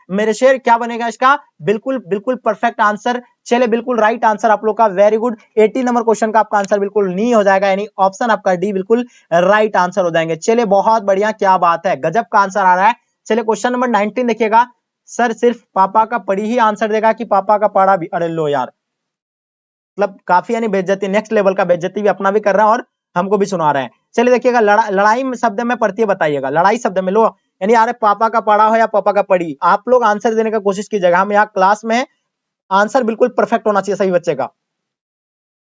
मेरे शेर क्या बनेगा इसका, बिल्कुल बिल्कुल परफेक्ट आंसर। चले बिल्कुल राइट आंसर आप लोग का, वेरी गुड। 18 नंबर क्वेश्चन का आपका आंसर बिल्कुल नी हो जाएगा, यानी ऑप्शन आपका डी बिल्कुल राइट आंसर हो जाएंगे। चले बहुत बढ़िया, क्या बात है, गजब का आंसर आ रहा है। चले क्वेश्चन नंबर 19 देखिएगा। सर सिर्फ पापा का पढ़ी ही आंसर देगा कि पापा का पढ़ा भी, अरे लो यार, मतलब काफी यानी बेइज्जती, नेक्स्ट लेवल का बेइज्जती भी अपना भी कर रहा है और हमको भी सुना रहे हैं। चलिए देखिएगा, लड़ाई शब्द में पढ़ती है बताइएगा, लड़ाई शब्द में लो, यानी यार पापा का पढ़ा हो या पापा का पढ़ी, आप लोग आंसर देने का कोशिश कीजिएगा। हम यहाँ क्लास में आंसर बिल्कुल परफेक्ट होना चाहिए सही बच्चे का।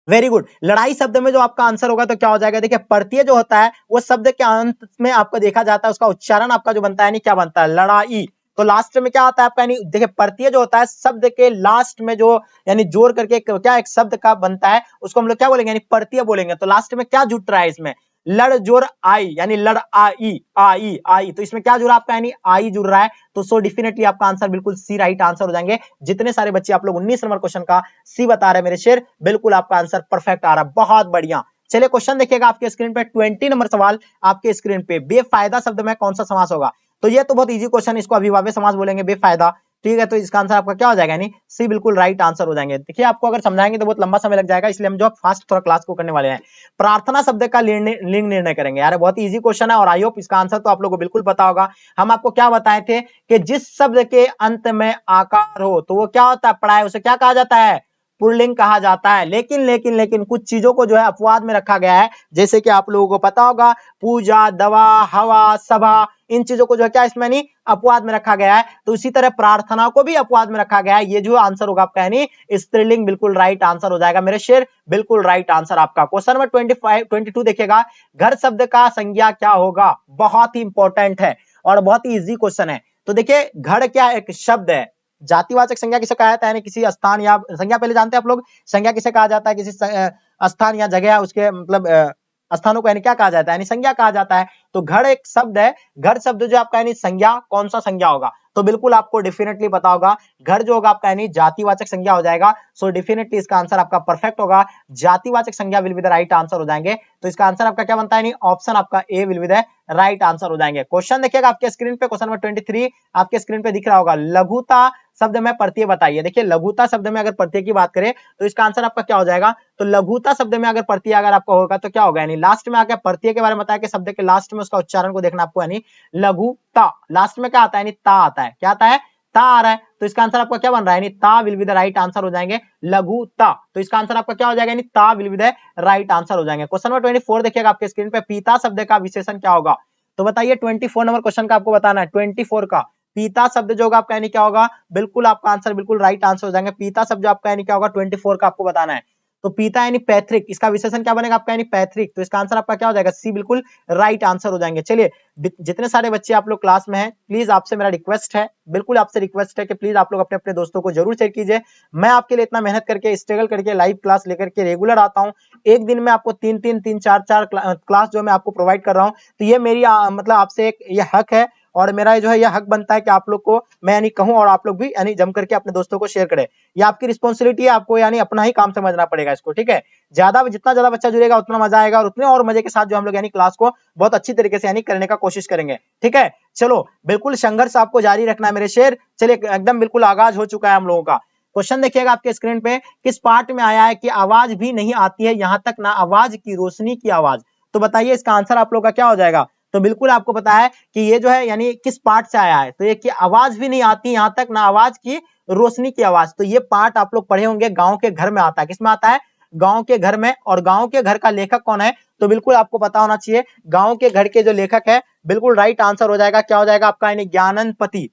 Very good. लड़ाई शब्द में जो आपका आंसर होगा तो क्या हो जाएगा, देखिए प्रत्यय जो होता है वो शब्द के अंत में आपको देखा जाता है, उसका उच्चारण आपका जो बनता है यानी क्या बनता है, लड़ाई। तो लास्ट में क्या आता है आपका, यानी देखिए प्रत्यय जो होता है शब्द के लास्ट में जो यानी जोड़ करके क्या एक शब्द का बनता है, उसको हम लोग क्या बोलेंगे, यानी प्रत्यय बोलेंगे। तो लास्ट में क्या जुट रहा है इसमें, लड़ जोड़ आई, यानी लड़ आई, आई आई, तो इसमें क्या जुड़ा आपका, यानी आई जुड़ रहा है। तो सो डेफिनेटली आपका आंसर बिल्कुल सी राइट आंसर हो जाएंगे। जितने सारे बच्चे आप लोग 19 नंबर क्वेश्चन का सी बता रहे हैं मेरे शेर, बिल्कुल आपका आंसर परफेक्ट आ रहा है, बहुत बढ़िया। चलिए क्वेश्चन देखिएगा आपके स्क्रीन पे, 20 नंबर सवाल आपके स्क्रीन पे, बेफायदा शब्द में कौन सा समास होगा। तो ये तो बहुत इजी क्वेश्चन, इसको अभिभाव्य समास बोलेंगे, बेफायदा, ठीक है। तो इसका आंसर आपका क्या हो जाएगा, यानी सी बिल्कुल राइट आंसर हो जाएंगे। देखिए आपको अगर समझाएंगे तो बहुत लंबा समय लग जाएगा, इसलिए हम जो फास्ट थोड़ा क्लास को करने वाले हैं। प्रार्थना शब्द का लिंग निर्णय करेंगे। यार बहुत इजी क्वेश्चन है और आई होप इसका आंसर तो आप लोगों को बिल्कुल पता होगा। हम आपको क्या बताए थे कि जिस शब्द के अंत में आकार हो तो वो क्या होता है, पढ़ाए, उसे क्या कहा जाता है, पुल्लिंग कहा जाता है। लेकिन कुछ चीजों को जो है अपवाद में रखा गया है, जैसे कि आप लोगों को पता होगा पूजा, दवा, हवा, सभा, इन चीजों को जो है क्या इसमें नहीं अपवाद में रखा गया है। तो इसी तरह प्रार्थना को भी अपवाद में रखा गया है। ये जो आंसर होगा आपका यानी स्त्रीलिंग बिल्कुल राइट आंसर हो जाएगा मेरे शेर, बिल्कुल राइट आंसर आपका। क्वेश्चन नंबर 22 देखिएगा, घर शब्द का संज्ञा क्या होगा, बहुत ही इंपॉर्टेंट है। और बहुत ही इजी क्वेश्चन है। तो देखिए घड़ क्या है, एक शब्द है। जातिवाचक संज्ञा किसे कहा जाता है, यानी किसी स्थान या संज्ञा, पहले जानते हैं आप लोग संज्ञा किसे कहा जाता है, किसी स्थान या जगह उसके मतलब स्थानों को यानी क्या कहा जाता है, यानी संज्ञा कहा जाता है। तो घड़ एक शब्द है, घड़ शब्द जो आपका यानी संज्ञा, कौन सा संज्ञा होगा, तो बिल्कुल आपको डेफिनेटली पता होगा घर जो होगा आपका यानी जातिवाचक संज्ञा हो जाएगा। सो डेफिनेटली इसका आंसर आपका परफेक्ट होगा, जातिवाचक संज्ञा will be the right answer हो जाएंगे। तो इसका आंसर आपका क्या बनता है, यानी ऑप्शन आपका A will be the right answer हो जाएंगे। क्वेश्चन देखिएगा आपके स्क्रीन पे, क्वेश्चन नंबर 23 आपके स्क्रीन पे दिख रहा होगा, लघुता शब्द में प्रत्यय बताइए। देखिए लघुता शब्द में अगर प्रत्यय की बात करें तो इसका आंसर आपका क्या हो जाएगा, तो लघुता शब्द में अगर प्रत्यय अगर आपका होगा तो क्या होगा, यानी लास्ट में आके प्रत्यय के बारे में बताया कि शब्द के लास्ट में उसका उच्चारण को देखना आपको, यानी लघुता लास्ट में क्या आता है, यानी ता आता है, क्या आता है, ता आ रहा है। तो इसका आंसर आपका क्या बन रहा है, यानी ता will be the right answer हो जाएंगे, लघुता। तो इसका आंसर आपका क्या हो जाएगा, यानी ता will be the right answer हो जाएंगे। क्वेश्चन नंबर 24 देखिएगा आपके स्क्रीन पे, पिता शब्द का विशेषण क्या होगा, तो बताइए 24 नंबर क्वेश्चन का आपको बताना है। 24 का पिता शब्द जो होगा आपका यानी क्या होगा, बिल्कुल आपका आंसर बिल्कुल राइट आंसर हो जाएंगे। पिता शब्द जो आपका यानी क्या होगा 24 का आपको बताना है। तो पिता यानी पैतृक, इसका विशेषण क्या बनेगा आपका, यानी पैतृक। तो इसका आंसर आपका क्या हो जाएगा, सी बिल्कुल राइट आंसर हो जाएंगे। चलिए जितने सारे बच्चे आप लोग क्लास में हैं, प्लीज आपसे मेरा रिक्वेस्ट है, बिल्कुल आपसे रिक्वेस्ट है कि प्लीज आप लोग अपने अपने दोस्तों को जरूर शेयर कीजिए। मैं आपके लिए इतना मेहनत करके स्ट्रगल करके लाइव क्लास लेकर के रेगुलर आता हूँ। एक दिन में आपको 3-4 क्लास जो मैं आपको प्रोवाइड कर रहा हूँ। तो ये मेरी मतलब आपसे एक ये हक है और मेरा जो है यह हक बनता है कि आप लोग को मैं यानी कहूं और आप लोग भी यानी जम करके अपने दोस्तों को शेयर करें। ये आपकी रिस्पॉन्सिबिलिटी है, आपको यानी अपना ही काम समझना पड़ेगा इसको, ठीक है। जितना ज्यादा बच्चा जुड़ेगा उतना मजा आएगा और उतने और मजे के साथ जो हम लोग यानी क्लास को बहुत अच्छी तरीके से यानी करने का कोशिश करेंगे, ठीक है। चलो बिल्कुल संघर्ष आपको जारी रखना है मेरे शेर। चलिए एकदम बिल्कुल आगाज हो चुका है हम लोगों का। क्वेश्चन देखिएगा आपके स्क्रीन पे, किस पार्ट में आया है कि आवाज भी नहीं आती है यहां तक ना आवाज की रोशनी की आवाज। तो बताइए इसका आंसर आप लोग का क्या हो जाएगा। तो बिल्कुल आपको पता है कि ये जो है यानी किस पार्ट से आया है, तो ये कि आवाज भी नहीं आती यहां तक ना आवाज की रोशनी की आवाज। तो ये पार्ट आप लोग पढ़े होंगे, गांव के घर में आता है। किस में आता है, गांव के घर में। और गांव के घर का लेखक कौन है, तो बिल्कुल आपको पता होना चाहिए गांव के घर के जो लेखक है, बिल्कुल राइट आंसर हो जाएगा, क्या हो जाएगा आपका, यानी ज्ञानंदपति।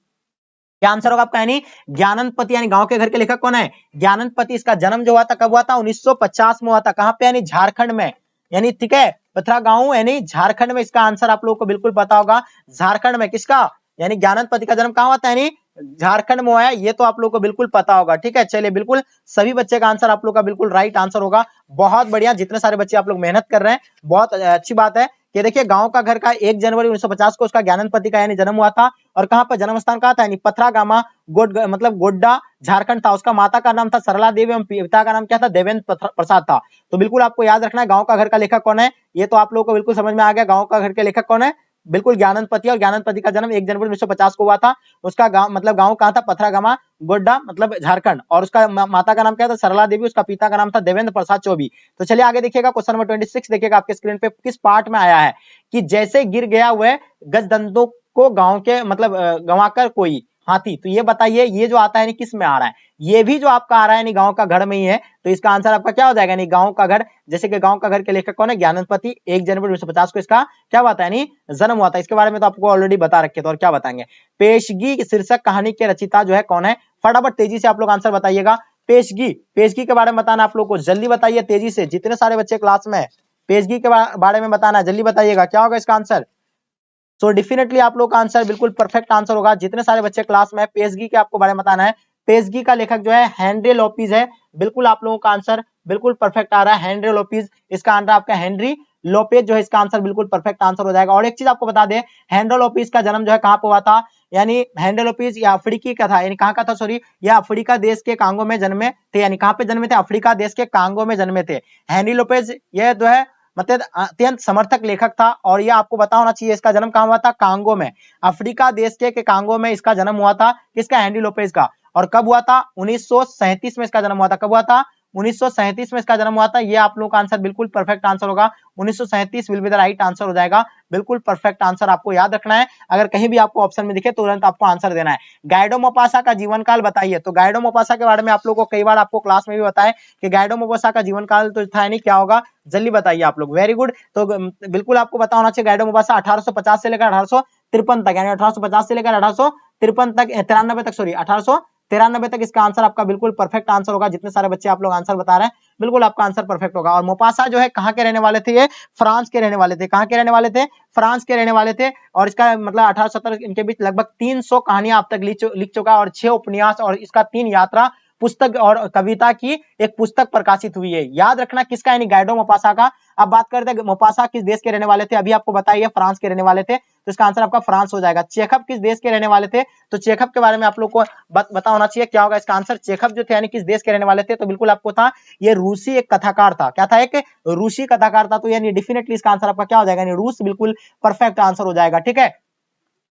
क्या आंसर होगा आपका, यानी ज्ञानंदपति। यानी गांव के घर के लेखक कौन है, ज्ञानंदपति। इसका जन्म जो हुआ था कब हुआ था, 1950 में हुआ था। कहां पे, यानी झारखंड में, यानी ठीक है पथरा गांव यानी झारखंड में। इसका आंसर आप लोगों को बिल्कुल पता होगा, झारखंड में। किसका, यानी ज्ञानंदपति का जन्म कहां हुआ था, यानी झारखंड में हुआ है। ये तो आप लोगों को बिल्कुल पता होगा, ठीक है। चलिए बिल्कुल सभी बच्चे का आंसर आप लोग का बिल्कुल राइट आंसर होगा। बहुत बढ़िया, जितने सारे बच्चे आप लोग मेहनत कर रहे हैं बहुत अच्छी बात है। कि देखिए गांव का घर का 1 जनवरी 1950 को उसका ज्ञानंदपति का यानी जन्म हुआ था। और कहां पर जन्म स्थान कहा था, यानी पथरागामा मतलब गोड्डा झारखंड था। उसका माता का नाम था सरला देवी एवं पिता का नाम क्या था, देवेंद्र प्रसाद था। तो बिल्कुल आपको याद रखना है गांव का घर का लेखक कौन है। ये तो आप लोगों को बिल्कुल समझ में आ गया, गांव का घर के लेखक कौन है, बिल्कुल ज्ञानंदपति। और ज्ञानंदपति का जन्म 1 जनवरी 1950 को हुआ था। उसका गांव मतलब गांव कहां था, पथरागामा गोड्डा मतलब झारखंड। और उसका माता का नाम क्या था, सरला देवी। उसका पिता का नाम था देवेंद्र प्रसाद चौबी। तो चलिए आगे देखिएगा, क्वेश्चन नंबर 26 देखिएगा आपके स्क्रीन पे, किस पार्ट में आया है कि जैसे गिर गया वह गजदंतों को गांव के मतलब गंवाकर कोई हाथी। तो ये बताइए ये जो आता है किस में आ रहा है, ये भी जो आपका आ रहा है यानी गांव का घर में ही है। तो इसका आंसर आपका क्या हो जाएगा, यानी गांव का घर। जैसे कि गांव का घर के लेखक कौन है, ज्ञानंदपति। 1 जनवरी 1950 को इसका क्या हुआ था, यानी जन्म हुआ था। इसके बारे में तो आपको ऑलरेडी बता रखे थे, और क्या बताएंगे। पेशगी शीर्षक कहानी के रचयिता जो है कौन है, फटाफट तेजी से आप लोग आंसर बताइएगा। पेशगी, पेशगी के बारे में बताना आप लोग को, जल्दी बताइए तेजी से, जितने सारे बच्चे क्लास में है पेशगी के बारे में बताना है, जल्दी बताइएगा क्या होगा इसका आंसर। सो डेफिनेटली आप लोग का आंसर बिल्कुल परफेक्ट आंसर होगा। जितने सारे बच्चे क्लास में है, पेशगी के आपको बारे में बताना है। पेशगी का लेखक जो है हेनरी लोपीज है। बिल्कुल आप लोगों का आंसर बिल्कुल परफेक्ट आ रहा है, हेनरी लोपीज। इसका आंसर आपका हेनरी लोपेज जो है, इसका आंसर बिल्कुल परफेक्ट आंसर हो जाएगा। और एक चीज आपको बता दें, हेनरी लोपीज का जन्म जो है कहां पर हुआ था, यानी हेनरी लोपीज या अफ्रीकी का था, यानी कहां का था, सॉरी यह अफ्रीका देश के कांगो में जन्मे थे। यानी कहां पे जन्मे थे, अफ्रीका देश के कांगो में जन्मे थे हेनरी लोपेज। यह जो है मतलब अत्यंत समर्थक लेखक था। और यह आपको पता होना चाहिए इसका जन्म कहां हुआ था, कांगो में, अफ्रीका देश के कांगो में इसका जन्म हुआ था। किसका, हेनरी लोपेज का। और कब हुआ था, 1937 में इसका जन्म हुआ था। कब हुआ था, 1937 में इसका जन्म हुआ था। ये आप लोगों का आंसर बिल्कुल परफेक्ट आंसर होगा, 1937 will be the right answer हो जाएगा। बिल्कुल परफेक्ट आंसर आपको याद रखना है। अगर कहीं भी आपको ऑप्शन में दिखे तुरंत आपको आंसर देना है। गाइडो मोपासा का जीवन काल बताइए। तो गाइडो मोपासा के बारे में आप लोगों को कई बार आपको क्लास में भी बताया कि गाइडो मोपासा का जीवन काल तो था नहीं, क्या होगा, जल्दी बताइए आप लोग। Very good. तो बिल्कुल आपको पता होना चाहिए गाइडो मोपासा 1850 से लेकर 1853 तक, यानी 1850 से लेकर 1853 तक 93 तक, सॉरी 1893 तक इसका आंसर आपका बिल्कुल परफेक्ट आंसर होगा। जितने सारे बच्चे आप लोग आंसर बता रहे हैं बिल्कुल आपका आंसर परफेक्ट होगा। और मोपासा जो है कहाँ के रहने वाले थे, ये फ्रांस के रहने वाले थे। कहाँ के रहने वाले थे, फ्रांस के रहने वाले थे। और इसका मतलब 1870 इनके बीच लगभग 300 कहानियां अब तक लिख चुका है और 6 उपन्यास और इसका 3 यात्रा पुस्तक और कविता की एक पुस्तक प्रकाशित हुई है। याद रखना किसका, यानी गाइडो मोपासा का। अब बात करते हैं मोपासा किस देश के रहने वाले थे, अभी आपको बताइए फ्रांस के रहने वाले थे, तो इसका आंसर आपका फ्रांस हो जाएगा। चेखव किस देश के रहने वाले थे, तो चेखव के बारे में आप लोग को पता होना चाहिए क्या होगा इसका आंसर। चेखव जो थे यानी किस देश के रहने वाले थे, तो बिल्कुल आपको था ये रूसी एक कथाकार था। क्या था, एक रूसी कथाकार था। तो यानी डेफिनेटली इसका आंसर आपका क्या हो जाएगा, यानी रूस बिल्कुल परफेक्ट आंसर हो जाएगा। ठीक है,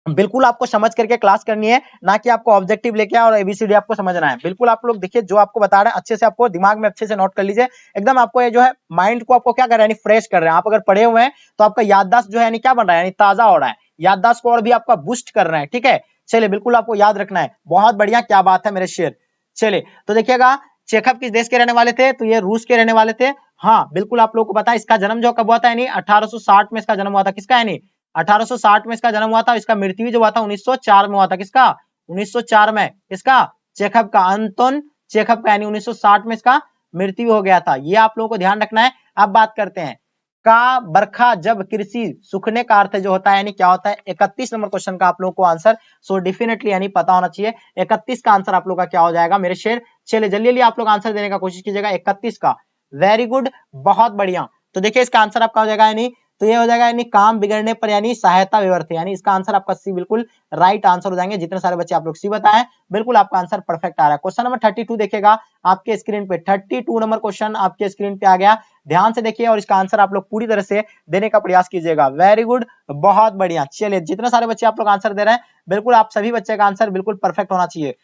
बिल्कुल आपको समझ करके क्लास करनी है, ना कि आपको ऑब्जेक्टिव लेके और एबीसीडी आपको समझना है। बिल्कुल आप लोग देखिए जो आपको बता रहे हैं अच्छे से आपको दिमाग में अच्छे से नोट कर लीजिए। एकदम आपको ये जो है माइंड को आपको क्या कर रहे हैं, यानी फ्रेश कर रहे हैं। आप अगर पढ़े हुए हैं तो आपका याददाश्त जो है यानी क्या बन रहा है, यानी ताजा हो रहा है, याददाश्त को और भी आपका बूस्ट कर रहे हैं। ठीक है, चलिए बिल्कुल आपको याद रखना है। बहुत बढ़िया, क्या बात है मेरे शेर। चलिए तो देखिएगा चेखव किस देश के रहने वाले थे, तो ये रूस के रहने वाले थे। हाँ बिल्कुल आप लोगों को पता है इसका जन्म जो कब हुआ था, यानी 1860 में इसका जन्म हुआ था। किसका, यानी 1860 में इसका जन्म हुआ था। इसका मृत्यु जो हुआ था 1904 में हुआ था। किसका, 1904 में। इसका चेखव का, अंतोन चेखव का, यानी 1960 में इसका मृत्यु हो गया था। ये आप लोगों को ध्यान रखना है। अब बात करते हैं का बरखा जब कृषि सूखने का अर्थ जो होता है, यानी क्या होता है। 31 नंबर क्वेश्चन का आप लोगों को आंसर सो डेफिनेटली यानी पता होना चाहिए। 31 का आंसर आप लोग का क्या हो जाएगा मेरे शेर। चलिए जल्दी जल्दी आप लोग आंसर देने का कोशिश कीजिएगा 31 का। वेरी गुड, बहुत बढ़िया। तो देखिए इसका आंसर आपका हो जाएगा, यानी तो ये हो जाएगा यानी काम बिगड़ने पर यानी सहायता व्यर्थ, यानी इसका आंसर आपका सी बिल्कुल राइट आंसर हो जाएंगे। जितने सारे बच्चे आप लोग सी बताए बिल्कुल आपका आंसर परफेक्ट आ रहा है। क्वेश्चन नंबर 32 देखिएगा आपके स्क्रीन पे, 32 नंबर क्वेश्चन आपके स्क्रीन पे आ गया। ध्यान से देखिए और इसका आंसर आप लोग पूरी तरह से देने का प्रयास कीजिएगा। वेरी गुड, बहुत बढ़िया। चलिए जितने सारे बच्चे आप लोग आंसर दे रहे हैं बिल्कुल आप सभी बच्चे का आंसर बिल्कुल परफेक्ट होना चाहिए।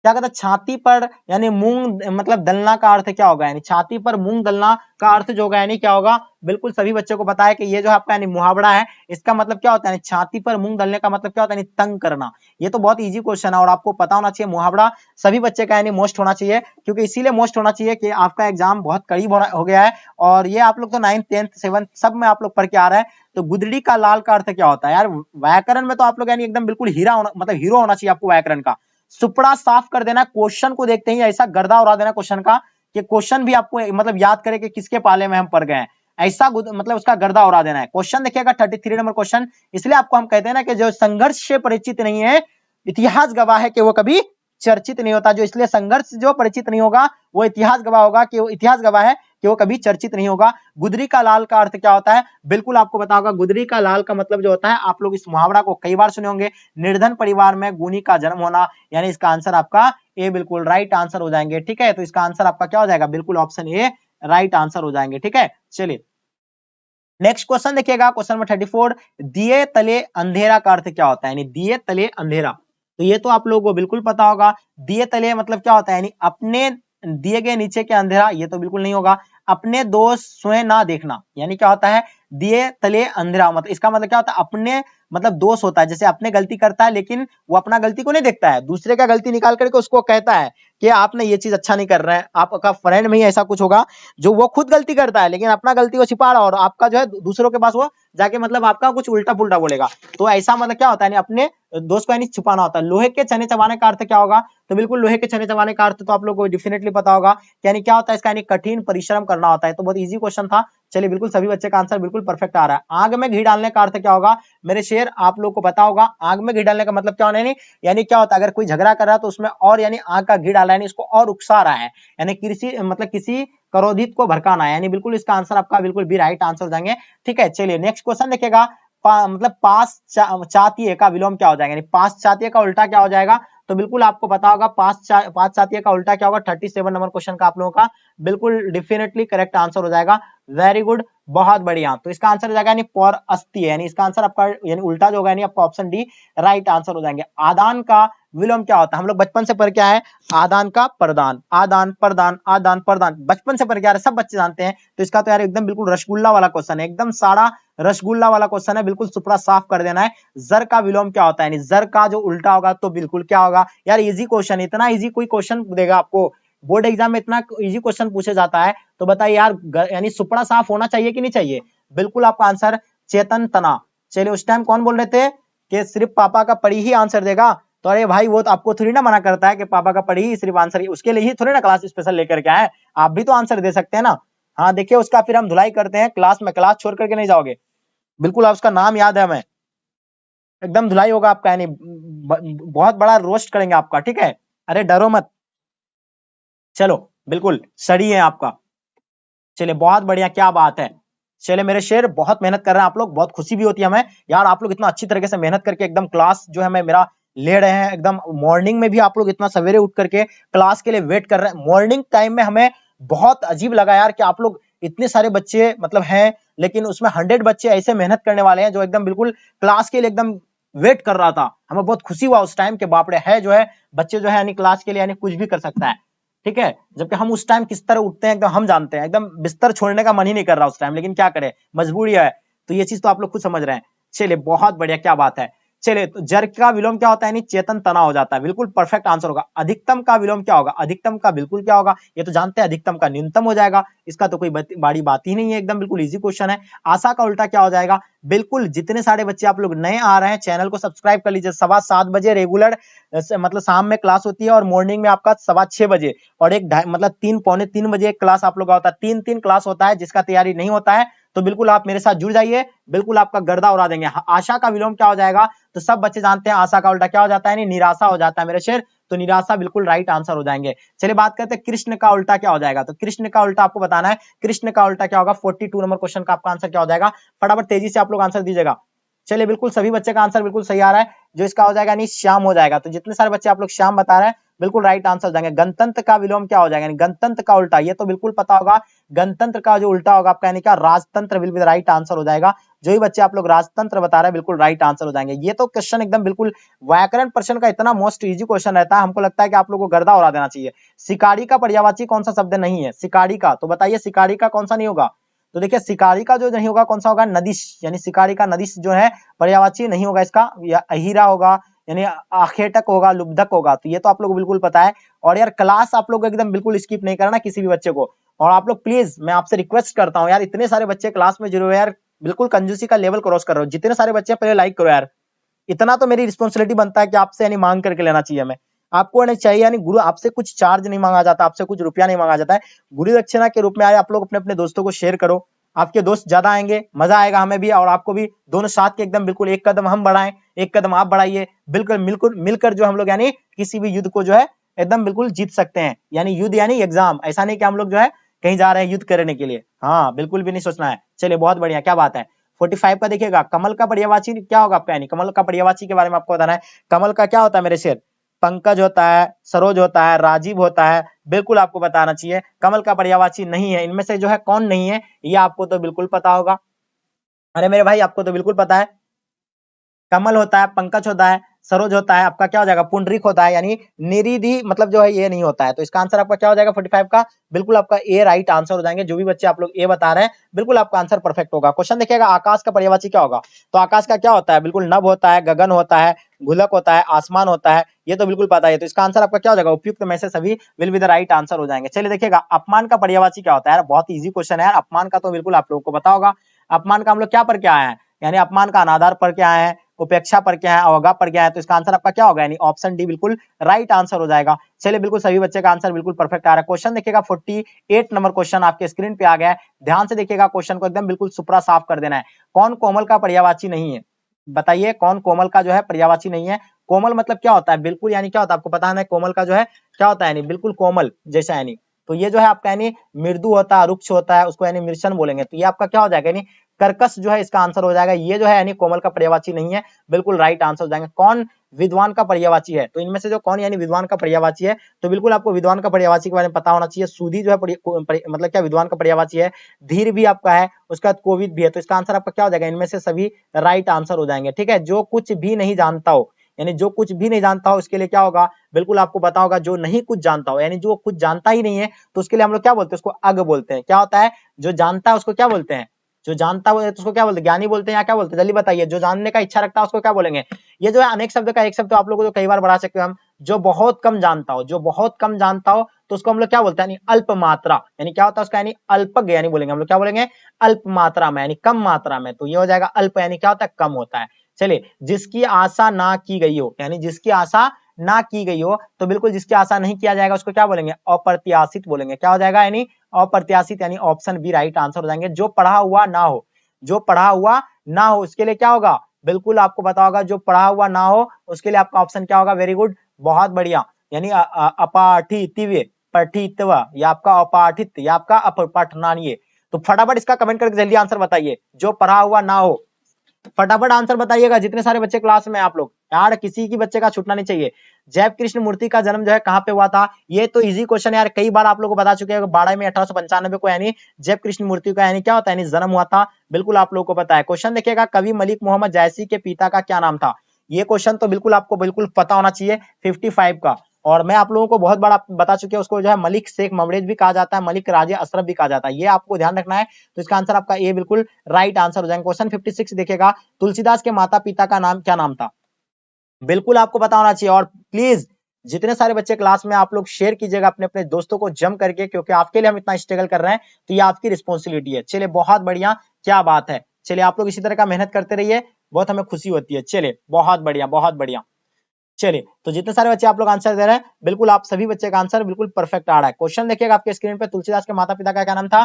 क्या कहता है छाती पर यानी मूंग मतलब दलना का अर्थ क्या होगा, यानी छाती पर मूंग दलना का अर्थ जो होगा यानी क्या होगा। बिल्कुल सभी बच्चों को पता है कि ये जो आपका यानी मुहावरा है इसका मतलब क्या होता है, छाती पर मूंग दलने का मतलब क्या होता है, यानी तंग करना। ये तो बहुत इजी क्वेश्चन है और आपको पता होना चाहिए। मुहावरा सभी बच्चे का यानी मोस्ट होना चाहिए, क्योंकि इसीलिए मोस्ट होना चाहिए कि आपका एग्जाम बहुत करीब हो गया है और ये आप लोग तो 9th 10th 7th सब में आप लोग पढ़ के आ रहे हैं। तो गुदड़ी का लाल का अर्थ क्या होता है यार, व्याकरण में तो आप लोग यानी एकदम बिल्कुल हीरा होना मतलब हीरो होना चाहिए आपको व्याकरण का। सुपड़ा साफ कर देना, क्वेश्चन को देखते ही ऐसा गर्दा उड़ा देना क्वेश्चन का कि क्वेश्चन भी आपको मतलब याद करे कि किसके पाले में हम पड़ गए हैं, ऐसा मतलब उसका गर्दा उड़ा देना है। क्वेश्चन देखिएगा 33 नंबर क्वेश्चन। इसलिए आपको हम कहते हैं ना कि जो संघर्ष से परिचित नहीं है इतिहास गवाह है कि वो कभी चर्चित नहीं होता। जो इसलिए संघर्ष जो परिचित नहीं होगा वो इतिहास गवाह होगा कि वो इतिहास गवाह है कि वो कभी चर्चित नहीं होगा। गुदरी का लाल का अर्थ क्या होता है, बिल्कुल आपको पता होगा। गुदरी का लाल का मतलब जो होता है, आप लोग इस मुहावरा को कई बार सुने होंगे, निर्धन परिवार में गुनी का जन्म होना, यानी इसका आंसर आपका ए बिल्कुल राइट आंसर हो जाएंगे। ठीक है, तो इसका आंसर आपका क्या हो जाएगा, बिल्कुल ऑप्शन ए राइट आंसर हो जाएंगे। ठीक है, चलिए नेक्स्ट क्वेश्चन देखिएगा क्वेश्चन नंबर 34। दिए तले अंधेरा का अर्थ क्या होता है, यानी दिए तले अंधेरा। तो ये तो आप लोगों को बिल्कुल पता होगा। दिए तले मतलब क्या होता है, यानी अपने दिए गए नीचे के अंधेरा, ये तो बिल्कुल नहीं होगा। अपने दोष स्वयं ना देखना, यानी क्या होता है दिए तले अंधेरा, मतलब इसका मतलब क्या होता है अपने मतलब दोष होता है। जैसे अपने गलती करता है लेकिन वो अपना गलती को नहीं देखता है, दूसरे का गलती निकाल करके उसको कहता है कि आपने ये चीज अच्छा नहीं कर रहे हैं। आपका फ्रेंड में ही ऐसा कुछ होगा जो वो खुद गलती करता है लेकिन अपना गलती को छिपा रहा और आपका जो है दूसरों के पास वो जाके मतलब आपका कुछ उल्टा पुल्टा बोलेगा। तो ऐसा मतलब क्या होता है, अपने दोस्त को यानी छुपाना होता है। लोहे के चने चबाने का अर्थ क्या होगा, तो बिल्कुल लोहे के चने चबाने का अर्थ तो आप लोग को डेफिनेटली पता होगा, यानी क्या होता है इसका, यानी कठिन परिश्रम करना होता है। तो बहुत इजी क्वेश्चन था। चलिए बिल्कुल सभी बच्चे का आंसर बिल्कुल परफेक्ट आ रहा है। आग में घी डालने का अर्थ क्या होगा मेरे शेर, आप लोग को पता होगा। आग में घी डालने का मतलब क्या होना है, यानी क्या होता है अगर कोई झगड़ा कर रहा है तो उसमें और यानी आग का घी डाला है, यानी इसको और उकसा रहा है, यानी किसी मतलब किसी क्रोधित को भड़काना है, यानी बिल्कुल इसका आंसर आपका बिल्कुल भी राइट आंसर हो जाएंगे। ठीक है, चलिए नेक्स्ट क्वेश्चन देखिएगा। मतलब पास चातीय का विलोम क्या हो जाएगा, यानी पास चातीय का उल्टा क्या हो जाएगा। तो बिल्कुल आपको पता होगा पास चातीय का उल्टा क्या होगा। 37 नंबर क्वेश्चन का आप लोगों का बिल्कुल डेफिनेटली करेक्ट आंसर हो जाएगा। वेरी गुड, बहुत बढ़िया। तो इसका आंसर हो जाएगा यानी पौर अस्तीय, यानी इसका आंसर आपका यानी उल्टा जो होगा यानी आपका ऑप्शन डी राइट आंसर हो जाएंगे। आदान का विलोम क्या होता है, हम लोग बचपन से पढ़ के आए आदान का प्रदान, आदान प्रदान, आदान प्रदान, बचपन से पढ़ के आ रहे सब बच्चे जानते हैं। तो इसका तो यार एकदम बिल्कुल रसगुल्ला वाला क्वेश्चन है, एकदम सारा रसगुल्ला वाला क्वेश्चन है, बिल्कुल सुपड़ा साफ कर देना है। जर का विलोम क्या होता है, यानी जर का जो उल्टा होगा तो बिल्कुल क्या होगा। यार इजी क्वेश्चन, इतना इजी कोई क्वेश्चन देगा आपको बोर्ड एग्जाम में, इतना इजी क्वेश्चन पूछे जाता है तो बताइए यार यानी सुपड़ा साफ होना चाहिए कि नहीं चाहिए। बिल्कुल आपका आंसर चेतन तना। चलिए उस टाइम कौन बोल रहे थे कि सिर्फ पापा का पढ़ी ही आंसर देगा, तो अरे भाई वो तो आपको थोड़ी ना मना करता है कि पापा का पढ़ी सिर्फ आंसर ही, उसके लिए ही थोड़ी ना क्लास स्पेशल लेकर के आए, आप भी तो आंसर दे सकते हैं ना। हाँ देखिए उसका फिर हम धुलाई करते हैं क्लास में, क्लास छोड़ करके नहीं जाओगे, बिल्कुल आप उसका नाम याद है हमें, एकदम धुलाई होगा आपका, यानी बहुत बड़ा रोस्ट करेंगे आपका, ठीक है, अरे डरो मत। चलो बिल्कुल सही है आपका, चलिए बहुत बढ़िया, क्या बात है। चलिए मेरे शेर बहुत मेहनत कर रहे हैं आप लोग, बहुत खुशी भी होती है हमें यार, आप लोग इतना अच्छी तरीके से मेहनत करके एकदम क्लास जो है मैं मेरा ले रहे हैं, एकदम मॉर्निंग में भी आप लोग इतना सवेरे उठ करके क्लास के लिए वेट कर रहे हैं। मॉर्निंग टाइम में हमें बहुत अजीब लगा यार कि आप लोग इतने सारे बच्चे मतलब हैं, लेकिन उसमें 100 बच्चे ऐसे मेहनत करने वाले हैं जो एकदम बिल्कुल क्लास के लिए एकदम वेट कर रहा था। हमें बहुत खुशी हुआ उस टाइम के, बाप रे है जो है बच्चे जो है यानी क्लास के लिए यानी कुछ भी कर सकता है, ठीक है। जबकि हम उस टाइम किस तरह उठते हैं एकदम हम जानते हैं, एकदम बिस्तर छोड़ने का मन ही नहीं कर रहा उस टाइम, लेकिन क्या करें मजबूरी है। तो ये चीज तो आप लोग खुद समझ रहे हैं। चलिए बहुत बढ़िया, क्या बात है। चलिए तो जर का विलोम क्या होता है, यानी चेतन तना हो जाता है, बिल्कुल परफेक्ट आंसर होगा। अधिकतम का विलोम क्या होगा, अधिकतम का बिल्कुल क्या होगा, ये तो जानते हैं, अधिकतम का न्यूनतम हो जाएगा, इसका तो कोई बड़ी बात ही नहीं है, एकदम बिल्कुल इजी क्वेश्चन है। आशा का उल्टा क्या हो जाएगा, बिल्कुल जितने सारे बच्चे आप लोग नए आ रहे हैं चैनल को सब्सक्राइब कर लीजिए, 7:15 बजे रेगुलर मतलब शाम में क्लास होती है, और मॉर्निंग में आपका 6:15 बजे, और एक मतलब 3 पौने 3 बजे एक क्लास आप लोग का होता है, 3 क्लास होता है। जिसका तैयारी नहीं होता है तो बिल्कुल आप मेरे साथ जुड़ जाइए, बिल्कुल आपका गर्दा उड़ा देंगे। आशा का विलोम क्या हो जाएगा, तो सब बच्चे जानते हैं आशा का उल्टा क्या हो जाता है, निराशा हो जाता है मेरे शेर, तो निराशा बिल्कुल राइट आंसर हो जाएंगे। चलिए बात करते हैं कृष्ण का उल्टा क्या हो जाएगा, तो कृष्ण का उल्टा आपको बताना है, कृष्ण का उल्टा क्या होगा। 42 नंबर क्वेश्चन का आपका आंसर क्या हो जाएगा, फटाफट तेजी से आप लोग आंसर दीजिएगा। चलिए बिल्कुल सभी बच्चे का आंसर बिल्कुल सही आ रहा है, जो इसका हो जाएगा यानी श्याम हो जाएगा। तो जितने सारे बच्चे आप लोग श्याम बता रहे हैं बिल्कुल राइट आंसर हो जाएंगे। गणतंत्र का विलोम क्या हो जाएगा, यानी गणतंत्र का उल्टा, ये तो बिल्कुल पता होगा, गणतंत्र का जो उल्टा होगा आपका यानी क्या, राजतंत्र विल बी राइट आंसर हो जाएगा। जो भी बच्चे आप लोग राजतंत्र बता रहे हैं बिल्कुल राइट आंसर हो जाएंगे। ये तो क्वेश्चन एकदम बिल्कुल व्याकरण प्रश्न का इतना मोस्ट इजी क्वेश्चन रहता है, हमको लगता है कि आप लोगों को गर्दा उड़ा देना चाहिए। शिकारी का पर्यायवाची कौन सा शब्द नहीं है, शिकारी का, तो बताइए शिकारी का कौन सा नहीं होगा। तो देखिए शिकारी का जो नहीं होगा कौन सा होगा, नदिश, यानी शिकारी का नदिश जो है पर्यायवाची नहीं होगा इसका, या अहिरा होगा, यानी आखेटक होगा, लुब्धक होगा। तो ये तो आप लोग को बिल्कुल पता है। और यार क्लास आप लोग एकदम बिल्कुल स्किप नहीं करना किसी भी बच्चे को, और आप लोग प्लीज मैं आपसे रिक्वेस्ट करता हूँ यार, इतने सारे बच्चे क्लास में जुड़े हुए यार, बिल्कुल कंजूसी का लेवल क्रॉस कर रहे हो। जितने सारे बच्चे पहले लाइक करो यार, इतना तो मेरी रिस्पॉन्सिबिलिटी बनता है कि आपसे यानी मांग करके लेना चाहिए हमें, आपको नहीं चाहिए, यानी गुरु आपसे कुछ चार्ज नहीं मांगा जाता, आपसे कुछ रुपया नहीं मांगा जाता है, गुरु दक्षिणा के रूप में आए। आप लोग अपने अपने दोस्तों को शेयर करो, आपके दोस्त ज्यादा आएंगे, मजा आएगा हमें भी और आपको भी, दोनों साथ के एकदम बिल्कुल, एक कदम हम बढ़ाएं, एक कदम आप बढ़ाइए, बिल्कुल मिलकर मिलकर जो हम लोग यानी किसी भी युद्ध को जो है एकदम बिल्कुल जीत सकते हैं। यानी युद्ध यानी एग्जाम, ऐसा नहीं कि हम लोग जो है कहीं जा रहे हैं युद्ध करने के लिए, हाँ बिल्कुल भी नहीं सोचना है। चलिए बहुत बढ़िया, क्या बात है। 45 का देखिएगा, कमल का पर्यायवाची क्या होगा आपका, यानी कमल का पर्यायवाची के बारे में आपको बताना है। कमल का क्या होता है मेरे शेर, पंकज होता है, सरोज होता है, राजीव होता है, बिल्कुल आपको बताना चाहिए। कमल का पर्यायवाची नहीं है, इनमें से जो है कौन नहीं है, ये आपको तो बिल्कुल पता होगा। अरे मेरे भाई आपको तो बिल्कुल पता है, कमल होता है, पंकज होता है, सरोज होता है, आपका क्या हो जाएगा, पुंडरीक होता है, यानी निरिधि मतलब जो है ये नहीं होता है। तो इसका आंसर आपका क्या हो जाएगा 45 का, बिल्कुल आपका ए राइट आंसर हो जाएंगे। जो भी बच्चे आप लोग ए बता रहे हैं बिल्कुल आपका आंसर परफेक्ट होगा। क्वेश्चन देखिएगा, आकाश का पर्यायवाची क्या होगा, तो आकाश का क्या होता है, बिल्कुल नभ होता है, गगन होता है, घुलक होता है, आसमान होता है, ये तो बिल्कुल पता है। तो इसका आंसर आपका क्या हो जाएगा, उपयुक्त में से सभी will be the right answer हो जाएंगे। चलिए देखिएगा, अपमान का पर्यायवाची क्या होता है, यार बहुत इजी क्वेश्चन है यार, अपमान का तो बिल्कुल आप लोगों को पता होगा। अपमान का हम लोग क्या पढ़ के आए हैं, यानी अपमान का अनादर पढ़ के आए हैं, उपेक्षा पर क्या है, अवज्ञा पर क्या है। तो इसका आंसर आपका क्या होगा, यानी ऑप्शन डी बिल्कुल राइट आंसर हो जाएगा। चलिए बिल्कुल सभी बच्चे का आंसर बिल्कुल परफेक्ट आ रहा है। क्वेश्चन देखिएगा 48 नंबर क्वेश्चन आपके स्क्रीन पे आ गया है, ध्यान से देखिएगा क्वेश्चन को, एकदम बिल्कुल सुपरा साफ कर देना है। कौन कोमल का पर्यायवाची नहीं है, बताइए कौन कोमल का जो है पर्यायवाची नहीं है। कोमल मतलब क्या होता है, बिल्कुल यानी क्या होता है आपको पता है, कोमल का जो है क्या होता है, यानी बिल्कुल कोमल जैसा, यानी तो ये जो है आपका यानी मृदु होता है, रुक्ष होता है, उसको यानी मिर्शन बोलेंगे। तो ये आपका क्या हो जाएगा, यानी कर्कश जो है इसका आंसर हो जाएगा। ये जो है यानी कोमल का पर्यायवाची नहीं है, बिल्कुल राइट आंसर हो जाएंगे। कौन विद्वान का पर्यायवाची है, तो इनमें से जो कौन यानी विद्वान का पर्यायवाची है, तो बिल्कुल आपको विद्वान का पर्यायवाची के बारे में पता होना चाहिए। सुधी जो है मतलब क्या विद्वान का पर्यायवाची है, धीर भी आपका है, उसके बाद कोविद भी है। तो इसका आंसर आपका क्या हो जाएगा, इनमें से सभी राइट आंसर हो जाएंगे। ठीक है, जो कुछ भी नहीं जानता हो, यानी जो कुछ भी नहीं जानता हो उसके लिए क्या होगा, बिल्कुल आपको पता होगा, जो नहीं कुछ जानता हो, यानी जो कुछ जानता ही नहीं है तो उसके लिए हम लोग क्या बोलते हैं, उसको अग बोलते हैं। क्या होता है, जो जानता है उसको क्या बोलते हैं, जो जानता है तो उसको क्या बोलते हैं, ज्ञानी बोलते हैं या क्या बोलते हैं, जल्दी बताइए। जो जानने का इच्छा रखता है उसको क्या बोलेंगे। ये जो है अनेक शब्द का एक शब्द तो आप लोगों को तो कई बार बढ़ा सकते हो हम, जो बहुत कम जानता हो, जो बहुत कम जानता हो तो उसको हम लोग क्या बोलते हैं, यानी अल्प मात्रा, यानी क्या होता है उसका, यानी अल्पज्ञ यानी बोलेंगे हम लोग, क्या बोलेंगे, अल्प मात्रा में, यानी कम मात्रा में। तो ये हो जाएगा अल्प, यानी क्या होता है, कम होता है। चलिए, जिसकी आशा ना की गई हो, यानी जिसकी आशा ना की गई हो, तो बिल्कुल जिसकी आशा नहीं किया जाएगा उसको क्या बोलेंगे, अप्रत्याशित बोलेंगे। क्या हो जाएगा, यानी अप्रत्याशित, यानी ऑप्शन बी राइट आंसर हो जाएंगे। जो पढ़ा हुआ ना हो, जो पढ़ा हुआ ना हो उसके लिए क्या होगा, बिल्कुल आपको पता होगा, जो पढ़ा हुआ ना हो उसके लिए आपका ऑप्शन क्या होगा, वेरी गुड, बहुत बढ़िया, यानी अपाठितव्य, पठितव, या आपका अपाठित, या आपका अपठनानीय। तो फटाफट इसका कमेंट करके जल्दी आंसर बताइए, जो पढ़ा हुआ ना हो, फटाफट आंसर बताइएगा जितने सारे बच्चे क्लास में आप लोग, यार किसी की बच्चे का छूटना नहीं चाहिए। जैव कृष्ण मूर्ति का जन्म जो है कहां पे हुआ था, ये तो इजी क्वेश्चन यार, कई बार आप लोगों को बता चुके हैं। 12 में 1895 को यानी जैव कृष्ण मूर्ति का यानी क्या होता है, यानी जन्म हुआ था, बिल्कुल आप लोगों को पता है। क्वेश्चन देखिएगा, कवि मलिक मोहम्मद जायसी के पिता का क्या नाम था, ये क्वेश्चन तो बिल्कुल आपको बिल्कुल पता होना चाहिए, 55 का। और मैं आप लोगों को बहुत बड़ा बता चुके हैं, उसको जो है मलिक शेख ममरेज भी कहा जाता है, मलिक राजे अशरफ भी कहा जाता है, ये आपको ध्यान रखना है। तो इसका आंसर आपका ए बिल्कुल राइट आंसर हो जाएगा। क्वेश्चन 56 देखिएगा, तुलसीदास के माता पिता का नाम क्या नाम था, बिल्कुल आपको पता होना चाहिए। और प्लीज जितने सारे बच्चे क्लास में, आप लोग शेयर कीजिएगा अपने अपने दोस्तों को जम करके, क्योंकि आपके लिए हम इतना स्ट्रगल कर रहे हैं, तो ये आपकी रिस्पॉन्सिबिलिटी है। चलिए बहुत बढ़िया, क्या बात है। चलिए आप लोग इसी तरह का मेहनत करते रहिए, बहुत हमें खुशी होती है। चलिए बहुत बढ़िया, बहुत बढ़िया। चलिए, तो जितने सारे बच्चे आप लोग आंसर दे रहे हैं, बिल्कुल आप सभी बच्चे का आंसर बिल्कुल परफेक्ट आ रहा है। क्वेश्चन देखिएगा आपके स्क्रीन पे, तुलसीदास के माता पिता का क्या नाम था,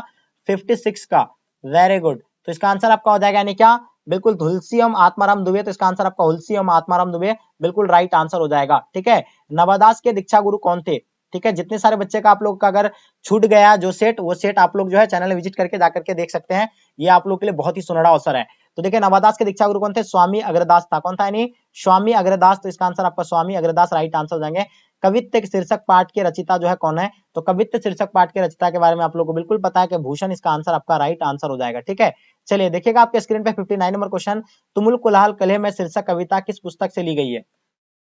56 का, वेरी गुड। तो इसका आंसर आपका हो जाएगा, यानी क्या, बिल्कुल तुलसीराम आत्माराम दुबे, तो इसका आंसर आपका तुलसीराम आत्माराम दुबे बिल्कुल राइट आंसर हो जाएगा। ठीक है, नवादास के दीक्षा गुरु कौन थे, ठीक है, जितने सारे बच्चे का आप लोग का अगर छूट गया जो सेट, वो सेट आप लोग जो है चैनल में विजिट करके जाकर के देख सकते हैं, ये आप लोग के लिए बहुत ही सुनहरा अवसर है। तो देखिए, नवादास के दीक्षा गुरु कौन थे, स्वामी अग्रदास था, कौन था, यानी स्वामी अग्रदास, तो इसका आंसर आपका स्वामी अग्रदास राइट आंसर हो जाएंगे। कवित्त शीर्षक पाठ के रचिता जो है कौन है, तो कवित्त शीर्षक पाठ के रचिता के बारे में आप लोगों को बिल्कुल पता है कि भूषण, इसका आंसर आपका राइट आंसर हो जाएगा। ठीक है, चलिए देखिएगा आपके स्क्रीन पे 59 नंबर क्वेश्चन, तुमुल कुलाल कलह में शीर्षक कविता किस पुस्तक से ली गई है,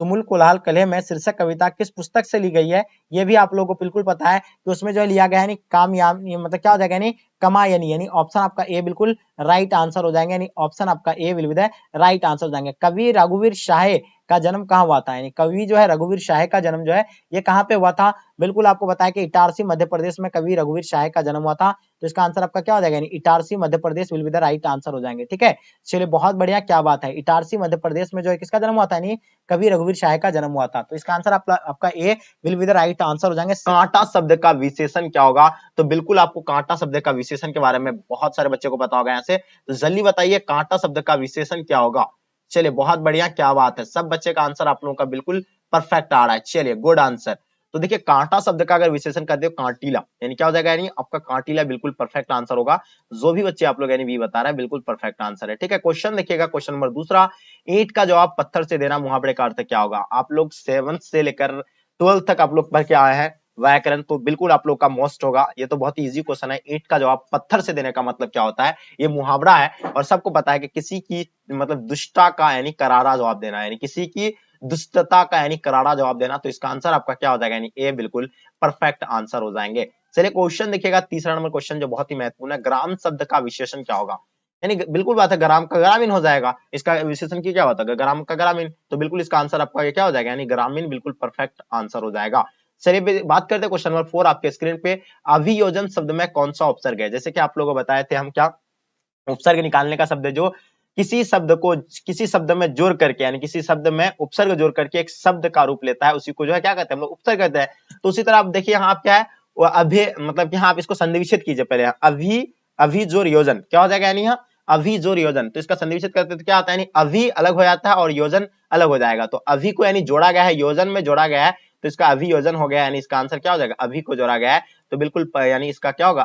तुमुल कुलाल कलह में शीर्षक कविता किस पुस्तक से ली गई है, ये भी आप लोगों को बिल्कुल पता है कि उसमें जो लिया गया है, मतलब क्या हो जाएगा, यानी कमायनी, यानी ऑप्शन आपका ए बिल्कुल राइट आंसर हो जाएंगे, यानी ऑप्शन आपका A will be the right answer हो जाएंगे। कवि रघुवीर शाह का जन्म कहाँ हुआ था, यानी कवि जो है रघुवीर शाह का जन्म जो है ये कहाँ पे हुआ था, बिल्कुल आपको बताया कि इटारसी मध्य प्रदेश में कवि रघुवीर शाह का जन्म हुआ था। तो इसका आंसर आपका क्या हो जाएगा, यानी Itarsi Madhya Pradesh will be the right answer हो जाएंगे। ठीक है, चलिए बहुत बढ़िया, क्या बात है, इटारसी मध्य प्रदेश में जो है किसका जन्म हुआ था, यानी कवि रघुवीर शाह का जन्म हुआ था। तो इसका आंसर आपका A will be the right answer हो जाएंगे। कांटा शब्द का विशेषण क्या होगा, तो बिल्कुल आपको कांटा शब्द का विशेषण के बारे में बहुत सारे बच्चों को पता होगा यहाँ से, तो जल्दी बताइए कांटा शब्द का विशेषण क्या होगा। चलिए बहुत बढ़िया, क्या बात है, सब बच्चे का आंसर आप लोगों का बिल्कुल परफेक्ट आ रहा है। चलिए गुड आंसर। तो देखिए, कांटा शब्द का अगर विशेषण कर दे, कांटीला, यानी क्या हो जाएगा, यानी आपका कांटीला बिल्कुल परफेक्ट आंसर होगा। जो भी बच्चे आप लोग यानी भी बता रहे हैं, बिल्कुल परफेक्ट आंसर है। ठीक है, क्वेश्चन देखिएगा, क्वेश्चन नंबर दूसरा, ईंट का जवाब पत्थर से देना मुहावरे का अर्थ क्या होगा। आप लोग 7th से लेकर 12th तक आप लोग पढ़ के आए हैं व्याकरण, तो बिल्कुल आप लोग का मोस्ट होगा, ये तो बहुत ही इजी क्वेश्चन है। ईंट का जवाब पत्थर से देने का मतलब क्या होता है, ये मुहावरा है, और सबको पता है कि किसी की मतलब दुष्टता का यानी करारा जवाब देना, यानी किसी की दुष्टता का यानी करारा जवाब देना। तो इसका आंसर आपका क्या हो जाएगा, यानी ए बिल्कुल परफेक्ट आंसर हो जाएंगे। चलिए क्वेश्चन देखिएगा, तीसरा नंबर क्वेश्चन जो बहुत ही महत्वपूर्ण है, ग्राम शब्द का विशेषण क्या होगा, यानी बिल्कुल बात है, ग्राम का ग्रामीण हो जाएगा, इसका विशेषण की क्या होता है, ग्राम का ग्रामीण, तो बिल्कुल इसका आंसर आपका ये क्या हो जाएगा, यानी ग्रामीण बिल्कुल परफेक्ट आंसर हो जाएगा। चलिए बात करते हैं क्वेश्चन नंबर 4 आपके स्क्रीन पे, अभियोजन शब्द में कौन सा उपसर्ग है, जैसे कि आप लोगों को बताए थे हम, क्या उपसर्ग निकालने का शब्द है जो किसी शब्द को किसी शब्द में जोड़ करके, यानी किसी शब्द में उपसर्ग जोड़ करके एक शब्द का रूप लेता है, उसी को जो है क्या कहते हैं हम लोग, उपसर्ग कहते हैं। तो उसी तरह आप देखिए यहाँ आप क्या है, वो अभी मतलब कि यहाँ आप इसको संधि विच्छेद कीजिए पहले, अभी जोड़ योजन क्या हो जाएगा, यानी यहाँ अभी जोड़ योजन, तो इसका संधि विच्छेद करते तो क्या आता है, यानी अभी अलग हो जाता है और योजन अलग हो जाएगा। तो अभी को यानी जोड़ा गया है, योजन में जोड़ा गया है, तो इसका अभियोजन हो गया, यानी इसका आंसर क्या हो जाएगा, अभी को जोड़ा गया है, तो बिल्कुल यानी इसका क्या होगा,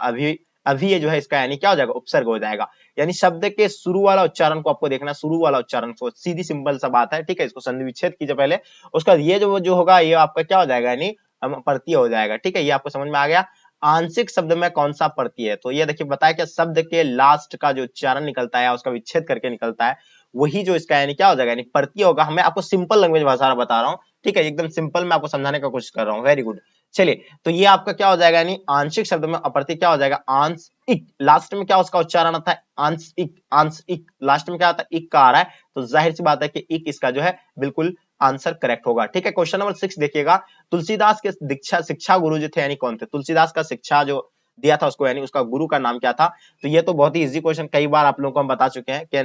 अभी ये जो है इसका यानी क्या हो जाएगा, उपसर्ग हो जाएगा। यानी शब्द के शुरू वाला उच्चारण को आपको देखना, शुरू वाला उच्चारण को, सीधी सिंपल सा बात है। ठीक है, इसको संधि विच्छेद कीजिए पहले, उसका ये जो होगा ये आपका क्या हो जाएगा, यानी प्रत्यय हो जाएगा। ठीक है, ये आपको समझ में आ गया। आंशिक शब्द में कौन सा प्रत्यय है, तो ये देखिए बताया कि शब्द के लास्ट का जो उच्चारण निकलता है, उसका विच्छेद करके निकलता है, वही जो इसका यानी क्या हो जाएगा, यानी प्रत्यय होगा। मैं आपको सिंपल लैंग्वेज भाषा में बता रहा हूँ, ठीक है, एकदम सिंपल मैं आपको समझाने का कोशिश कर रहा हूँ। Very good. चलिए, तो ये आपका क्या हो जाएगा, यानी आंशिक शब्द में अप्रत्यय क्या हो जाएगा, आंशिक, लास्ट में क्या उसका उच्चारण आता है, आंशिक, लास्ट में क्या आता है, इक का आ रहा है, तो जाहिर सी बात है कि इक इसका जो है बिल्कुल आंसर करेक्ट होगा। ठीक है, क्वेश्चन नंबर 6 देखिएगा, तुलसीदास के शिक्षा गुरु जो थे यानी कौन थे, तुलसीदास का शिक्षा जो दिया था उसको, यानी उसका गुरु का नाम क्या था? तो ये तो बहुत ही इजी क्वेश्चन, कई बार आप लोगों को हम बता चुके हैं कि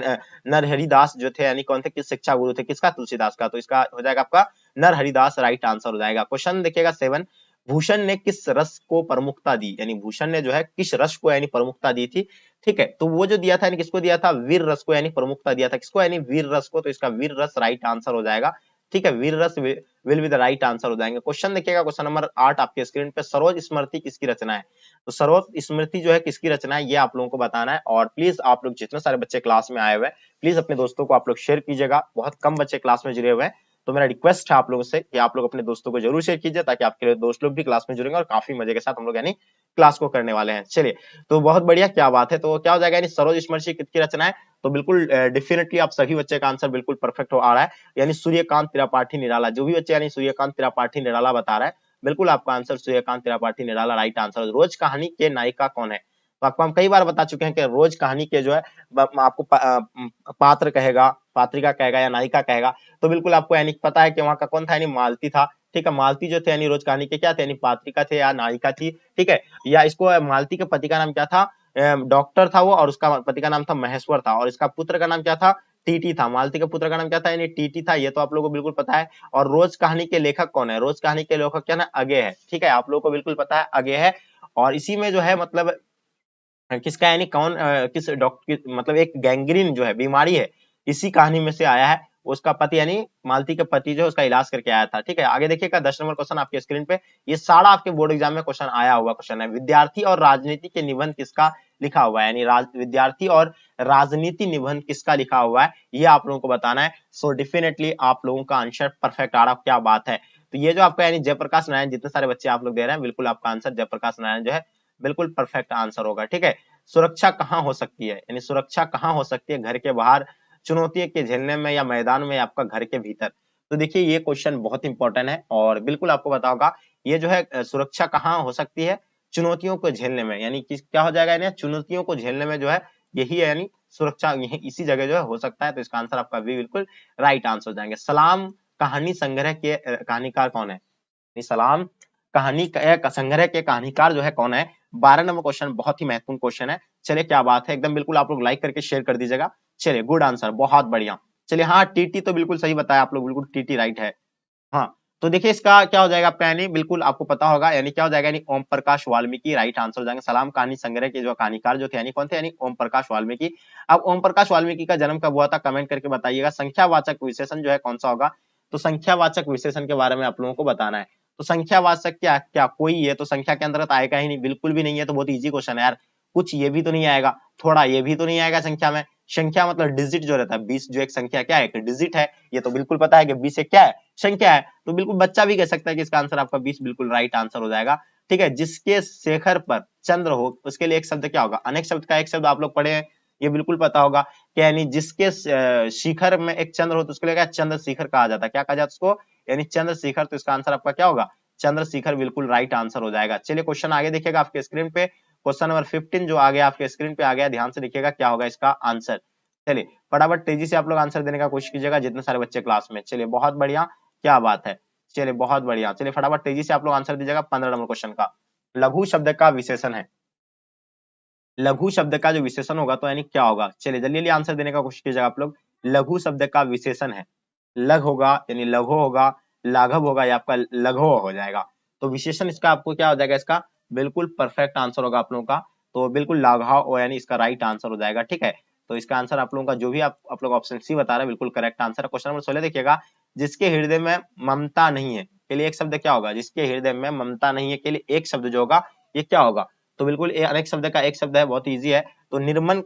नरहरिदास जो थे, यानी कौन थे, किस शिक्षा गुरु थे, किसका? तुलसीदास का। तो इसका हो जाएगा आपका नरहरिदास, राइट आंसर हो जाएगा। क्वेश्चन देखिएगा 7, भूषण ने किस रस को प्रमुखता दी? यानी भूषण ने जो है किस रस को यानी प्रमुखता दी थी? ठीक है, तो वो जो दिया था यानी किसको दिया था? वीर रस को यानी प्रमुखता दिया था। किसको? यानी वीर रस को। तो इसका वीर रस राइट आंसर हो जाएगा। ठीक है, वीर रस will be the right answer हो जाएंगे। क्वेश्चन देखिएगा क्वेश्चन नंबर 8 आपके स्क्रीन पे, सरोज स्मृति किसकी रचना है? तो सरोज स्मृति जो है किसकी रचना है, ये आप लोगों को बताना है। और प्लीज आप लोग जितने सारे बच्चे क्लास में आए हुए हैं, प्लीज अपने दोस्तों को आप लोग शेयर कीजिएगा। बहुत कम बच्चे क्लास में जुड़े हुए हैं, तो मेरा रिक्वेस्ट है आप लोगों से कि आप लोग अपने दोस्तों को जरूर शेयर कीजिए, ताकि आपके दोस्त लोग भी क्लास में जुड़ेंगे और काफी मजे के साथ हम लोग यानी क्लास को करने वाले हैं। चलिए, तो बहुत बढ़िया, क्या बात है। तो क्या हो जाएगा, यानी सरोज स्मृति किसकी रचना है? तो बिल्कुल डेफिनेटली आप सभी बच्चे का आंसर बिल्कुल परफेक्ट हो आ रहा है, यानी सूर्यकांत त्रिपाठी निराला। जो भी बच्चे यानी सूर्यकांत त्रिपाठी निराला बता रहा है, बिल्कुल आपका answer Suryakant Tripathi Nirala right answer. रोज कहानी के नायिका कौन है? तो आपको हम कई बार बता चुके हैं कि रोज कहानी के जो है आपको पात्र कहेगा, पात्रिका कहेगा या नायिका कहेगा, तो बिल्कुल आपको यानी पता है कि वहां का कौन था, यानी मालती था। ठीक है, मालती जो थे यानी रोज कहानी के क्या थे, यानी पात्रिका थे या नायिका थी। ठीक है, या इसको मालती के पति का नाम क्या था? डॉक्टर था वो, और उसका पति का नाम था महेश्वर था, और इसका पुत्र का नाम क्या था? टीटी था। मालती के पुत्र का नाम क्या था? यानी टीटी था। ये तो आप लोगों को बिल्कुल पता है। और रोज कहानी के लेखक कौन है? रोज कहानी के लेखक क्या ना, अगे है। ठीक है, आप लोगों को बिल्कुल पता है अगे है। और इसी में जो है मतलब किसका यानी कौन किस डॉक्टर, मतलब एक गैंग्रीन जो है बीमारी है, इसी कहानी में से आया है। उसका पति यानी मालती के पति जो है उसका इलाज करके आया था। ठीक है, आगे देखिएगा 10 नंबर क्वेश्चन आपके स्क्रीन पे, ये सारा आपके बोर्ड एग्जाम में क्वेश्चन आया हुआ क्वेश्चन है। विद्यार्थी और राजनीति के निबंध किसका लिखा हुआ है? यानी विद्यार्थी और राजनीति निबंध किसका लिखा हुआ है, ये आप लोगों को बताना है। सो डेफिनेटली आप लोगों का आंसर परफेक्ट आ रहा, क्या बात है। तो ये जो आपका यानी जयप्रकाश नारायण, जितने सारे बच्चे आप लोग दे रहे हैं, बिल्कुल आपका आंसर जयप्रकाश नारायण जो है बिल्कुल परफेक्ट आंसर होगा। ठीक है, सुरक्षा कहाँ हो सकती है? यानी सुरक्षा कहाँ हो सकती है? घर के बाहर, चुनौतियों के झेलने में, या मैदान में, या आपका घर के भीतर? तो देखिए ये क्वेश्चन बहुत इंपॉर्टेंट है, और बिल्कुल आपको पता होगा ये जो है सुरक्षा कहाँ हो सकती है? चुनौतियों को झेलने में, यानी किस क्या हो जाएगा, यानी चुनौतियों को झेलने में जो है यही है, यानी सुरक्षा यही इसी जगह जो है हो सकता है। तो इसका आंसर आपका भी बिल्कुल राइट आंसर हो जाएंगे। सलाम कहानी संग्रह के कहानीकार कौन है? सलाम कहानी संग्रह के कहानीकार जो है कौन है? 12 नंबर क्वेश्चन बहुत ही महत्वपूर्ण क्वेश्चन है। चलिए, क्या बात है, एकदम बिल्कुल आप लोग लाइक करके शेयर कर दीजिएगा। चलिए, गुड आंसर, बहुत बढ़िया। चलिए, हाँ टीटी तो बिल्कुल सही बताया आप लोग, बिल्कुल टीटी राइट है। हाँ, तो देखिए इसका क्या हो जाएगा आपका, यानी बिल्कुल आपको पता होगा, यानी क्या हो जाएगा, यानी ओम प्रकाश वाल्मीकि राइट आंसर हो जाएंगे। सलाम कहानी संग्रह के जो कहानीकार जो थे यानी कौन थे, यानी ओम प्रकाश वाल्मीकि। अब ओम प्रकाश वाल्मीकि का जन्म कब हुआ था, कमेंट करके बताइएगा। संख्यावाचक विशेषण जो है कौन सा होगा? तो संख्यावाचक विशेषण के बारे में आप लोगों को बताना है। तो संख्यावाचक क्या क्या कोई ये तो संख्या के अंतर्गत आएगा ही नहीं, बिल्कुल भी नहीं है। तो बहुत इजी क्वेश्चन है यार, कुछ ये भी तो नहीं आएगा, थोड़ा ये भी तो नहीं आएगा संख्या में। संख्या मतलब डिजिट जो रहता है, 20 जो एक संख्या क्या है, एक डिजिट है। ये तो बिल्कुल पता है कि 20 एक क्या है, संख्या है। तो बिल्कुल बच्चा भी कह सकता है कि इसका आंसर आपका 20 बिल्कुल राइट आंसर हो जाएगा। ठीक है, जिसके शेखर पर चंद्र हो उसके लिए एक शब्द क्या होगा? अनेक शब्द का एक शब्द आप लोग पढ़े हैं, ये बिल्कुल पता होगा कि यानी जिसके शिखर में एक चंद्र हो तो उसके लिए क्या चंद्रशिखर कहा जाता है, क्या कहा जाता है उसको? यानी चंद्रशिखर। तो इसका आंसर आपका क्या होगा? चंद्रशिखर बिल्कुल राइट आंसर हो जाएगा। चलिए, क्वेश्चन आगे देखिएगा आपके स्क्रीन पे, क्वेश्चन नंबर 15 जो आ गया आपके स्क्रीन पे आ गया, ध्यान से देखिएगा क्या होगा इसका आंसर। चलिए, फटाफट तेजी से आप लोग आंसर देने का कोशिश कीजिएगा, जितने सारे बच्चे क्लास में। चलिए, बहुत बढ़िया, क्या बात है। चलिए, बहुत बढ़िया। चलिए, फटाफट तेजी से आप लोग आंसर दीजिएगा। 15 नंबर क्वेश्चन का, लघु शब्द का विशेषण है। लघु शब्द का जो विशेषण होगा तो यानी क्या होगा? चलिए जल्दी जल्दी आंसर देने का कोशिश कीजिएगा आप लोग। लघु शब्द का विशेषण है, लघ होगा यानी लघु होगा, लाघव होगा, या आपका लघु हो जाएगा। तो विशेषण इसका आपको क्या हो जाएगा? इसका बिल्कुल परफेक्ट आंसर होगा आप लोगों का, तो बिल्कुल लाघव यानी इसका राइट आंसर हो जाएगा। ठीक है, तो इसका आंसर आप लोगों का जो भी आप लोग ऑप्शन सी बता रहे हैं बिल्कुल करेक्ट आंसर है। क्वेश्चन नंबर 16 देखिएगा, जिसके हृदय में ममता नहीं है के लिए एक शब्द क्या होगा? जिसके हृदय में ममता नहीं है के लिए एक शब्द जो होगा ये क्या होगा? तो बिल्कुल अनेक शब्द का एक शब्द है, बहुत इजी है। तो निर्मम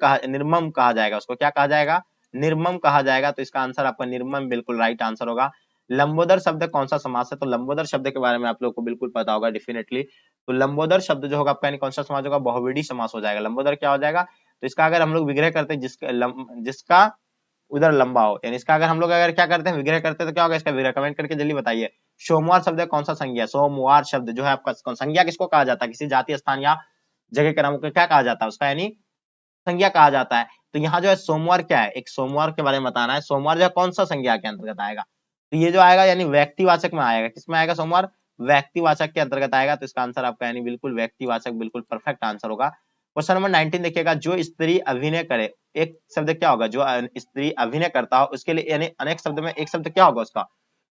कहा जाएगा उसको, क्या कहा जाएगा? निर्मम कहा जाएगा। तो इसका आंसर आपका निर्मम बिल्कुल राइट आंसर होगा। लंबोदर शब्द कौन सा समास है? तो लंबोदर शब्द के बारे में आप लोगों को बिल्कुल पता होगा डेफिनेटली। तो लंबोदर शब्द जो होगा आपका यानी कौन सा समास होगा? बहुव्रीहि समास हो जाएगा। लंबोदर क्या हो जाएगा? तो इसका अगर हम लोग विग्रह करते हैं, जिसका उधर लंबा हो, यानी इसका अगर हम लोग अगर क्या करते हैं विग्रह करते हैं तो क्या होगा इसका विग्रह? कमेंट करके जल्दी बताइए। सोमवार शब्द कौन सा संज्ञा? सोमवार शब्द जो है आपका संज्ञा किसको कहा जाता है? किसी जाति स्थान या जगह के नाम को क्या कहा जाता है? उसका यानी संज्ञा कहा जाता है। तो यहाँ जो है सोमवार क्या है, एक सोमवार के बारे में बताना है। सोमवार जो है कौन सा संज्ञा के अंतर्गत आएगा? तो ये जो आएगा यानी व्यक्तिवाचक में आएगा। किसमें आएगा सोमवार? व्यक्तिवाचक के अंतर्गत आएगा, तो इसका आंसर आपका यानी बिल्कुल व्यक्तिवाचक बिल्कुल परफेक्ट आंसर होगा। क्वेश्चन नंबर 19 देखिएगा, जो स्त्री अभिनय करे, एक शब्द क्या होगा, जो स्त्री अभिनय करता हो उसके लिए यानी अनेक शब्द में एक शब्द क्या होगा उसका,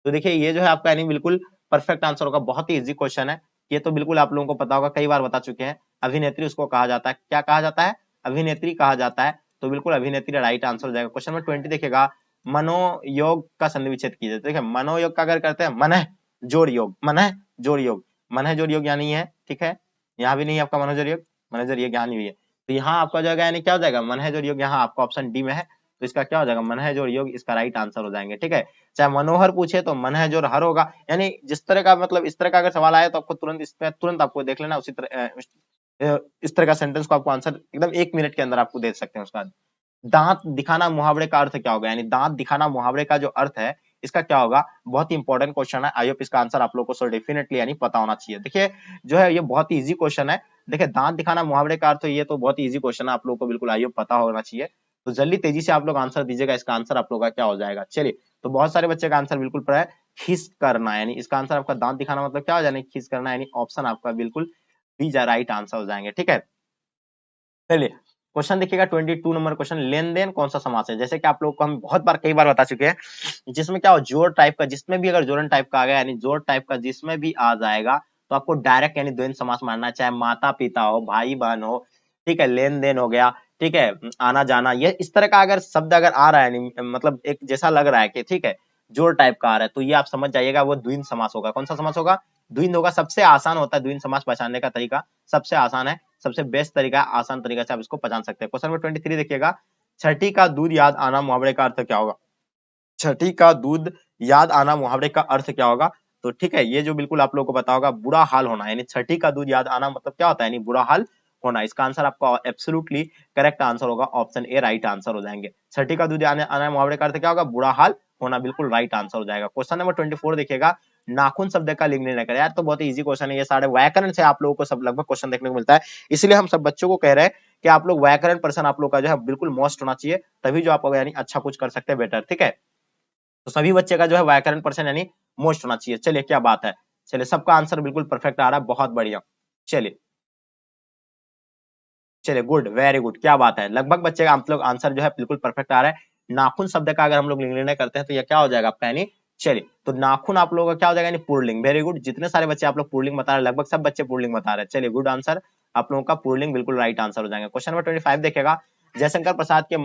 तो देखिए ये जो है आपका यानी बिल्कुल परफेक्ट आंसर होगा। बहुत ही इजी क्वेश्चन है, ये तो बिल्कुल आप लोगों को पता होगा, कई बार बता चुके हैं। अभिनेत्री उसको कहा जाता है, क्या कहा जाता है, अभिनेत्री कहा जाता है, तो बिल्कुल अभिनेत्री राइट आंसर हो जाएगा। क्वेश्चन नंबर 20 देखिएगा, मनोयोग का संधि विच्छेद कीजिए। देखिए मनोयोग का अगर करते हैं मन जोड़ योग, मन जोड़ योग, मन जोड़ योग यहाँ नहीं है, ठीक है, यहाँ भी नहीं है आपका मन जोड़ योग, मन जोड़ योग यहाँ नहीं है, तो यहाँ आपका जो है यानी क्या हो जाएगा, मन जोड़ योग यहाँ आपका ऑप्शन डी में है, तो इसका क्या हो जाएगा, मन जोड़ योग इसका राइट आंसर हो जाएंगे, ठीक है। चाहे मनोहर पूछे तो मन है जो हर होगा, यानी जिस तरह का मतलब इस तरह का अगर सवाल आए तो आपको तुरंत इस पे तुरंत आपको देख लेना, उसी तरह इस तरह का सेंटेंस को आपको आंसर एकदम 1 मिनट के अंदर आपको दे सकते हैं उसका। दांत दिखाना मुहावरे का अर्थ क्या होगा, यानी दांत दिखाना मुहावरे का जो अर्थ है इसका क्या होगा, बहुत ही इंपॉर्टेंट क्वेश्चन है। आई होप इसका आंसर आप लोगों को सो डेफिनेटली यानी पता होना चाहिए। देखिए जो है ये बहुत ही इजी क्वेश्चन है। देखिए दांत दिखाना मुहावरे का अर्थ, ये तो बहुत ही इजी क्वेश्चन है, आप लोगों को बिल्कुल आई होप पता होना चाहिए। तो जल्दी तेजी से आप लोग आंसर दीजिएगा, इसका आंसर आप लोगों का क्या हो जाएगा। चलिए तो बहुत सारे बच्चे का आंसर बिल्कुल पड़ा है, खिस करना, यानी इसका आंसर आपका दांत दिखाना मतलब क्या हो जाएगा, खिस करना, यानी ऑप्शन आपका बिल्कुल बी राइट आंसर हो जाएंगे, ठीक है। चलिए क्वेश्चन देखिएगा 22 नंबर क्वेश्चन, लेन देन कौन सा समास है। जैसे कि आप लोग को हम बहुत बार कई बार बता चुके हैं, जिसमें क्या हो जोड़ टाइप का, जिसमें भी अगर जोड़न टाइप का आ गया यानी जोड़ टाइप का जिसमें भी आ जाएगा तो आपको डायरेक्ट यानी द्वंद्व समास मानना, चाहे माता पिता हो, भाई बहन हो, ठीक है, लेन देन हो गया, ठीक है, आना जाना, ये इस तरह का अगर शब्द अगर आ रहा है यानी मतलब एक जैसा लग रहा है कि ठीक है जोड़ टाइप का आ रहा है, तो ये आप समझ जाइएगा वो द्वंद्व समास होगा। कौन सा समास होगा, द्वंद्व होगा। सबसे आसान होता है द्वंद्व समास पहचानने का तरीका, सबसे आसान है, सबसे बेस्ट तरीका, आसान तरीका से आप इसको पहचान सकते हैं। क्वेश्चन नंबर 23 देखिएगा, छठी का दूध याद आना मुहावरे का अर्थ क्या होगा। छठी का दूध याद आना मुहावरे का अर्थ क्या होगा, तो ठीक है ये जो बिल्कुल आप लोगों को पता होगा, बुरा हाल होना, यानी छठी का दूध याद आना मतलब क्या होता है, यानी बुरा हाल होना। इसका आंसर आपका एब्सोल्युटली करेक्ट आंसर होगा, ऑप्शन ए राइट आंसर हो जाएंगे। छठी का दूध आना मुहावरे का अर्थ क्या होगा, बुरा हाल होना, बिल्कुल राइट आंसर हो जाएगा। क्वेश्चन नंबर 24 देखिएगा, नाखून शब्द का लिंग निर्णय करें। यार तो बहुत ही इजी क्वेश्चन है, ये सारे व्याकरण से आप लोगों को सब लगभग क्वेश्चन देखने को मिलता है, इसलिए हम सब बच्चों को कह रहे हैं कि आप लोग व्याकरण पर्सन आप लोग का जो है बिल्कुल मोस्ट होना चाहिए, तभी जो आप यानी अच्छा कुछ कर सकते हैं बेटर, ठीक है। तो सभी बच्चे का जो है व्याकरण पर्सन यानी मोस्ट होना चाहिए। चलिए क्या बात है, चलिए सबका आंसर बिल्कुल परफेक्ट आ रहा है, बहुत बढ़िया। चलिए चलिए गुड, वेरी गुड, क्या बात है, लगभग बच्चे का आप लोग आंसर जो है बिल्कुल परफेक्ट आ रहा है। नाखून शब्द का अगर हम लोग निर्णय करते हैं तो यह क्या हो जाएगा आपका, यानी चलिए तो नाखून आप लोगों का क्या हो जाएगा, यानी पुल्लिंग। वेरी गुड, जितने सारे बच्चे आप लोग पुल्लिंग बता रहे हैं, लगभग सब बच्चे पुल्लिंग बता रहे हैं। चलिए गुड आंसर, आप लोगों का पुल्लिंग बिल्कुल राइट आंसर हो जाएगा। क्वेश्चन नंबर 25 देखेगा, जयशंकर प्रसाद के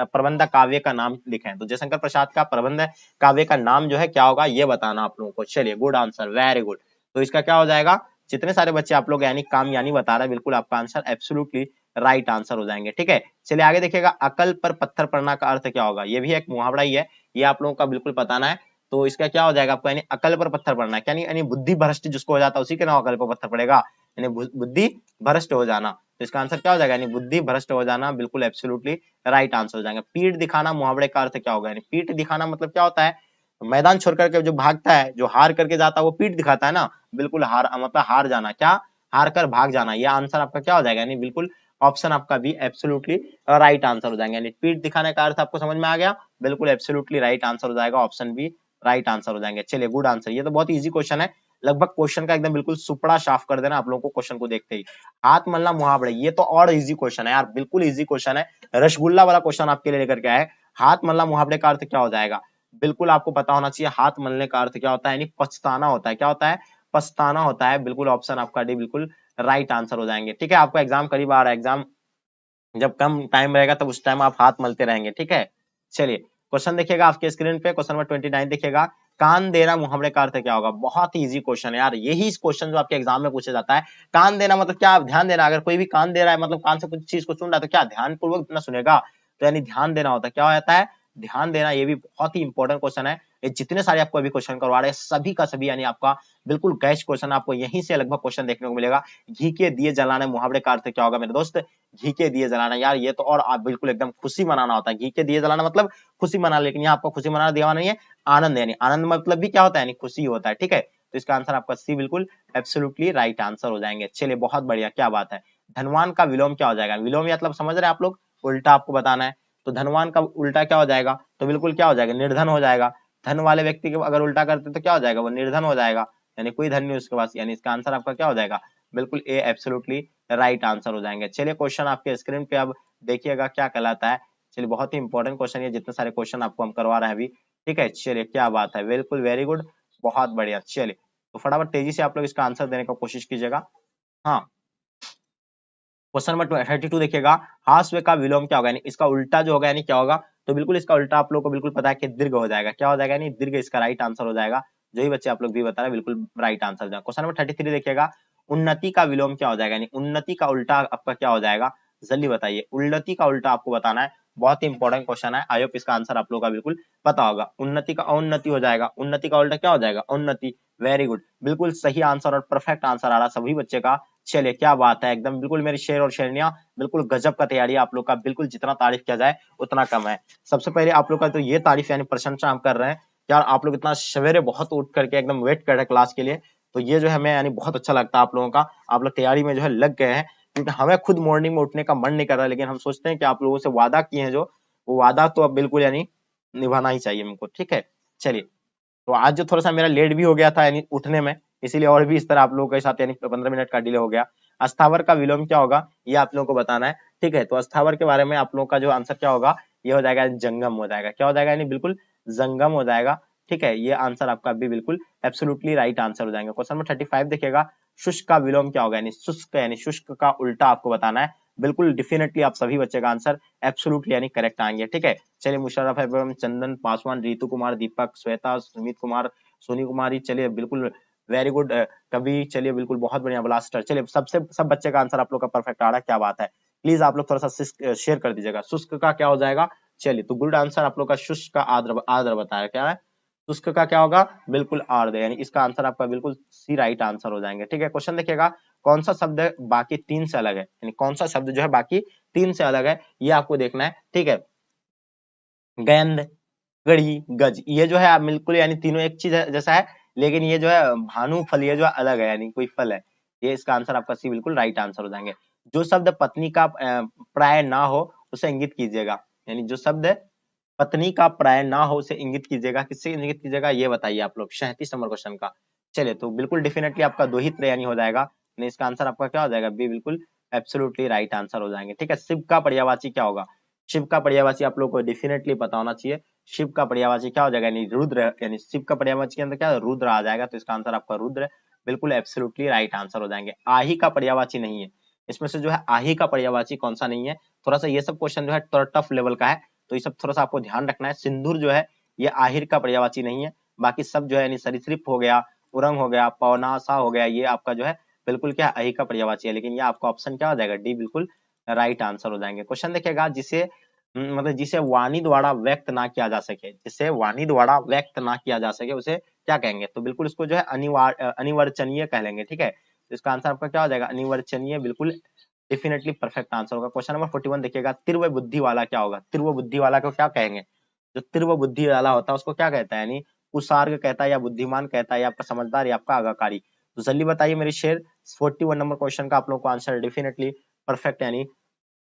प्रबंध काव्य का नाम लिखें। तो जयशंकर प्रसाद का प्रबंध काव्य का नाम जो है क्या होगा, ये बताना आप लोगों को। चलिए गुड आंसर, वेरी गुड, तो इसका क्या हो जाएगा, जितने सारे बच्चे आप लोग यानी काम यानी बता रहे हैं, बिल्कुल आपका आंसर एब्सोल्युटली राइट आंसर हो जाएंगे, ठीक है। चलिए आगे देखिएगा, अकल पर पत्थर पड़ना का अर्थ क्या होगा। ये भी एक मुहावरा ही है, ये आप लोगों का बिल्कुल बताना है। तो इसका क्या हो जाएगा आपको, यानी अकल पर पत्थर पड़ना, यानी बुद्धि भ्रष्ट जिसको हो जाता है उसी के नाम अकल पर पत्थर पड़ेगा, यानी बुद्धि भ्रष्ट हो जाना। तो इसका आंसर क्या हो जाएगा, यानी बुद्धि भ्रष्ट हो जाना, बिल्कुल एब्सोल्युटली राइट आंसर हो जाएगा। पीठ दिखाना मुहावरे का अर्थ क्या होगा, यानी पीठ दिखाना मतलब क्या होता है, मैदान छोड़ करके जो भागता है, जो हार करके जाता है वो पीठ दिखाता है ना, बिल्कुल हार मतलब हार जाना, क्या हार कर भाग जाना। यह आंसर आपका क्या हो जाएगा, यानी बिल्कुल ऑप्शन आपका भी एब्सोल्युटली राइट आंसर हो जाएंगे। यानी पीठ दिखाने का अर्थ आपको समझ में आ गया, बिल्कुल एब्सोल्युटली राइट आंसर हो जाएगा, ऑप्शन बी राइट आंसर हो जाएंगे। चलिए गुड आंसर, ये तो बहुत इजी क्वेश्चन है, लगभग क्वेश्चन का एकदम बिल्कुल सुपड़ा साफ कर देना आप लोगों को क्वेश्चन को देखते ही। हाथ मलना मुहावरे, ये तो और इजी क्वेश्चन है यार, बिल्कुल इजी क्वेश्चन है, रसगुल्ला वाला क्वेश्चन आपके लिए लेकर के आए। हाथ मलना मुहावरे का अर्थ क्या हो जाएगा, बिल्कुल आपको पता होना चाहिए। हाथ मलने का अर्थ क्या होता है, यानी पछताना होता है, क्या होता है, पछताना होता है, बिल्कुल ऑप्शन आपका डी बिल्कुल राइट आंसर हो जाएंगे, ठीक है। आपका एग्जाम करीब आ रहा है, एग्जाम जब कम टाइम रहेगा तब उस टाइम आप हाथ मलते रहेंगे, ठीक है। चलिए क्वेश्चन देखिएगा आपके स्क्रीन पे, क्वेश्चन नंबर 29 देखिएगा, कान देना मुहावरे का अर्थ क्या होगा। बहुत ही इजी क्वेश्चन है यार, यही क्वेश्चन जो आपके एग्जाम में पूछा जाता है। कान देना मतलब क्या, ध्यान देना, अगर कोई भी कान दे रहा है मतलब कान से कुछ चीज को सुन रहा है तो क्या ध्यान पूर्वक ना सुनेगा, तो यानी ध्यान देना होता है, क्या होता है, ध्यान देना। ये भी बहुत ही इंपॉर्टेंट क्वेश्चन है, ये जितने सारे आपको अभी क्वेश्चन करवा रहे हैं सभी का सभी यानी आपका बिल्कुल गैस क्वेश्चन, आपको यहीं से लगभग क्वेश्चन देखने को मिलेगा। घी के दिए जलाने मुहावरे का अर्थ क्या होगा मेरे दोस्त, घी के दिए जलाना, यार ये तो और आप बिल्कुल एकदम खुशी मनाना होता है, घी के दिए जलाना मतलब खुशी मनाना, लेकिन यहाँ आपको खुशी मनाना दिया नहीं है, आनंद, यानी आनंद मतलब भी क्या होता है, यानी खुशी होता है, ठीक है। तो इसका आंसर आपका सी बिल्कुल एब्सोल्युटली राइट आंसर हो जाएंगे। चलिए बहुत बढ़िया, क्या बात है। धनवान का विलोम क्या हो जाएगा, विलोम मतलब समझ रहे हैं आप लोग, उल्टा आपको बताना है। तो धनवान का उल्टा क्या हो जाएगा, तो बिल्कुल क्या हो जाएगा, निर्धन हो जाएगा। धन वाले व्यक्ति के अगर उल्टा करते तो क्या हो जाएगा, वो निर्धन हो जाएगा। यानी कोई धन नहीं उसके पास, यानी इसका आंसर आपका क्या हो जाएगा, बिल्कुल ए एब्सोल्युटली राइट आंसर हो जाएंगे। चलिए क्वेश्चन आपके स्क्रीन पे अब देखिएगा क्या कहलाता है। चलिए बहुत ही इंपॉर्टेंट क्वेश्चन है, जितने सारे क्वेश्चन आपको हम करवा रहे हैं अभी, ठीक है। चलिए क्या बात है, बिल्कुल वेरी गुड, बहुत बढ़िया। चलिए तो फटाफट तेजी से आप लोग इसका आंसर देने का कोशिश कीजिएगा। हाँ, क्वेश्चन नंबर 32 देखिएगा, हास्व का विलोम क्या होगा, यानी इसका उल्टा जो होगा यानी क्या होगा, तो बिल्कुल इसका उल्टा आप लोग को बिल्कुल पता है कि दीर्घ हो जाएगा। क्या हो जाएगा, यानी दीर्घ इसका राइट आंसर हो जाएगा। जो ही बच्चे आप लोग भी बता रहे हैं बिल्कुल राइट आंसर जाए। क्वेश्चन नंबर 33 देखिएगा, उन्नति का विलोम क्या हो जाएगा, यानी उन्नति का उल्टा आपका क्या हो जाएगा, जल्दी बताइए। उन्नति का उल्टा आपको बताना है, बहुत ही इंपॉर्टेंट क्वेश्चन है, आई होप इसका आंसर आप लोग का बिल्कुल पता होगा। उन्नति का अवनति हो जाएगा, उन्नति का उल्टा क्या हो जाएगा, उन्नति। वेरी गुड, बिल्कुल सही आंसर और परफेक्ट आंसर आ रहा सभी बच्चे का। चलिए क्या बात है, एकदम बिल्कुल मेरे शेर और शेरनियां, बिल्कुल गजब का तैयारी आप लोग का, बिल्कुल जितना तारीफ किया जाए उतना कम है। सबसे पहले आप लोग का तो ये तारीफ यानी प्रशंसा हम कर रहे हैं, यार आप लोग इतना सवेरे बहुत उठ करके एकदम वेट कर रहे हैं क्लास के लिए, तो ये जो है हमें यानी बहुत अच्छा लगता है आप लोगों का, आप लोग तैयारी में जो है लग गए हैं। क्योंकि हमें खुद मॉर्निंग में उठने का मन नहीं कर रहा, लेकिन हम सोचते हैं कि आप लोगों से वादा किए हैं जो, वो वादा तो अब बिल्कुल यानी निभाना ही चाहिए हमको, ठीक है। चलिए तो आज जो थोड़ा सा मेरा लेट भी हो गया था यानी उठने में, इसीलिए और भी इस तरह आप लोगों के साथ यानी 15 मिनट का डिले हो गया। अस्थावर का विलोम क्या होगा, ये आप लोगों को बताना है, ठीक है। तो अस्थावर के बारे में आप लोगों का जो आंसर क्या होगा, ये हो जाएगा जंगम हो जाएगा। क्या हो जाएगा, यानी बिल्कुल जंगम हो जाएगा, ठीक है। ये आंसर आपका भी बिल्कुल एब्सोल्युटली राइट आंसर हो जाएगा। क्वेश्चन नंबर 35 देखिएगा, शुष्क का विलोम क्या होगा, यानी शुष्क यानी शुष्क का उल्टा आपको बताना है। बिल्कुल डेफिनेटली आप सभी बच्चे का आंसर एब्सोल्युटली यानी करेक्ट आएंगे, ठीक है। चलिए मुशर्रफ है, चंदन पासवान, रितु कुमार, दीपक, श्वेता, सुमित कुमार, सोनी कुमारी, चलिए बिल्कुल वेरी गुड। कभी चलिए बिल्कुल बहुत बढ़िया ब्लास्टर, चलिए सबसे सब बच्चे का आंसर आप लोग का परफेक्ट आ रहा है, क्या बात है। प्लीज आप लोग थोड़ा सा शेयर कर दीजिएगा। शुष्क का क्या हो जाएगा, चलिए तो गुड आंसर आप लोग का शुष्क का आर्द्र आर्द्र बताया, क्या है शुष्क का क्या होगा, बिल्कुल आर्द्र, यानी इसका आंसर आपका बिल्कुल सी राइट आंसर हो जाएंगे, ठीक है। क्वेश्चन देखिएगा, कौन सा शब्द बाकी तीन से अलग है, यानी कौन सा शब्द जो है बाकी तीन से अलग है, ये आपको देखना है, ठीक है। गेंद, गड़ी, गज, ये जो है आप बिल्कुल यानी तीनों एक चीज जैसा है, लेकिन ये जो है भानु फल, ये जो अलग है यानी कोई फल है, ये इसका आंसर आपका सी बिल्कुल राइट आंसर हो जाएंगे। जो शब्द पत्नी का प्राय ना हो उसे इंगित कीजिएगा, यानी जो शब्द पत्नी का प्राय ना हो उसे इंगित कीजिएगा, किससे इंगित कीजिएगा ये बताइए आप लोग, 37 नंबर क्वेश्चन का। चलिए तो बिल्कुल डेफिनेटली आपका दो ही यानी हो जाएगा, यानी इसका आंसर आपका क्या हो जाएगा, बी बिल्कुल एब्सोल्युटली राइट आंसर हो जाएंगे, ठीक है। शिव का पर्यायवाची क्या होगा, शिव का पर्यायवाची आप लोग को डेफिनेटली पता होना चाहिए। शिव का पर्यायवाची क्या हो जाएगा, यानी रुद्र, यानी शिव का पर्यायवाची के अंदर क्या रुद्र आ जाएगा, तो इसका आंसर आपका रुद्र बिल्कुल एब्सोल्युटली राइट आंसर हो जाएंगे। आही का पर्यायवाची नहीं है, इसमें से जो है आही का पर्यायवाची कौन सा नहीं है, थोड़ा सा ये सब क्वेश्चन जो है थोड़ा टफ लेवल का है, तो ये सब थोड़ा सा आपको ध्यान रखना है। सिंदूर जो है ये आहिर का पर्यायवाची नहीं है, बाकी सब जो है यानी सरीसृप हो गया, उरंग हो गया, पौनासा हो गया, ये आपका जो है बिल्कुल क्या अहि का पर्यायवाची है, लेकिन ये आपका ऑप्शन क्या हो जाएगा, डी बिल्कुल राइट आंसर हो जाएंगे। क्वेश्चन देखिएगा, जिसे मतलब जिसे वाणी द्वारा व्यक्त ना किया जा सके, जिसे वाणी द्वारा व्यक्त ना किया जा सके उसे क्या कहेंगे, तो बिल्कुल इसको जो है अनिवार्चनीय कह लेंगे, ठीक है। तो इसका आंसर आपका क्या हो जाएगा, अनिवार्चनीय, बिल्कुल डेफिनेटली परफेक्ट आंसर होगा। क्वेश्चन नंबर 41 देखिएगा, तीव्र बुद्धि वाला क्या होगा, तीव्र बुद्धि वाला को क्या कहेंगे, जो तीव्र बुद्धि वाला होता है उसको क्या कहता है, यानी कुसार्ग कहता है, या बुद्धिमान कहता है, या आपका समझदार, या आपका आगाकारी, तो जल्दी बताइए मेरे शेर। 41 नंबर क्वेश्चन का आप लोग को आंसर डेफिनेटली परफेक्ट यानी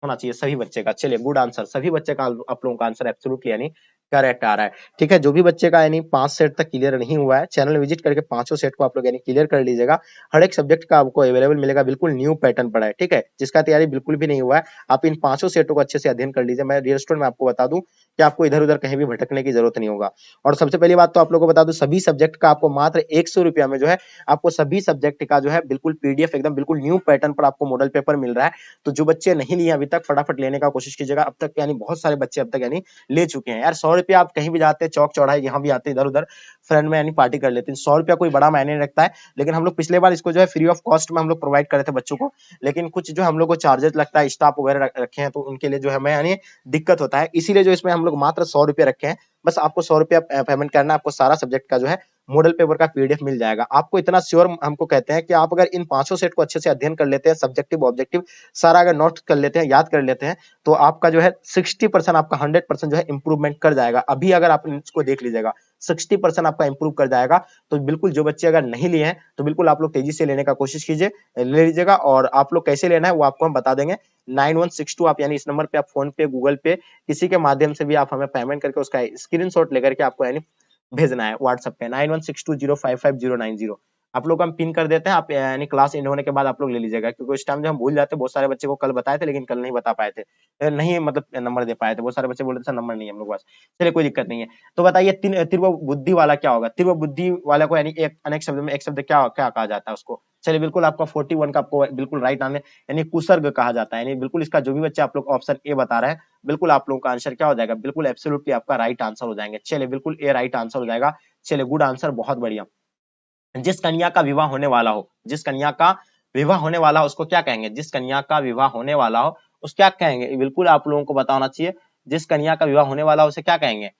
होना चाहिए सभी बच्चे का। चलिए गुड आंसर, सभी बच्चे का आप लोगों का आंसर एब्सोल्युटली यानी करेक्ट आ रहा है, ठीक है। जो भी बच्चे का यानी 5 सेट तक क्लियर नहीं हुआ है, चैनल विजिट करके पांचों सेट को आप लोग यानी क्लियर कर लीजिएगा। हर एक सब्जेक्ट का आपको अवेलेबल मिलेगा, बिल्कुल न्यू पैटर्न पड़ा है, ठीक है। जिसका तैयारी बिल्कुल भी नहीं हुआ है, आप इन पांचों सेटों को अच्छे से अध्ययन कर लीजिए। मैं रियल स्टोर में आपको बता दूं कि आपको इधर उधर कहीं भी भटकने की जरूरत नहीं होगा। और सबसे पहली बात तो आप लोगों को बता दूं, सभी सब्जेक्ट का आपको मात्र 100 रुपया में जो है आपको सभी सब्जेक्ट का जो है बिल्कुल पीडीएफ एकदम बिल्कुल न्यू पैटर्न पर आपको मॉडल पेपर मिल रहा है। तो जो बच्चे नहीं लिए अभी तक फटाफट लेने का कोशिश कीजिएगा। अब तक यानी बहुत सारे बच्चे अब तक यानी ले चुके हैं यार। 100 रुपया आप कहीं भी जाते हैं, चौक चौराहे यहाँ भी आते हैं, इधर उधर फ्रेंड में यानी पार्टी कर लेते हैं। 100 रुपया कोई बड़ा मायने नहीं रखता है, लेकिन हम लोग पिछले बार इसको जो है फ्री ऑफ कॉस्ट में हम लोग प्रोवाइड कर रहे थे बच्चों को, लेकिन कुछ जो हम लोग को चार्जेस लगता है, स्टाफ वगैरह रखे हैं, तो उनके लिए जो है हमें यानी दिक्कत होता है, इसीलिए जो इसमें हम लोग मात्र 100 रुपया रखे हैं। बस आपको 100 रुपया पेमेंट करना, आपको सारा सब्जेक्ट का जो है मॉडल पेपर का पीडीएफ मिल जाएगा। आपको इतना श्योर हमको कहते हैं कि आप अगर इन पांचों सेट को अच्छे से अध्ययन कर लेते हैं, सब्जेक्टिव ऑब्जेक्टिव सारा अगर नोट कर लेते हैं, याद कर लेते हैं, तो आपका जो है 60% आपका 100% जो है इंप्रूवमेंट कर जाएगा। अभी अगर आप इसको देख लीजिएगा 60% आपका इंप्रूव कर जाएगा। तो बिल्कुल जो बच्चे अगर नहीं लिए हैं तो बिल्कुल आप लोग तेजी से लेने का कोशिश कीजिए, ले लीजिएगा। और आप लोग कैसे लेना है वो आपको हम बता देंगे। 9162 आप यानी इस नंबर पे आप फोन पे, गूगल पे, किसी के माध्यम से भी आप हमें पेमेंट करके उसका स्क्रीनशॉट लेकर के आपको यानी भेजना है व्हाट्सएप पे 9162055090। आप लोग हम पिन कर देते हैं, आप यानी क्लास एंड होने के बाद आप लोग ले लीजिएगा, क्योंकि उस टाइम जो हम भूल जाते हैं, बहुत सारे बच्चे को कल बताए थे लेकिन कल नहीं बता पाए थे, नहीं मतलब नंबर दे पाए थे, बहुत सारे बच्चे बोल रहे थे सर नंबर नहीं है हम लोग पास। चलिए कोई दिक्कत नहीं है। तो बताइए तीव्र बुद्धि वाला क्या होगा? तीव्र बुद्धि वाला को यानी एक अनेक शब्द में एक शब्द क्या क्या कहा जाता है उसको? चलिए बिल्कुल आपका 41 का आपको बिल्कुल राइट आंसर यानी कुसर्ग कहा जाता है, यानी बिल्कुल इसका जो भी बच्चे आप लोग ऑप्शन ए बता रहे हैं, बिल्कुल आप लोगों का आंसर क्या हो जाएगा? बिल्कुल एब्सोल्युटली आपका राइट आंसर हो जाएंगे। चलिए बिल्कुल ए राइट आंसर हो जाएगा। चलिए गुड आंसर, बहुत बढ़िया। जिस कन्या का विवाह होने वाला हो, जिस कन्या का विवाह होने वाला हो उसको क्या कहेंगे? जिस कन्या का विवाह होने वाला हो उसको क्या कहेंगे? बिल्कुल आप लोगों को बताना चाहिए, जिस कन्या का विवाह होने वाला हो उसे क्या कहेंगे?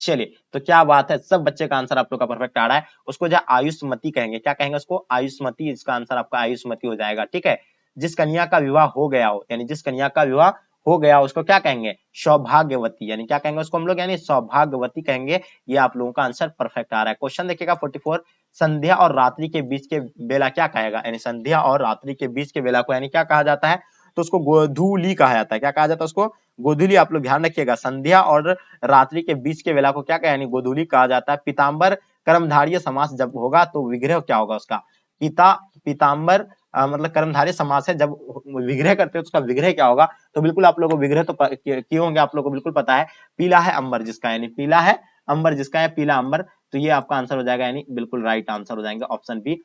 चलिए तो क्या बात है, सब बच्चे का आंसर आप लोग का परफेक्ट आ रहा है। उसको जो आयुष्मती कहेंगे, क्या कहेंगे उसको? आयुष्मती, इसका आंसर आपका आयुष्मती हो जाएगा। ठीक है, जिस कन्या का विवाह हो गया हो, यानी जिस कन्या का विवाह हो गया उसको क्या कहेंगे? सौभाग्यवती, यानी क्या कहेंगे उसको हम लोग? यानी सौभाग्यवती कहेंगे। ये आप लोगों का आंसर परफेक्ट आ रहा है। क्वेश्चन देखिएगा 44, संध्या और रात्रि के बीच के बेला क्या कहेगा? यानी संध्या और रात्रि के बीच के बेला को यानी क्या कहा जाता है? तो उसको गोधूली कहा जाता है। क्या कहा जाता है उसको? गोधूली। आप लोग ध्यान रखिएगा, संध्या और रात्रि के बीच के वेला को क्या कहा, यानी गोधूली कहा जाता है। पीताम्बर कर्मधारय समास जब होगा तो विग्रह क्या होगा उसका? पीताम्बर मतलब कर्मधारय समास है, जब विग्रह करते हैं तो उसका विग्रह क्या होगा? तो बिल्कुल आप लोगों को विग्रह तो किए होंगे, आप लोगों को बिल्कुल पता है, पीला है अंबर जिसका, यानी पीला है अंबर जिसका है, पीला अंबर। तो ये आपका आंसर हो जाएगा, यानी बिल्कुल राइट आंसर हो जाएंगे, ऑप्शन बी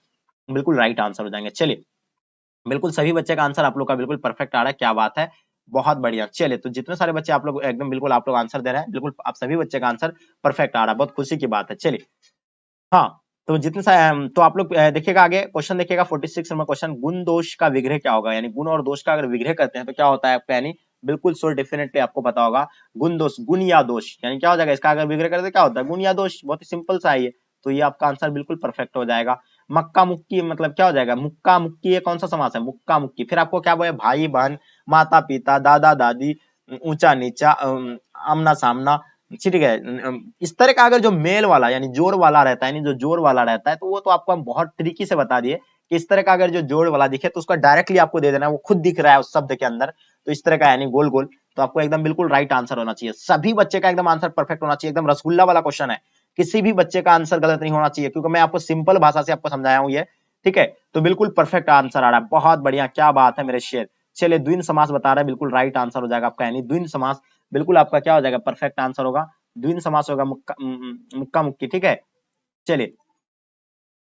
बिल्कुल राइट आंसर हो जाएंगे। चलिए बिल्कुल सभी बच्चे का आंसर आप लोग का बिल्कुल परफेक्ट आ रहा है, क्या बात है, बहुत बढ़िया। चलिए तो जितने सारे बच्चे आप लोग एकदम बिल्कुल आप लोग आंसर दे रहे हैं, बिल्कुल आप सभी बच्चे का आंसर परफेक्ट आ रहा है, बहुत खुशी की बात है। चलिए हाँ, तो जितने सारे तो आप लोग देखिएगा आगे क्वेश्चन देखिएगा 46 नंबर क्वेश्चन, गुण दोष का विग्रह क्या होगा? यानी गुण और दोष का अगर विग्रह करते हैं तो क्या होता है आपका? यानी बिल्कुल सो डेफिनेटली आपको पता होगा, गुण दोष, गुण या दोष, यानी क्या हो जाएगा इसका अगर विग्रह करते हैं क्या होता है? गुण या दोष, बहुत ही सिंपल सा है ये। तो ये आपका आंसर बिल्कुल परफेक्ट हो जाएगा। मक्का मुक्की मतलब क्या हो जाएगा? मुक्का मुक्की ये कौन सा समास है? मुक्का मुक्की। फिर आपको क्या बोले? भाई बहन, माता पिता, दादा दादी, ऊंचा नीचा, आमना सामना, ठीक है। इस तरह का अगर जो मेल वाला यानी जोड़ वाला रहता है, यानी जो जोड़ वाला रहता है, तो वो तो आपको हम बहुत ट्रिकी से बता दिए कि इस तरह का अगर जो जोड़ वाला दिखे तो उसका डायरेक्टली आपको दे देना है, वो खुद दिख रहा है उस शब्द के अंदर, तो इस तरह का यानी गोल गोल। तो आपको एकदम बिल्कुल राइट आंसर होना चाहिए, सभी बच्चे का एकदम आंसर परफेक्ट होना चाहिए, एकदम रसगुल्ला वाला क्वेश्चन है, किसी भी बच्चे का आंसर गलत नहीं होना चाहिए, क्योंकि मैं आपको सिंपल भाषा से आपको समझाया हूँ ये। ठीक है, तो बिल्कुल परफेक्ट आंसर आ रहा है, बहुत बढ़िया, क्या बात है मेरे शेर। चलिए द्विंद समास बता रहा है, बिल्कुल राइट आंसर हो जाएगा आपका, यानी द्विंद समास बिल्कुल आपका क्या हो जाएगा? परफेक्ट आंसर होगा। द्विंद समास होगा मुक्का मुक्की। ठीक है, चलिए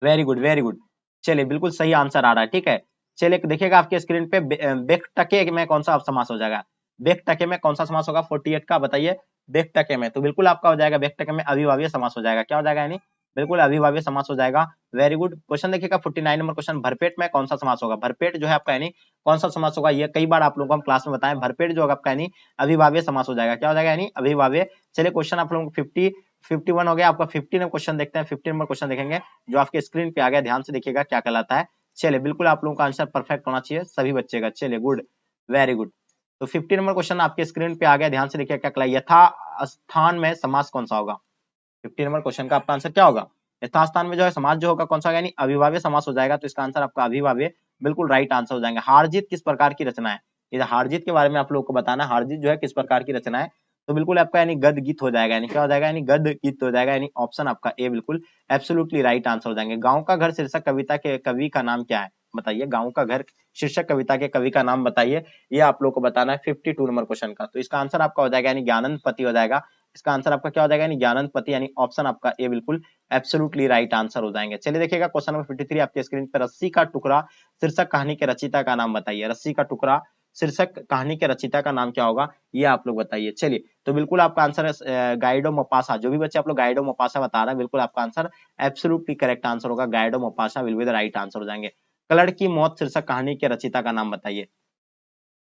वेरी गुड वेरी गुड। चलिए बिल्कुल सही आंसर आ रहा है। ठीक है, चलिए देखिएगा आपके स्क्रीन पे बेकटके में कौन सा समास हो जाएगा? बेकटके में कौन सा समास होगा 48 का? बताइए बेकटके में। तो बिल्कुल आपका हो जाएगा बेकटके में अविभाज्य समास हो जाएगा। क्या हो जाएगा? यानी बिल्कुल अविभाज्य समास हो जाएगा। Very good. क्वेश्चन देखिएगा 49 नंबर क्वेश्चन, भरपेट में कौन सा समास होगा? भरपेट जो है आपका यानी कौन सा समास होगा? ये कई बार आप लोगों को हम क्लास में बताएं, भरपेट जो होगा आपका यानी अविभाज्य समास हो जाएगा। क्या हो जाएगा? यानी अविभाज्य। चलिए क्वेश्चन आप लोगों को 51 हो गया आपका। 15 क्वेश्चन देखते हैं, 15 नंबर क्वेश्चन देखेंगे जो आपके स्क्रीन पे आ गया, ध्यान से देखिएगा क्या कहलाता है। चलिए बिल्कुल आप लोगों का आंसर परफेक्ट होना चाहिए सभी बच्चे का। चलिए गुड, वेरी गुड। तो 15 नंबर क्वेश्चन आपके स्क्रीन पे आ गया, ध्यान से देखिए क्या कहला, यथा स्थान में समास कौन सा होगा? 15 नंबर क्वेश्चन का आपका आंसर क्या होगा? यथास्थान में जो है समास जो होगा कौन सा होगा? यानी अविभाज्य समास हो जाएगा, तो इसका आंसर आपका अविभाज्य बिल्कुल राइट आंसर हो जाएंगे। हार जीत किस प्रकार की रचना है? ये हार जीत के बारे में आप लोगों को बताना, हार जीत जो है किस प्रकार की रचना है? तो बिल्कुल आपका यानी गद गीत हो जाएगा, यानी क्या हो जाएगा? यानी गद गीत हो जाएगा, यानी ऑप्शन आपका ए बिल्कुल एब्सोल्युटली राइट आंसर हो जाएंगे। गांव का घर शीर्षक कविता के कवि का नाम क्या है? बताइए, गांव का घर शीर्षक कविता के कवि का नाम बताइए, ये आप लोग को बताना है 52 नंबर क्वेश्चन का। तो इसका आंसर आपका हो जाएगा यानी ज्ञानंद पति हो जाएगा। इसका आंसर आपका क्या हो जाएगा? यानी ज्ञानंद पति, यानी ऑप्शन आपका ए बिल्कुल एब्सोल्युटली राइट आंसर हो जाएंगे। चलिए देखिएगा क्वेश्चन नंबर 53 आपके स्क्रीन पर, रस्सी का टुकड़ा शीर्षक कहानी के रचयिता का नाम बताइए। रस्सी का टुकड़ा शीर्षक कहानी के रचयिता का नाम क्या होगा? ये आप लोग बताइए। चलिए तो बिल्कुल आपका आंसर है गाइडो मोपासा। जो भी बच्चे आप लोग गाइडो मोपासा बता रहे हैं, बिल्कुल आपका आंसर एब्सोल्युटली करेक्ट आंसर होगा, Guido Maupassant will be the right answer हो जाएंगे। कलड़ की मौत शीर्षक कहानी के रचयिता का नाम बताइए।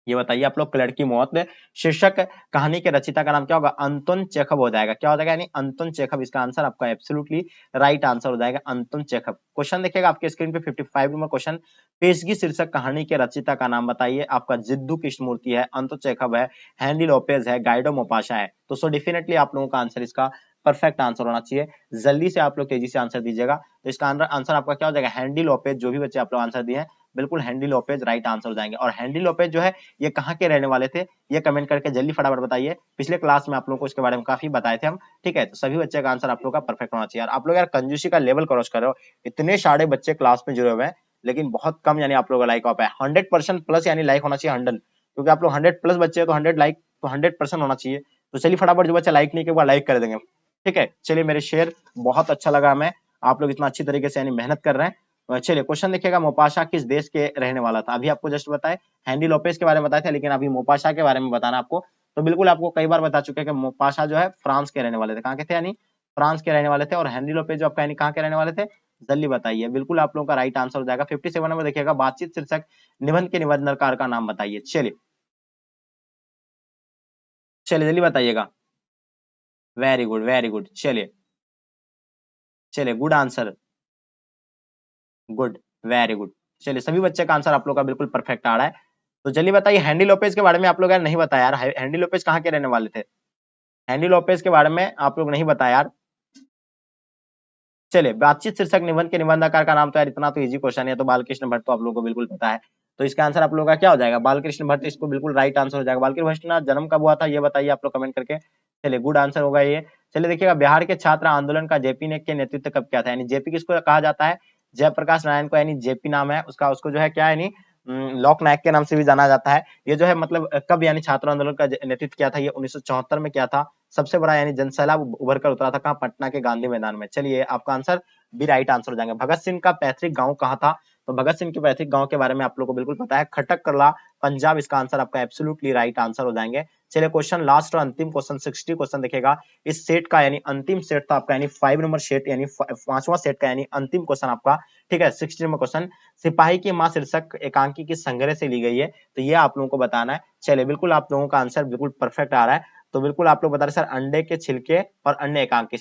ये बताइए आप लोग, कलड़ की मौत शीर्षक कहानी के रचयिता का नाम क्या होगा? अंतोन चेखव हो जाएगा। क्या हो जाएगा? यानी अंतोन चेखव, इसका आंसर आपका एब्सोल्युटली राइट आंसर हो जाएगा, अंतोन चेखव। क्वेश्चन देखिएगा आपके स्क्रीन पे 55 नंबर क्वेश्चन, पेशगी शीर्षक कहानी के रचयिता का नाम बताइए। आपका जिद्दू कृष्णमूर्ति है, अंतो चेखव है, हैंडी लोपेज है, गाइडो मोपाशा है। तो सो डेफिनेटली आप लोगों का आंसर इसका परफेक्ट आंसर होना चाहिए। जल्दी से आप लोग तेजी से आंसर दीजिएगा। तो इसका आंसर आपका क्या हो जाएगा? Handy Lopez. जो भी बच्चे आप लोग आंसर दिए बिल्कुल हैंडी लोपेज राइट आंसर हो जाएंगे। और हैंडी लोपेज जो है ये कहाँ के रहने वाले थे, ये कमेंट करके जल्दी फटाफट बताइए। पिछले क्लास में आप लोगों को इसके बारे में काफी बताए थे हम, ठीक है। तो सभी बच्चे का आंसर आप लोग का परफेक्ट होना चाहिए। यार आप लोग यार कंजूसी का लेवल क्रॉस कर रहे हो, इतने सारे बच्चे क्लास में जुड़े हुए हैं लेकिन बहुत कम यानी आप लोगों का लाइक ऑफ है। 100% प्लस यानी लाइक होना चाहिए 100, क्योंकि आप लोग 100 प्लस बच्चे हैं तो 100 लाइक तो 100% होना चाहिए। तो चलिए फटाफट जो बच्चा लाइक नहीं किया वो लाइक कर देंगे, ठीक है। चलिए मेरे शेयर बहुत अच्छा लगा हमें, आप लोग इतना अच्छी तरीके से यानी मेहनत कर रहे हैं। चलिए क्वेश्चन देखिएगा, मोपाशा किस देश के रहने वाला था। अभी आपको जस्ट बताए हैंडी लोपेज के बारे में बताया था, लेकिन अभी मोपाशा के बारे में बताना आपको। तो बिल्कुल आपको कई बार बता चुके हैं कि मोपाशा जो है फ्रांस के रहने वाले थे। कहाँ के थे, यानी फ्रांस के रहने वाले थे। और हैंडी लोपेज जो आपका यानी कहाँ के रहने वाले थे, जल्दी बताइए। बिल्कुल आप लोगों का राइट आंसर हो जाएगा। 57 नंबर देखिएगा, बातचीत शीर्षक निबंध के निबंधकार का नाम बताइए। चलिए चलिए जल्दी बताइएगा। Very good very good. चलिए चलिए good answer, good very good. चलिए सभी बच्चे का आंसर आप लोग का बिल्कुल परफेक्ट आ रहा है। तो चलिए बताइए हैंडी लोपेज के बारे में आप लोग यार नहीं बताया यार, हैंडी लोपेज कहाँ के रहने वाले थे, हैंडी लोपेज के बारे में आप लोग नहीं बताया यार। चलिए बातचीत शीर्षक निबंध के निबंधकार का नाम, तो यार इतना तो इजी क्वेश्चन है, तो बालकृष्ण भट्ट तो आप लोगों को बिल्कुल पता है। तो इसका आंसर आप लोगों का क्या हो जाएगा, बालकृष्ण भट्ट। इसको बिल्कुल राइट आंसर हो जाएगा। बालकृष्ण भट्ट का जन्म कब हुआ था ये बताइए आप लोग कमेंट करके। चलिए गुड आंसर होगा ये। चलिए देखिएगा, बिहार के छात्र आंदोलन का जेपी ने के नेतृत्व कब किया था, यानी जेपी किसको कहा जाता है, जयप्रकाश नारायण को, यानी जेपी नाम है उसका, उसको जो है क्या है यानी लोक नायक के नाम से भी जाना जाता है। ये जो है मतलब कब यानी छात्र आंदोलन का नेतृत्व किया था, ये 1974 में किया था। सबसे बड़ा यानी जनसैलाब उभर कर उतरा था कहाँ, पटना के गांधी मैदान में। चलिए आपका आंसर भी राइट आंसर हो जाएंगे। भगत सिंह का पैतृक गांव कहाँ था, तो भगत सिंह के पैतृक गांव के बारे में आप लोग को बिल्कुल पता है, खटक करला पंजाब। इसका आंसर आपका एब्सोल्युटली राइट आंसर हो जाएंगे। चलिए क्वेश्चन लास्ट और अंतिम क्वेश्चन 60 क्वेश्चन देखेगा। इस सेट का यानी अंतिम सेट था आपका, यानी 5 नंबर सेट, यानी 5वां सेट का यानी अंतिम क्वेश्चन आपका, ठीक है। 60 नंबर क्वेश्चन, सिपाही की मां शीर्षक एकांकी किस संग्रह से ली गई है, तो ये आप लोगों को बताना है। चलिए बिल्कुल आप लोगों का आंसर बिल्कुल परफेक्ट आ रहा है। तो बिल्कुल आप लोग बता रहे सर अंडे के छिलके और अन्य एकांकी से